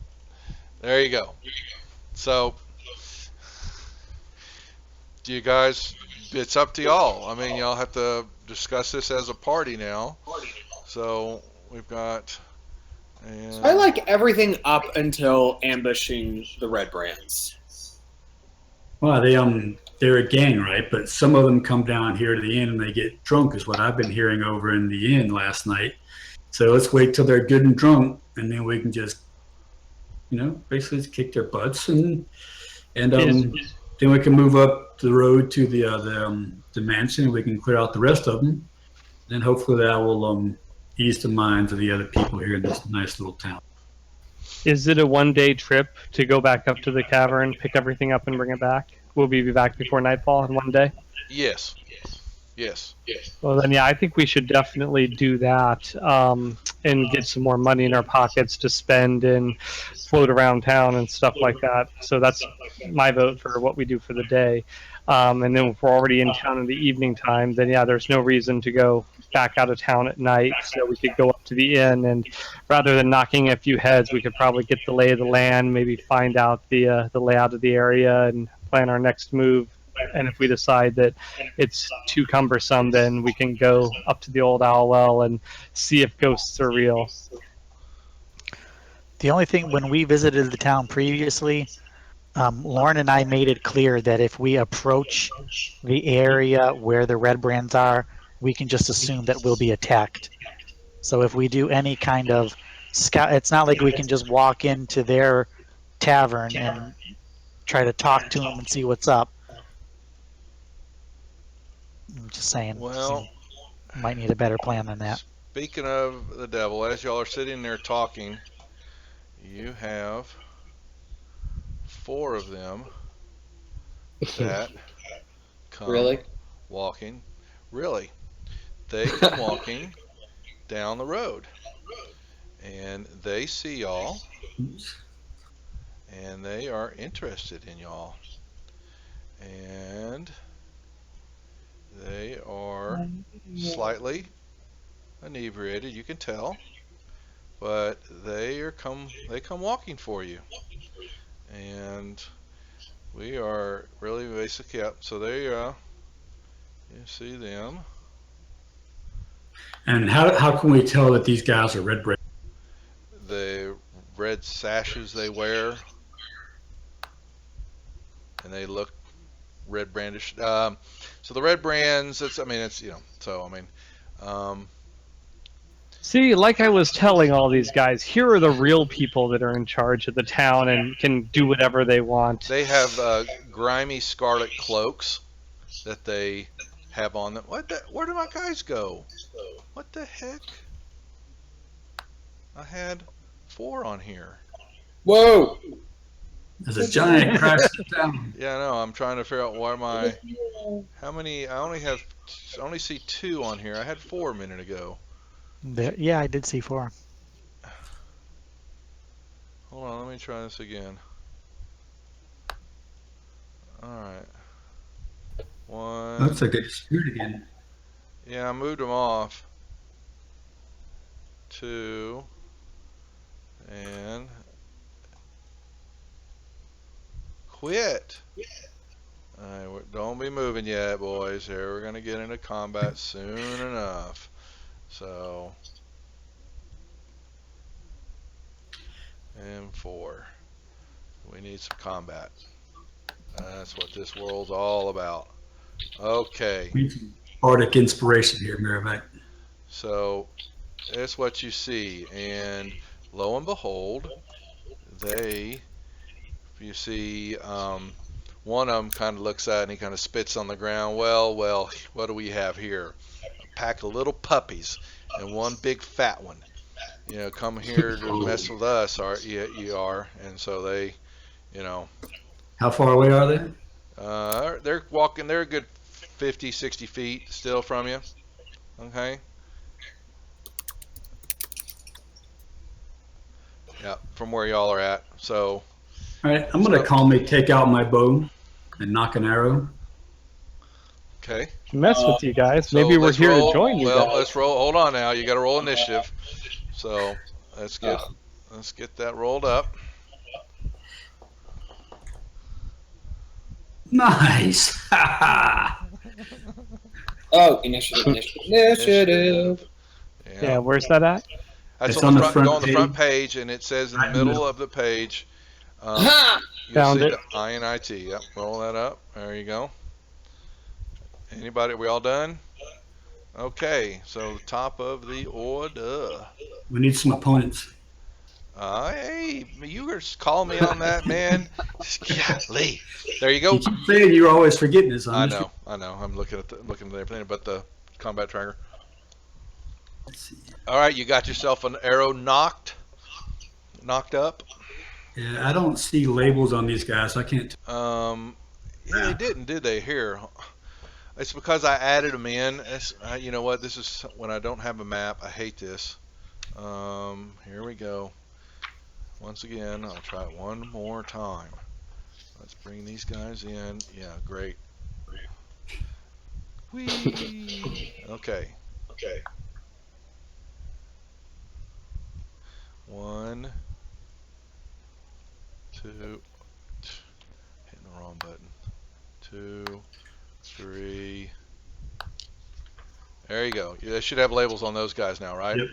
there you go. So, do you guys, it's up to y'all. I mean, y'all have to discuss this as a party now. So, we've got. And I like everything up until ambushing the red brands. Well, they're a gang, right? But some of them come down here to the inn and they get drunk, is what I've been hearing over in the inn last night. So let's wait till they're good and drunk, and then we can just, basically just kick their butts, and then we can move up the road to the mansion, and we can clear out the rest of them. Then hopefully that will ease the minds of the other people here in this nice little town. Is it a one-day trip to go back up to the cavern, pick everything up, and bring it back? Will we be back before nightfall in one day? Yes. Well, then, yeah, I think we should definitely do that, and get some more money in our pockets to spend and float around town and stuff like that. So that's my vote for what we do for the day. And then if we're already in town in the evening time, then yeah, there's no reason to go back out of town at night. So we could go up to the inn, and rather than knocking a few heads, we could probably get the lay of the land, maybe find out the layout of the area and plan our next move. And if we decide that it's too cumbersome, then we can go up to the old owl well and see if ghosts are real. The only thing, when we visited the town previously, Lauren and I made it clear that if we approach the area where the red brands are, we can just assume that we'll be attacked. So if we do any kind of scout, it's not like we can just walk into their tavern and try to talk to them and see what's up. I'm just saying. Well, might need a better plan than that. Speaking of the devil, as y'all are sitting there talking, you have 4 of them that come Really? walking. Really, they come walking down the road, and they see y'all, and they are interested in y'all, and they are slightly inebriated, you can tell, but they come walking for you, and we are really basically up. So there you are. You see them. And how can we tell that these guys are red brands? The red sashes they wear, and they look red brandish. So the red brands, See, like I was telling all these guys, here are the real people that are in charge of the town and can do whatever they want. they have grimy scarlet cloaks that they have on them. Where do my guys go? What the heck? I had 4 on here. Whoa! There's a giant crash down. Yeah, I know. I'm trying to figure out how many. I only see 2 on here. I had 4 a minute ago. Yeah, I did see 4. Hold on, let me try this again. Alright. 1. Looks like they disappeared again. Yeah, I moved them off. 2. And quit. Don't be moving yet, boys. Here we're gonna get into combat soon enough. So, M4. We need some combat. That's what this world's all about. Okay. We need some Arctic inspiration here, Miravac. So, that's what you see, and lo and behold, you see, one of them kind of looks at it and he kind of spits on the ground. Well, what do we have here? A pack of little puppies and one big fat one. Come here to mess with us, you are. And so they, you know, How far away are they? they're walking, they're a good 50, 60 feet still from you. Okay. Yeah, from where y'all are at. So, All right, I'm gonna calmly take out my bow and knock an arrow. okay. Mess with you guys. So Maybe we're let's here roll. to join you Well, guys. let's roll. Hold on now. You got to roll initiative. So let's get that rolled up. Nice. Oh, initiative. Yeah, where's that at? That's It's on the on the front. Go front on the front page. page, and it says in the Right in the middle middle. of the page. Ha! You'll Found see it. the INIT. Yep. Roll that up. There you go. Anybody? We all done? Okay. So the top of the order. We need some opponents. Hey, you were calling me on that, man. Golly. There you go. You keep saying you're always forgetting this. I know. I'm looking at everything but the combat tracker. Let's see. All right, you got yourself an arrow knocked up. Yeah, I don't see labels on these guys. So I can't. Yeah, they didn't, did they? Here, it's because I added them in. You know what? This is when I don't have a map. I hate this. Here we go. Once again, I'll try it one more time. Let's bring these guys in. Yeah, great. Whee! Okay. 1, 2, hitting the wrong button. 2, 3. There you go. They should have labels on those guys now, right? Yep.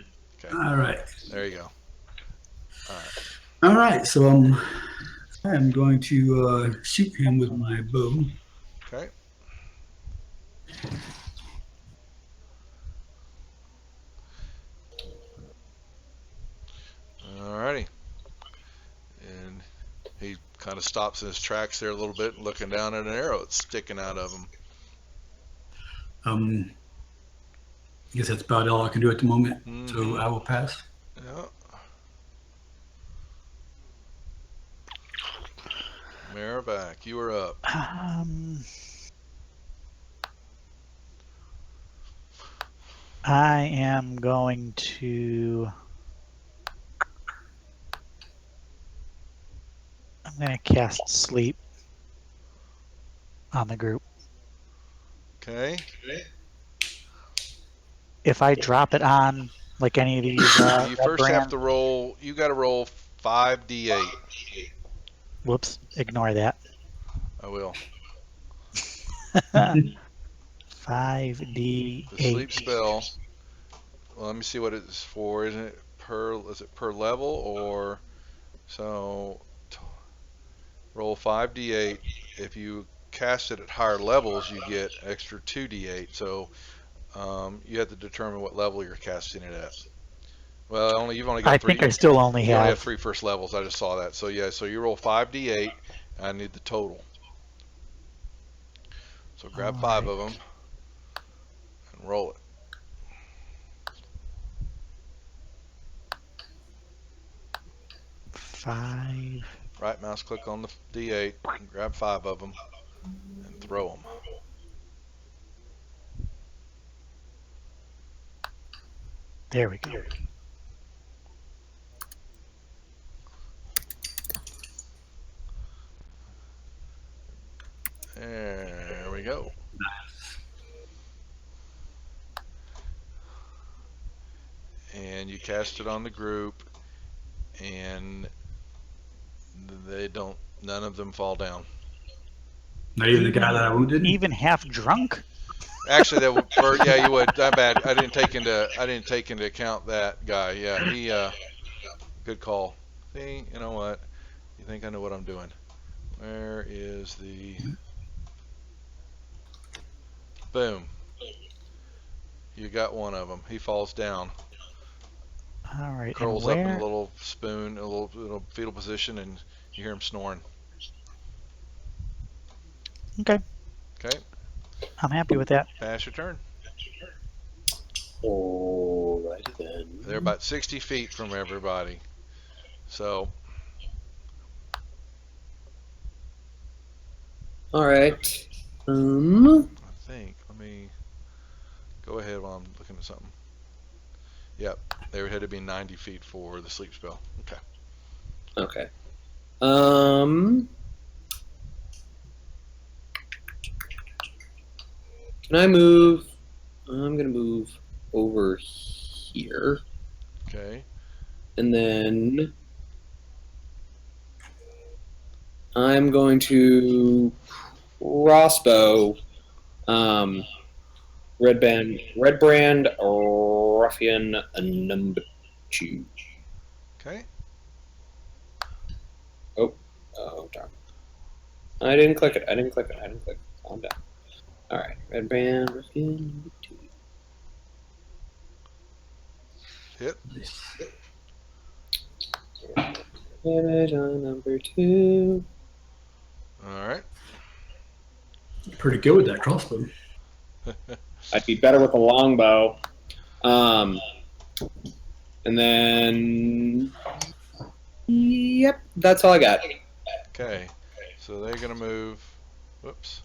Okay. All right. There you go. All right. All right. So I'm going to shoot him with my bow. Okay. Alrighty. And he kind of stops in his tracks there a little bit, looking down at an arrow that's sticking out of him. I guess that's about all I can do at the moment. Mhm. So I will pass. Yeah. Maravac, you are up. I am going to. I'm going to cast sleep on the group. Okay. If I drop it on like any of these, You first have to roll. You got to roll 5d8. Whoops! Ignore that. I will. 5d8. The sleep spell. Well, let me see what it's for. Isn't it per? Is it per level or? So roll 5d8. If you cast it at higher levels, you get extra 2d8. So you have to determine what level you're casting it at. Well, you've only got I three. think I still only You only have have. 3 first levels. I just saw that. So yeah. So you roll 5d8. I need the total. So grab 5 of them and roll it. Five. Right mouse click on the d8 and grab 5 of them and throw them. There we go. There we go. And you cast it on the group, and none of them fall down. Not even the guy that I wounded. Even half drunk? Actually, that would, or, yeah, you would. That bad. I didn't take into account that guy. Yeah, he. Good call. See, you know what? You think I know what I'm doing? Where is the? Boom. You got one of them. He falls down, All right. And curls up in a where? little spoon, a little fetal position, and you hear him snoring. Okay. Okay, I'm happy with that. pass your turn. Alright then. They're about 60 feet from everybody. So, Alright. I think, let me go ahead while I'm looking at something. Yep, they had to be 90 feet for the sleep spell. Okay. Okay. Can I move? I'm gonna move over here, Okay. and then I'm going to crossbow red brand ruffian number 2. Okay. Oh darn! I didn't click it. Calm down. All right, red brand ruffian number 2. Hit. Damage on number 2. All right. Pretty good with that crossbow. I'd be better with a longbow. And then, yep, that's all I got. Okay. So they're gonna move. Whoops.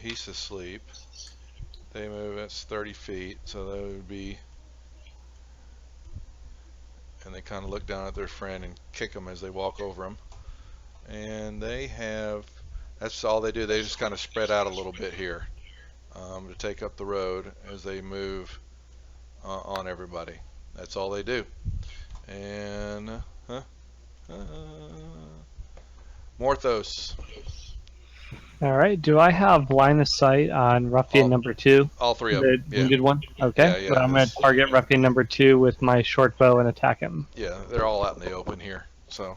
He's asleep. They move. That's 30 feet. So that would be. And they kind of look down at their friend and kick them as they walk over them. And they have. That's all they do. They just kind of spread out a little bit here to take up the road as they move on everybody. That's all they do. And Morthos. All right. Do I have line of sight on ruffian All- number 2? All three of The them. Yeah. wounded one? Okay. Yeah, yeah, But I'm going it's- to target ruffian number 2 with my short bow and attack him. Yeah, they're all out in the open here. So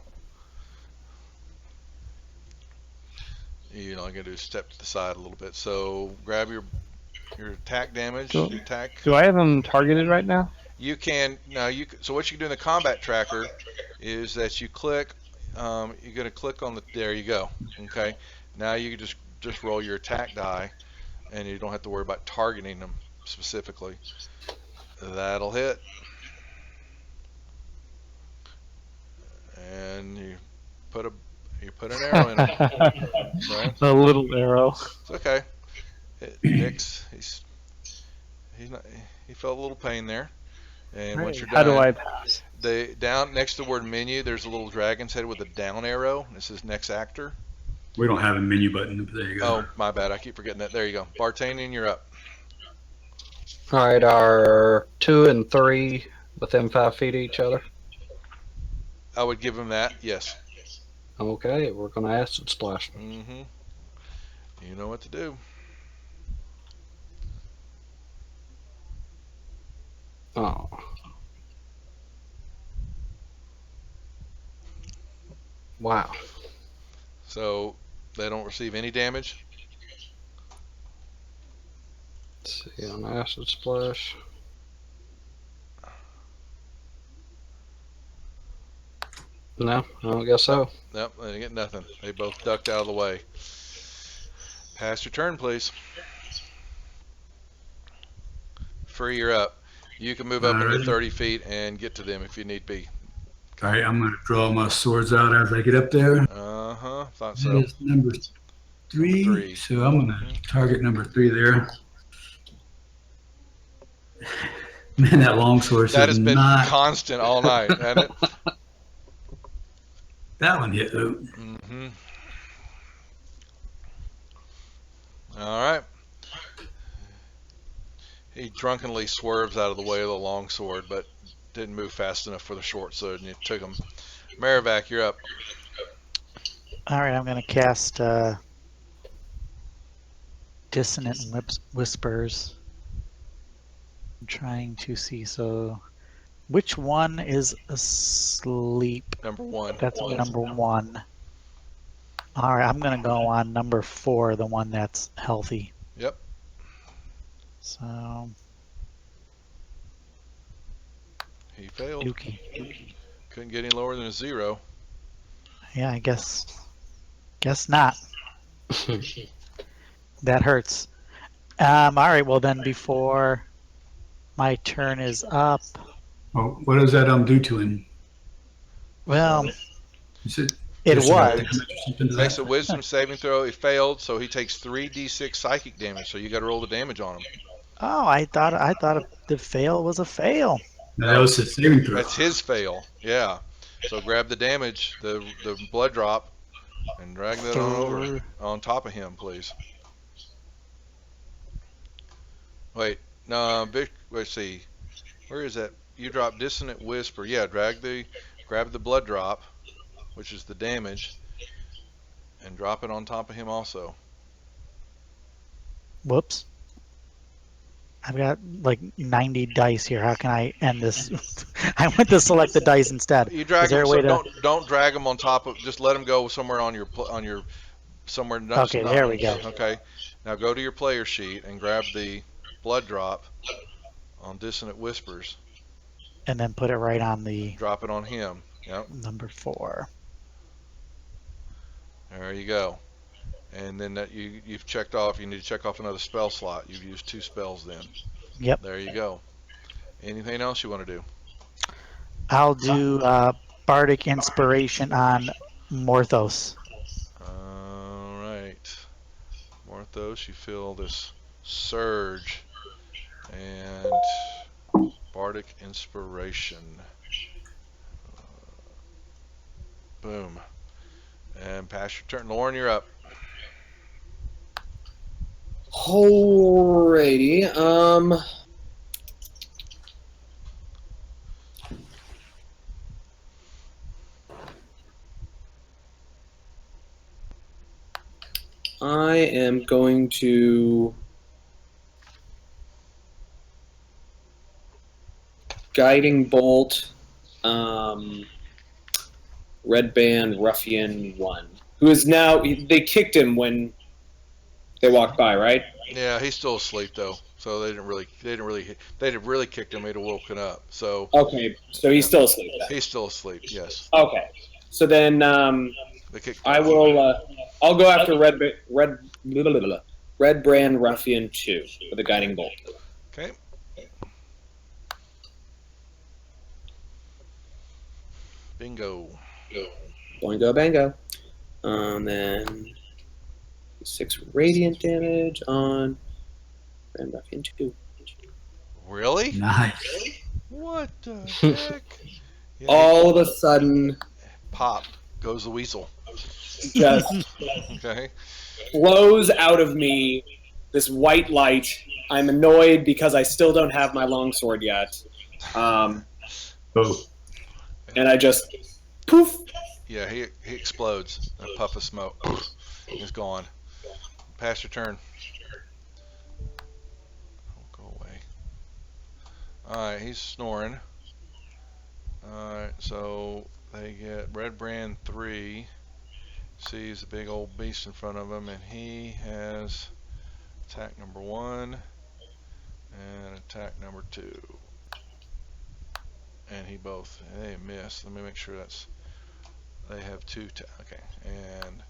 all you gotta do is step to the side a little bit. So grab your attack damage. Cool. Your attack. Do I have him targeted right now? You can now. So what you can do in the combat tracker is that you click. You're gonna click on the. There you go. Okay. Now you can just roll your attack die, and you don't have to worry about targeting them specifically. That'll hit. And you put an arrow in him. So A little arrow. it's okay. Nick's he felt a little pain there. And once you're How done, do I pass? down next to the word menu, there's a little dragon's head with a down arrow. This is next actor. We don't have a menu button, but there you go. Oh, my bad. I keep forgetting that. There you go. Bartanian, you're up. All right, are 2 and 3 within 5 feet of each other? I would give him that. Yes. Okay, we're gonna acid splash. Mm-hmm. You know what to do. Oh. Wow. So they don't receive any damage. Let's see on acid splash. No, I don't guess so. Nope, they didn't get nothing. They both ducked out of the way. Pass your turn, please. Free, you're up. You can move up into Alright. 30 feet and get to them if you need be. All right, I'm going to draw my swords out as I get up there. Uh-huh, thought That so. is number 3. Number 3. So I'm going to target number 3 there. Man, that longsword That is has been not. constant all night, hasn't it? That one hit though. Mm-hmm. All right. He drunkenly swerves out of the way of the longsword, but didn't move fast enough for the short sword, and it took him. Marivac, you're up. All right, I'm going to cast dissonant whispers. I'm trying to see. So, which one is asleep? Number one. That's number one. All right, I'm gonna go on number 4, the one that's healthy. Yep. So, He failed. Dookie. Couldn't get any lower than a 0. Yeah, I guess not. That hurts. All right, well then before my turn is up, Well, what does that do to him? well, Is it it just about was. damage or something to Makes that? a wisdom saving throw. He failed, so he takes 3d6 psychic damage. So you got to roll the damage on him. Oh, I thought the fail was a fail. No, that was his saving throw. That's his fail. Yeah. So grab the damage, the blood drop, and drag that on over on top of him, please. Wait, no, Vic. Let's see. Where is that? You drop dissonant whisper. Yeah, grab the blood drop, which is the damage, and drop it on top of him also. Whoops. I've got like 90 dice here. How can I end this? I went to select the dice instead. You drag Is there him. a way So to? don't drag him on top of. Just let him go somewhere on your somewhere. Okay, there we go. Okay. Now go to your player sheet and grab the blood drop on dissonant whispers. And then put it right on the Drop it on him. Yep. number 4. There you go. And then that you've checked off. You need to check off another spell slot. You've used 2 spells then. Yep. There you go. Anything else you want to do? I'll do bardic inspiration on Morthos. All right. Morthos, you feel this surge and bardic inspiration. Boom. And pass your turn. Lauren, you're up. Alrighty. I am going to guiding bolt Red Band Ruffian 1, who is now, they kicked him when they walked by, right? Yeah, he's still asleep though. So they didn't really kicked him. He'd have woken up. So Okay, so he's still asleep then. he's still asleep. Yes. Okay, so then They kicked I him. will. I'll go after Red Brand Ruffian 2 with a guiding bolt. Okay. Bingo. Boingo bango. Then 6 radiant damage on Brand Ruffian 2. Really? Nice. What the heck? Yeah, All of a sudden, pop goes the weasel. just Okay. flows out of me this white light. I'm annoyed because I still don't have my longsword yet. Oh. And I just poof. Yeah, he explodes. A puff of smoke. He's gone. Pass your turn. Oh, go away. Alright, he's snoring. Alright, so they get Red Brand 3. Sees a big old beast in front of him, and he has attack number 1 and attack number 2. And they miss. Let me make sure they have 2. Okay, and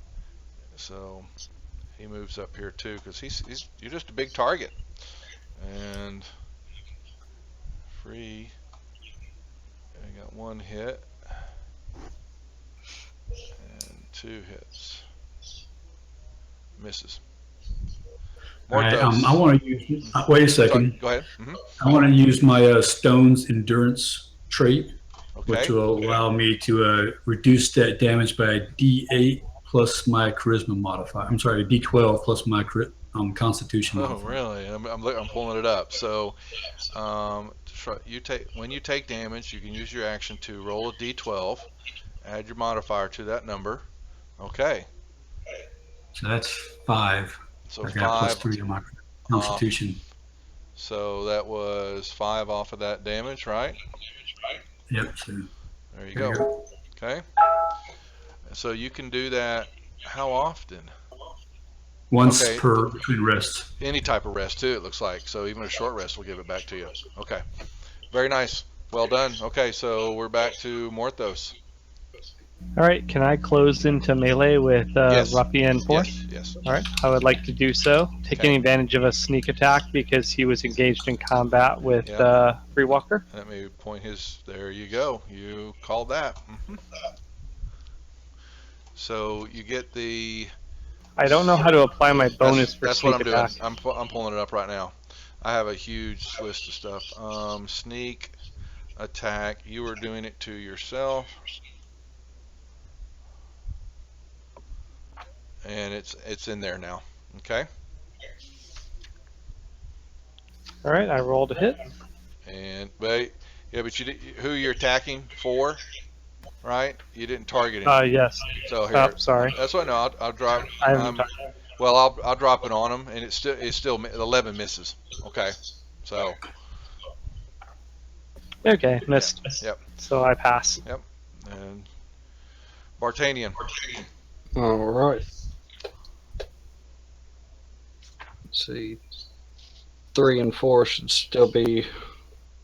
so he moves up here too, because you're just a big target. And free. I got 1 hit and 2 hits. Misses. All right, Morthos. I want to use. Wait a second. Go ahead. I want to use my Stone's Endurance trait, which Okay. will allow me to reduce that damage by a D8 plus my Charisma modifier. I'm sorry, D12 plus my Constitution Oh, modifier. really? I'm pulling it up. So, when you take damage, you can use your action to roll a d12, add your modifier to that number. Okay. So that's 5. So I got plus 5 3 on my off. Constitution. So that was 5 off of that damage, right? Yep. So There you there you go. go. Okay. So you can do that how often? Once Okay. per between rests. Any type of rest too, it looks like. So even a short rest will give it back to you. Okay. Very nice. Well done. Okay, so we're back to Morthos. All right, can I close into melee with Yes. Ruffian 4? Yes. All right, I would like to do so, taking Okay. advantage of a sneak attack because he was engaged in combat with Yep. Free Walker. Let me point his. There you go. You called that. So you get the. I don't know how to apply my bonus for That's what sneak I'm doing. attack. I'm pulling it up right now. I have a huge list of stuff. Sneak attack. You were doing it to yourself, and it's in there now. Okay. All right, I rolled a hit. And but yeah, but you did, who you're attacking for, right? You didn't target him. Yes. So Oh, here, sorry. that's what. No, I'll drop. I haven't done Well, I'll drop it on him, and it's still 11 misses. Okay. So Okay, missed. yep. So I pass. And Bartanian. All right. Let's see. 3 and 4 should still be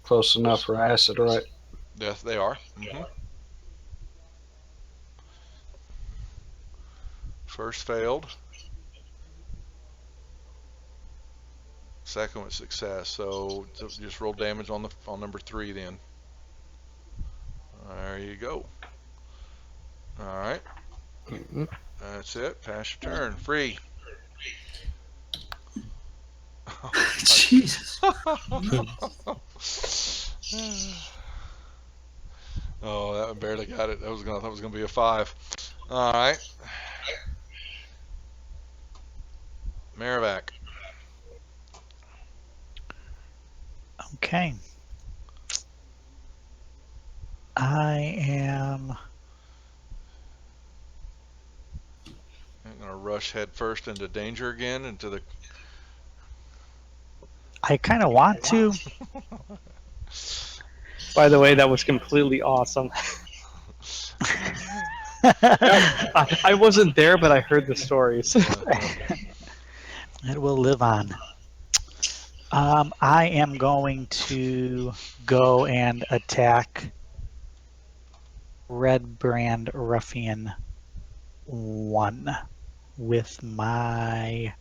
close enough for acid, right? Yes, they are. First failed. Second was success. So just roll damage on number 3 then. There you go. All right. Mhm. That's it. Pass your turn. Free. Jesus. Oh, that barely got it. That was gonna be a 5. All right. Maravac. Okay. I am. I'm gonna rush head first into danger again, into the. I kind of want to. By the way, that was completely awesome. I wasn't there, but I heard the stories. It will live on. I am going to go and attack Red Brand Ruffian 1 with my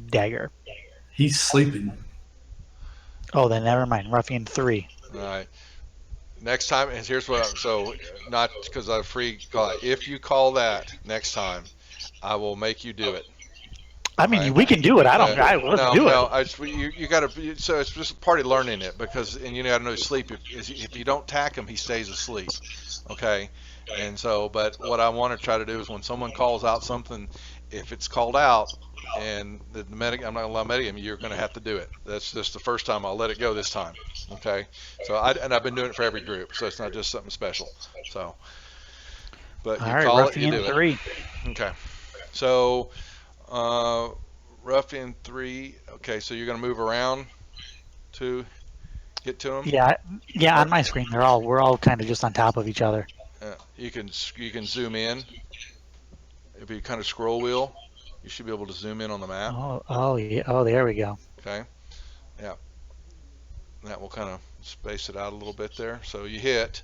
dagger. He's sleeping. Oh, then never mind. Ruffian 3. All right. Next time, and here's what. So not because I free call it. If you call that next time, I will make you do it. I mean, we can do it. Let's do it. No. You got to. So it's just part of learning it because, and you got to know sleep. If you don't tack him, he stays asleep. Okay. And so, but what I want to try to do is when someone calls out something, if it's called out, and the medic, I'm not gonna allow medic, you're gonna have to do it. That's just the first time. I'll let it go this time. Okay. So I've been doing it for every group, so it's not just something special. So, but All you right, call it, you Ruffian do 3. it. Okay. So, Ruffian 3. Okay, so you're gonna move around to get to him. Yeah. On my screen, we're all kind of just on top of each other. You can zoom in. If you kind of scroll wheel, you should be able to zoom in on the map. Oh yeah. Oh, there we go. Okay. Yeah. That will kind of space it out a little bit there. So you hit.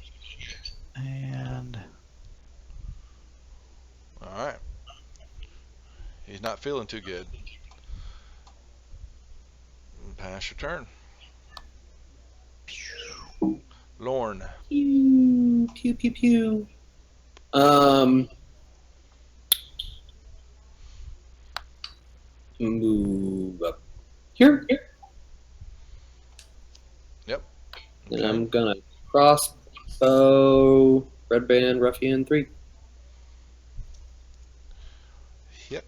And All right. He's not feeling too good. Pass your turn. Lorne. Pew pew pew pew. Move up here. Yep. And Okay. I'm gonna crossbow Red Band Ruffian 3. Hit.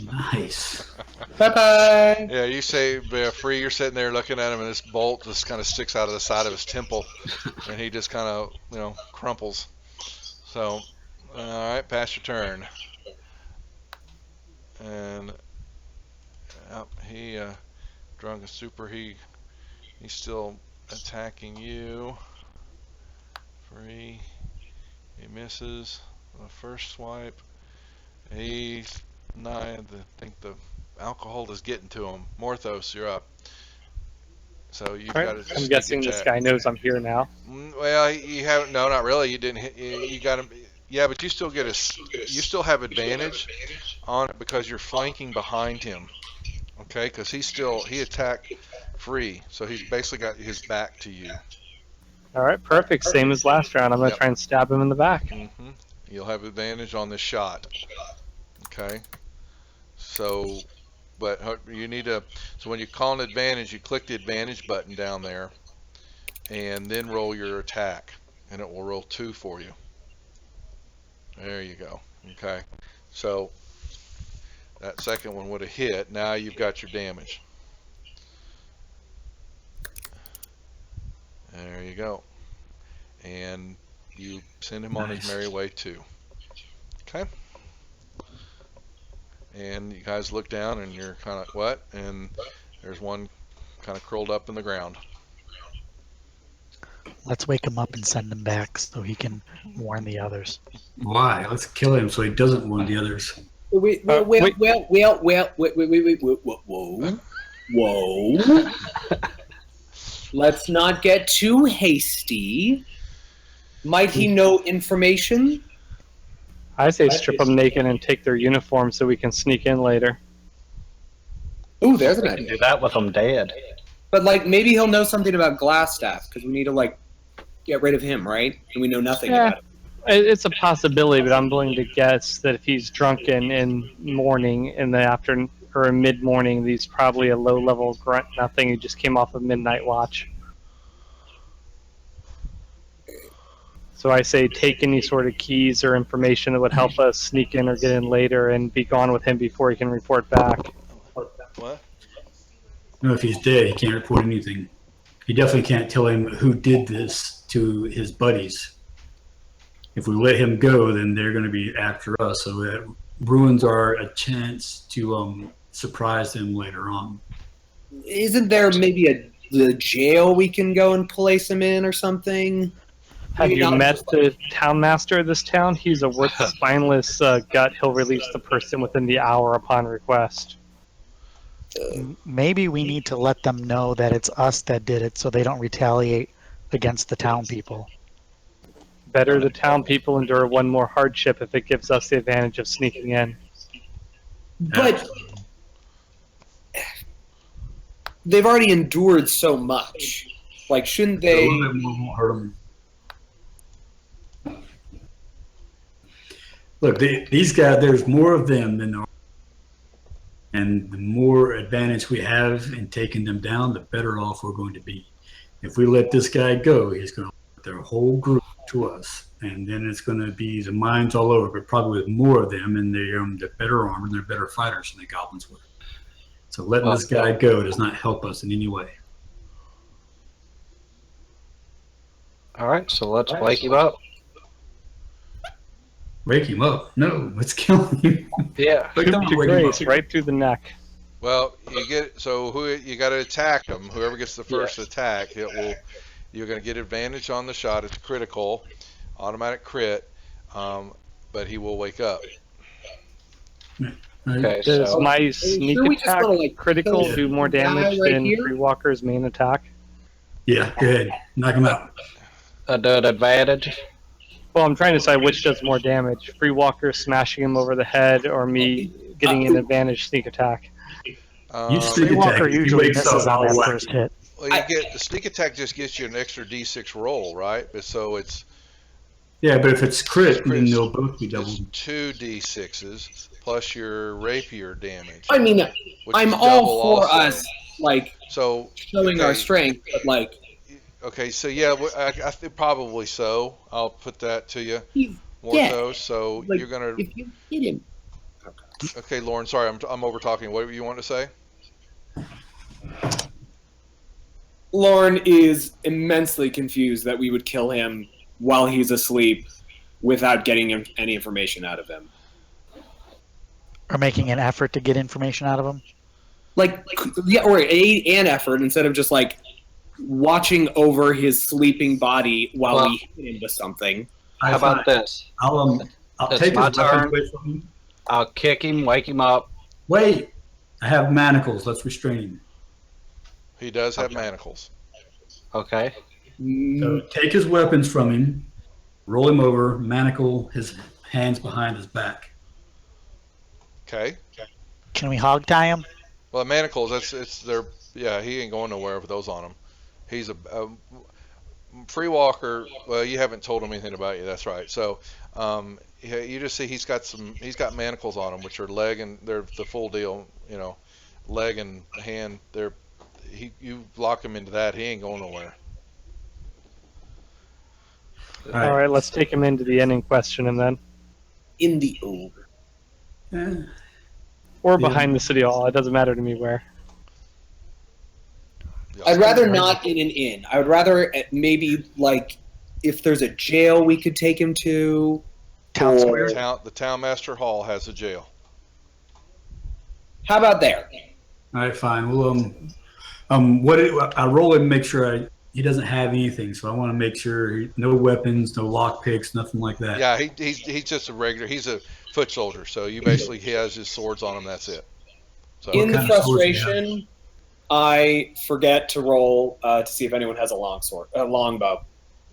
Nice. Bye bye. Yeah, you say Free, you're sitting there looking at him, and this bolt just kind of sticks out of the side of his temple, and he just kind of, crumples. So, all right, pass your turn. And he drunk a super. He's still attacking you. Free. He misses the first swipe. He's not. I think the alcohol is getting to him. Morthos, you're up. So you've All got right. to. I'm guessing this guy knows I'm here now. Well, you haven't. No, not really. You didn't hit. You got him. Yeah, but you still get you still have advantage on it because you're flanking behind him. Okay, because he attacked Free, so he's basically got his back to you. All right, perfect. Same as last round. I'm gonna Yep. try and stab him in the back. You'll have advantage on this shot. Okay. So, but you need to. So when you call an advantage, you click the advantage button down there, and then roll your attack, and it will roll 2 for you. There you go. Okay. So that second one would have hit. Now you've got your damage. There you go. And you send him on his Nice. merry way too. Okay. And you guys look down and you're kind of what? And there's one kind of curled up in the ground. Let's wake him up and send him back so he can warn the others. Why? Let's kill him so he doesn't warn the others. Wait. Whoa. Let's not get too hasty. Might he know information? I say strip them naked and take their uniform so we can sneak in later. Ooh, there's an We can idea. do that with them dead. But maybe he'll know something about Glassstaff because we need to get rid of him, right? And we know nothing Yeah. about it. It's a possibility, but I'm willing to guess that if he's drunken in morning, in the afternoon, or mid-morning, he's probably a low-level grunt nothing who just came off of midnight watch. So I say take any sort of keys or information that would help us sneak in or get in later and be gone with him before he can report back. What? No, if he's dead, he can't report anything. He definitely can't tell him who did this to his buddies. If we let him go, then they're going to be after us. So that ruins a chance to surprise them later on. Isn't there maybe the jail we can go and place him in or something? Have Maybe you not met just the town master of this town? He's a worthless, spineless gut. He'll release the person within the hour upon request. Maybe we need to let them know that it's us that did it so they don't retaliate against the town people. Better the town people endure one more hardship if it gives us the advantage of sneaking in. But they've already endured so much. Shouldn't A they? little bit more won't hurt them. Look, these guys, there's more of them than there are. And the more advantage we have in taking them down, the better off we're going to be. If we let this guy go, he's going to let their whole group to us. And then it's going to be the mines all over, but probably with more of them, and they're better armored and they're better fighters than the goblins were. So letting this guy go does not help us in any way. All right, so let's wake him up. Wake him up. No, let's kill him. Yeah. But don't To wake him Grace, up. right through the neck. Well, you got to attack him. Whoever gets the first attack, you're going to get advantage on the shot. It's critical, automatic crit, but he will wake up. Okay, Does so my sneak sure we just attack wanna, critical kill do more the guy damage right than here? Free Walker's main attack? Yeah, go ahead. Knock him out. the advantage. Well, I'm trying to decide which does more damage. Free Walker smashing him over the head or me getting an advantage sneak attack. You sneak Free Walker attack. He usually wakes misses up, on that I'll whack first him. hit. Well, the sneak attack just gets you an extra D6 roll, right? But so it's Yeah, but if it's crit, then It's- they'll both be it's doubled. 2 D6s plus your rapier damage. I mean, which I'm is all double for also. us So showing our strength, but Okay, so yeah, I think probably so. I'll put that to you, he's Morthos. So Like, you're gonna if you hit him, Okay, Lauren. Sorry, I'm over talking. What do you want to say? Lauren is immensely confused that we would kill him while he's asleep without getting him any information out of him. Or making an effort to get information out of him. Like, yeah, or an effort instead of just like watching over his sleeping body while Well- we hit him with something. How about this? I'll It's take his my weapons turn. away from him. I'll kick him, wake him up. Wait, I have manacles. Let's restrain him. He does have Okay. manacles. Okay. So take his weapons from him, roll him over, manacle his hands behind his back. Okay. Can we hog tie him? Well, manacles. It's their. Yeah, he ain't going nowhere with those on him. He's a free walker. Well, you haven't told him anything about you. That's right. So, yeah, you just see he's got manacles on him, which are leg and they're the full deal. You know, leg and hand. You lock him into that. He ain't going nowhere. All right, let's take him into the inn and question him then, In the over. Eh, or Yeah. behind the city hall. It doesn't matter to me where. I'd rather not in an inn. I would rather maybe like if there's a jail we could take him to. Town or- square? The townmaster hall has a jail. How about there? All right, fine. Well, I roll him, make sure he doesn't have anything. So I want to make sure no weapons, no lock picks, nothing like that. Yeah, he's just a regular. He's a foot soldier. So you basically he has his swords on him. That's it. So In the kind of swords do you have? frustration, I forget to roll to see if anyone has a long bow.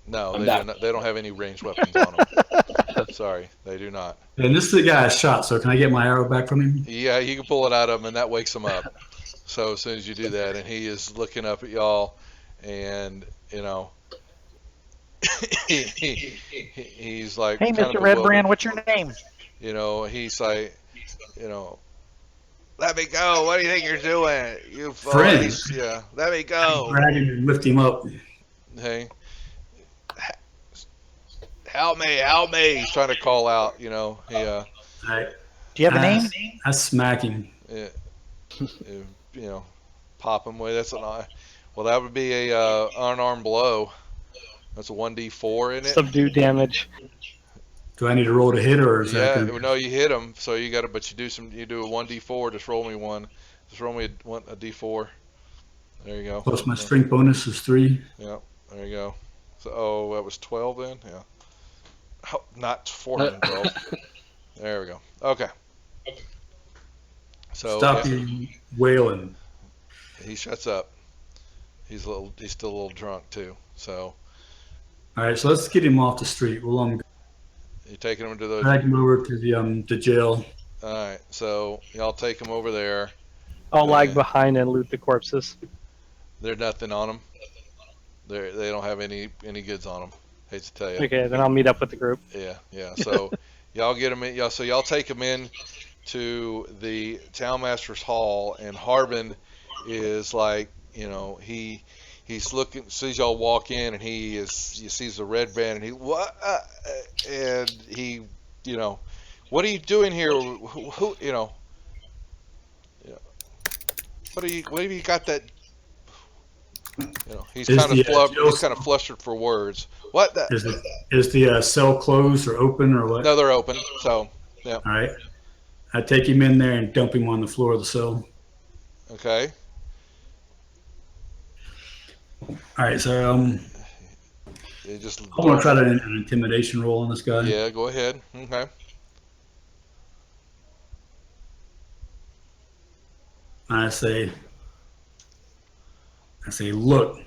no, I'm they down. don't have any ranged weapons on them. Sorry, they do not. And this is the guy I shot. So can I get my arrow back from him? Yeah, you can pull it out of him, and that wakes him up. So as soon as you do that, and he is looking up at y'all, and you know, he's like, Hey, kind of Mr. Red bewildered. Brand, what's your name? You know, he's like, you know, let me go. What do you think you're doing? You Friend. yeah, let me go. Drag him and lift him up. Hey, help me. He's trying to call out. You know, I Do you have a name? I smack him. you know, pop him with. Well, that would be a unarmed blow. That's a 1d4 in it. Subdue damage. Do I need to roll to hit, or is Yeah, that good? no, you hit him, so you got to. But you do a 1d4. Just roll me one. Just roll me a d4. There you go. Plus my strength bonus is 3. Yeah, there you go. So, that was 12 then. Yeah. Oh, not 412. There we go. Okay. So Stop yeah, you wailing. he shuts up. He's still a little drunk too. So All right, so let's get him off the street. Well, you taking him to the. drag him over to the jail. All right. So y'all take him over there. I'll lag Yeah. behind and loot the corpses. There's nothing on them. They don't have any goods on them. Hate to tell you. Okay, then I'll meet up with the group. Yeah. So y'all get him in. So y'all take him in to the townmaster's hall, and Harbin is like, you know, he's looking, sees y'all walk in, and he sees the red band, and he what, and he, you know, what are you doing here? Who you know, what have you got that? You know, he's Is kind of the, he's kind of flustered for words. What the? Is the cell closed or open or what? No, they're open. So All right. I take him in there and dump him on the floor of the cell. okay. All right, so You just I'm gonna try an intimidation roll on this guy. Yeah, go ahead. Okay. I say, look,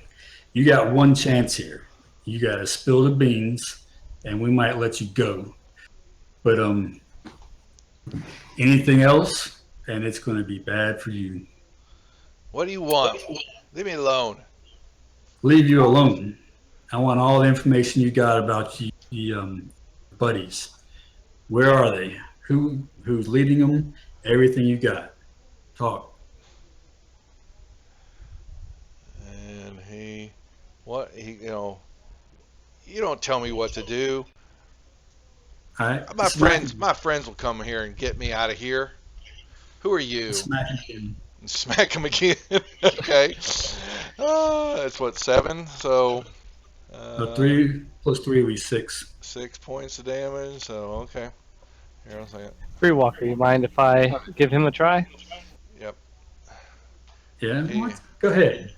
you got one chance here. You got to spill the beans, and we might let you go. But anything else, and it's going to be bad for you. What do you want? Leave me alone. Leave you alone. I want all the information you got about buddies. Where are they? Who's leading them? Everything you got. Talk. And you know, you don't tell me what to do. All right. My Smack friends, him. my friends will come here and get me out of here. Who are you? Smack him again. And smack him again. Okay. That's what, 7? So So 3 plus 3 will be 6. 6 points of damage. So okay. Here, I'll say it. Free Walker, you mind if I give him a try? Yep. Yeah. He- What? Go ahead.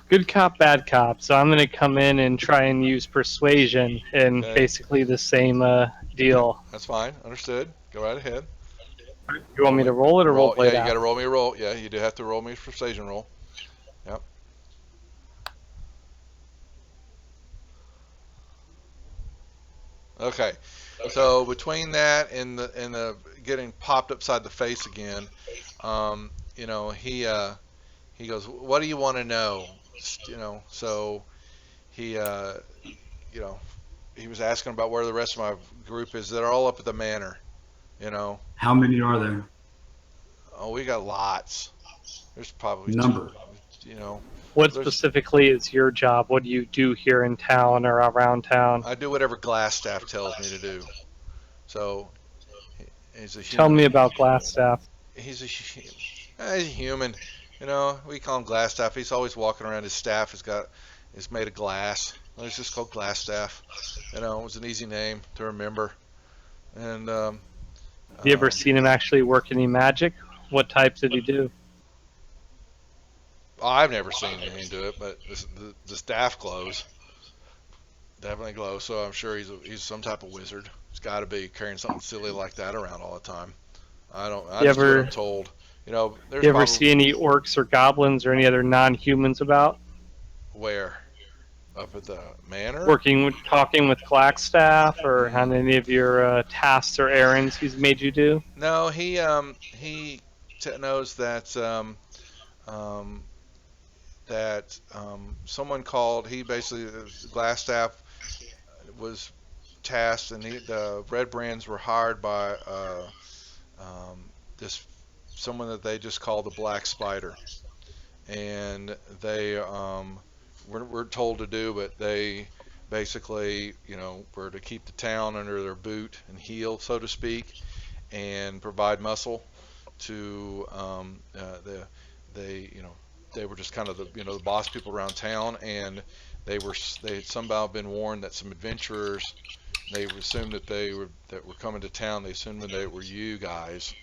Good cop, bad cop. So I'm going to come in and try and use persuasion and Okay. basically the same deal. That's fine. Understood. Go right ahead. You want me to roll it or role play Yeah, it you got out? to roll me a roll. Yeah, you do have to roll me a persuasion roll. Yep. Okay. So between that and the getting popped upside the face again, you know, he goes, "What do you want to know?" You know, so he you know, he was asking about where the rest of my group is. They're all up at the manor. You know, How many are there? oh, we got lots. There's probably Number. you know, What there's, specifically is your job? What do you do here in town or around town? I do whatever glass staff tells me to do. So he's a Tell human. me about Glassstaff. He's a human. You know, we call him glass staff. He's always walking around. His staff is made of glass. It's just called glass staff. You know, it was an easy name to remember. And Have you ever seen him actually work any magic? What types did he do? I've never seen anything do it, but the staff glows. Definitely glows. So I'm sure he's some type of wizard. He's got to be carrying something silly like that around all the time. I just do what I'm told. You know, there's You ever probably see any orcs or goblins or any other non-humans about? where up at the manor. Talking with Glassstaff, or on any of your tasks or errands he's made you do? No, he knows that someone called. He basically Glassstaff was tasked, and the Red Brands were hired by this someone that they just call the Black Spider, and they were told to do, but they basically, you know, were to keep the town under their boot and heel, so to speak, and provide muscle to they were just kind of the boss people around town, and they had somehow been warned that some adventurers, they assumed that were coming to town, they assumed that they were you guys,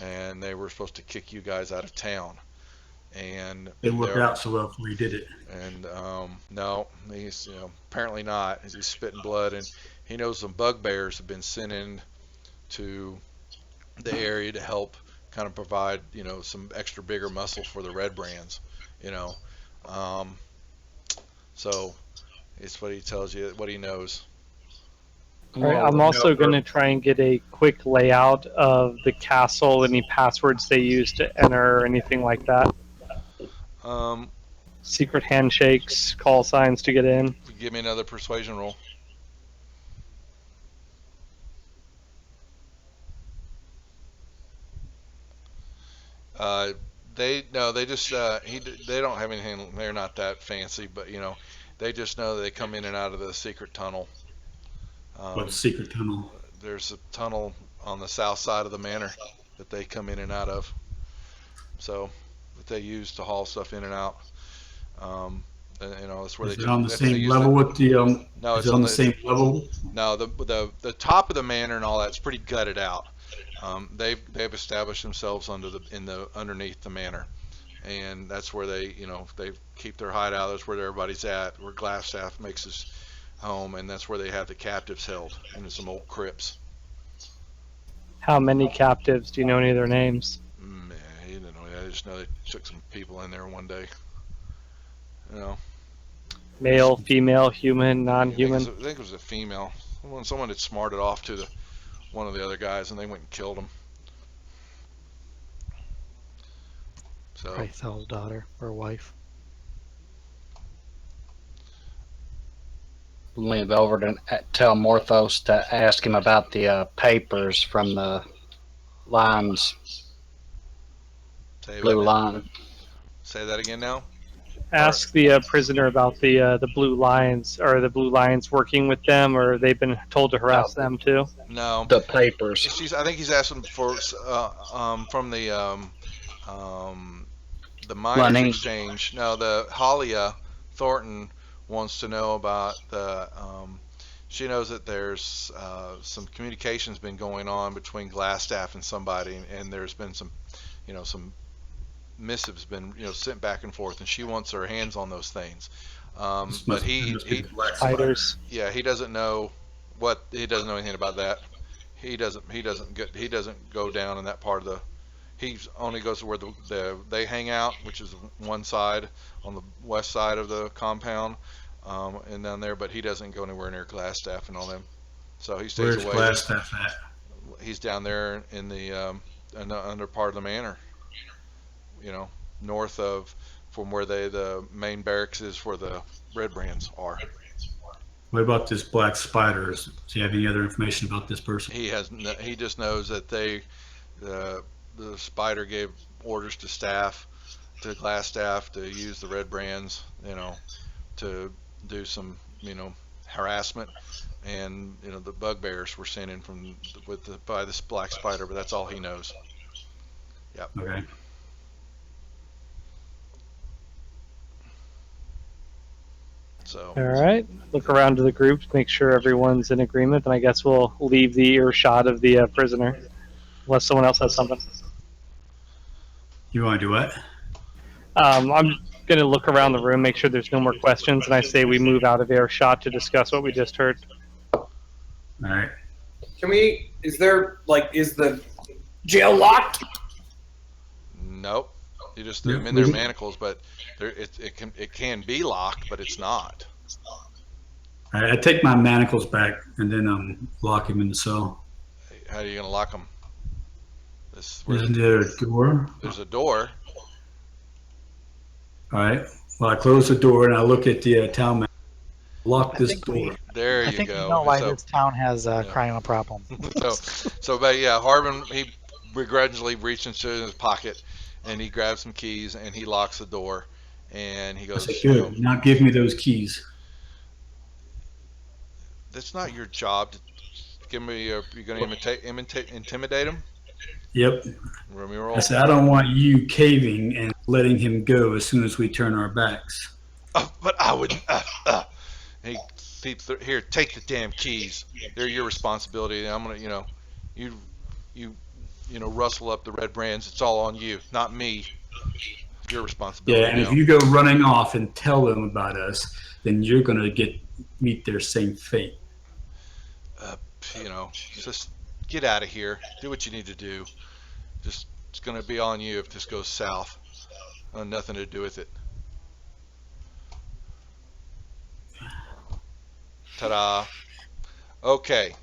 and they were supposed to kick you guys out of town. And It worked out so well before he did it. And no, he's apparently not. He's spitting blood, and he knows some bugbears have been sent in to the area to help kind of provide some extra bigger muscle for the Red Brands. So it's what he tells you, what he knows. All right, I'm also going to try and get a quick layout of the castle, any passwords they use to enter or anything like that. Secret handshakes, call signs to get in. Give me another persuasion roll. They don't have anything. They're not that fancy, but they just know that they come in and out of the secret tunnel. What's secret tunnel? There's a tunnel on the south side of the manor that they come in and out of. So that they use to haul stuff in and out. That's where Is it on the same level with the? No, it's on the same level. No, the top of the manor and all that's pretty gutted out. They've established themselves underneath the manor, and that's where they keep their hideout. That's where everybody's at. Where Glassstaff makes his home, and that's where they have the captives held in some old crypts. How many captives? Do you know any of their names? He didn't know that. I just know they took some people in there one day. Male, female, human, non-human. I think it was a female. Someone had smarted off to one of the other guys, and they went and killed him. So Rythel's daughter or wife. Lean over to tell Morthos to ask him about the papers from the lines. Blue line. Say that again now. ask the prisoner about the blue lions. Are the blue lions working with them, or they've been told to harass them too? No, The papers. I think he's asking for from the miners Money. exchange. No, the Halia Thornton wants to know about she knows that there's some communication's been going on between Glassstaff and somebody, and there's been some missives been sent back and forth, and she wants her hands on those things. But he Fighters. yeah, he doesn't know anything about that. He doesn't go down in that part of the. He only goes to where they hang out, which is one side on the west side of the compound, and down there. But he doesn't go anywhere near Glassstaff and all them. So he stays Where's away. Glassstaff at? He's down there in the under part of the manor. North of from where the main barracks is where the Red Brands are. What about this Black Spider? Does he have any other information about this person? He just knows that the Spider gave orders to Glass staff to use the Red Brands, to do some, harassment, and the bugbears were sent in by this Black Spider, but that's all he knows. Yep. Okay. So. All right. Look around to the group to make sure everyone's in agreement, and I guess we'll leave the earshot of the prisoner, unless someone else has something. You want to do what? I'm going to look around the room, make sure there's no more questions, and I say we move out of earshot to discuss what we just heard. All right. Is the jail locked? Nope. You just threw them in their manacles, but it can be locked, but it's not. All right. I take my manacles back and then lock him in the cell. How are you gonna lock them? Isn't there a door? There's a door. All right. Well, I close the door and I look at the town man. Lock this door. There I you think go. we know why this town has a crime problem. But yeah, Harbin, he begrudgingly reaches into his pocket and he grabs some keys and he locks the door and he goes, good. Now give me those keys. That's not your job to give me. You're going to intimidate him? Yep. Roll. I said, I don't want you caving and letting him go as soon as we turn our backs. But I would. Here, take the damn keys. They're your responsibility. I'm gonna, you rustle up the Red Brands. It's all on you, not me. It's your responsibility. Yeah, and if you go running off and tell them about us, then you're gonna meet their same fate. Just get out of here. Do what you need to do. It's gonna be on you if this goes south. Nothing to do with it. Ta-da. Okay.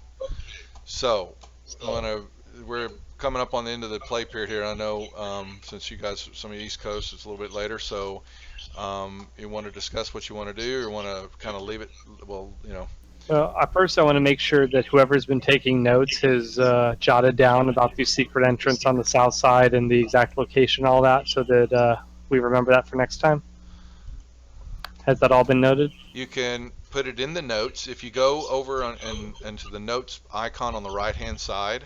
So, we're coming up on the end of the play period here. I know since you guys, some of the East Coast, it's a little bit later. So, you want to discuss what you want to do, or want to kind of leave it? Well, Well, first I want to make sure that whoever's been taking notes has jotted down about the secret entrance on the south side and the exact location, all that, so that we remember that for next time. Has that all been noted? You can put it in the notes. If you go over and to the notes icon on the right-hand side,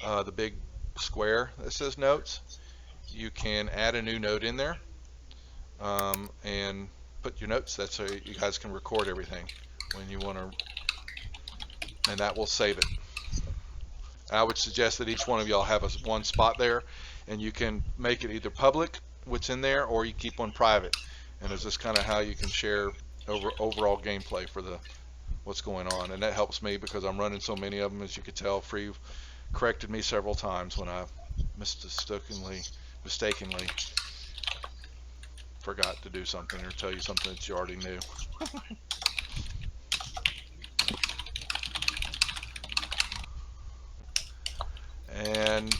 the big square that says notes, you can add a new note in there and put your notes. That's so you guys can record everything when you want to, and that will save it. I would suggest that each one of y'all have one spot there, and you can make it either public, what's in there, or you keep one private. And it's just kind of how you can share overall gameplay for what's going on, and that helps me because I'm running so many of them. As you could tell, Free corrected me several times when I mistakenly forgot to do something or tell you something that you already knew. And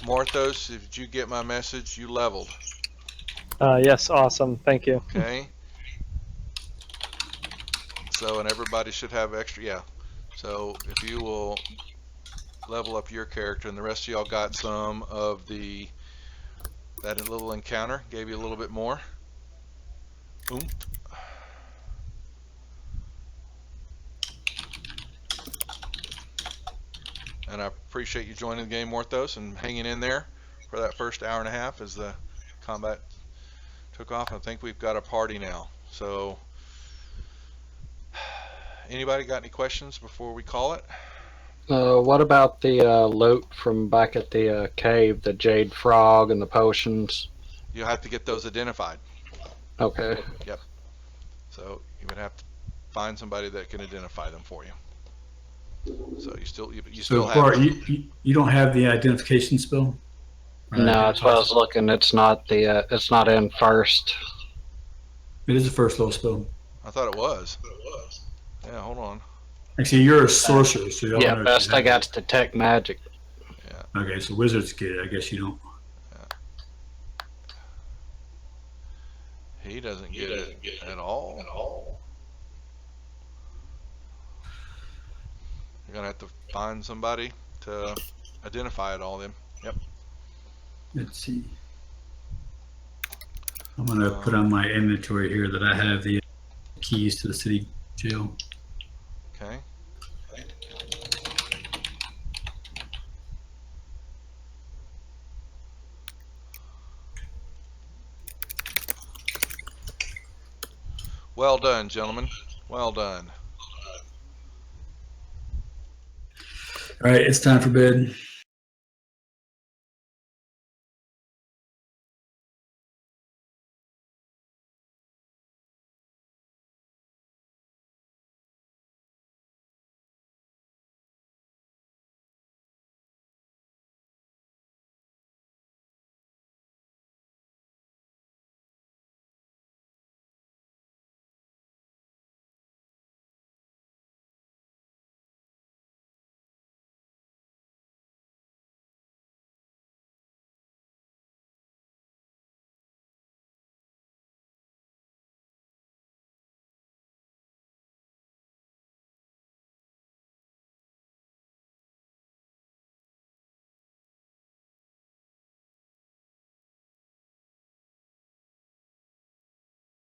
Morthos, did you get my message? You leveled. Yes, awesome. Thank you. Okay. So, and everybody should have extra, yeah. So, if you will level up your character, and the rest of y'all got some of that little encounter, gave you a little bit more. Oomph. And I appreciate you joining the game, Morthos, and hanging in there for that first hour and a half as the combat took off. I think we've got a party now. So, anybody got any questions before we call it? What about the loot from back at the cave, the jade frog and the potions? You'll have to get those identified. Okay. So you would have to find somebody that can identify them for you. So you still So have. Bart, you don't have the identification spell? No, that's what I was looking. It's not in first. It is the first level spell. I thought it was. Yeah, hold on. Actually, you're a sorcerer, so you Yeah, know best I got is detect magic. Yeah. Okay, so wizards get it. I guess you don't. He doesn't get it at all. You're gonna have to find somebody to identify it all. Then. Yep. Let's see. I'm gonna put on my inventory here that I have the keys to the city jail. Okay. Well done, gentlemen. Well done. All right, it's time for bed.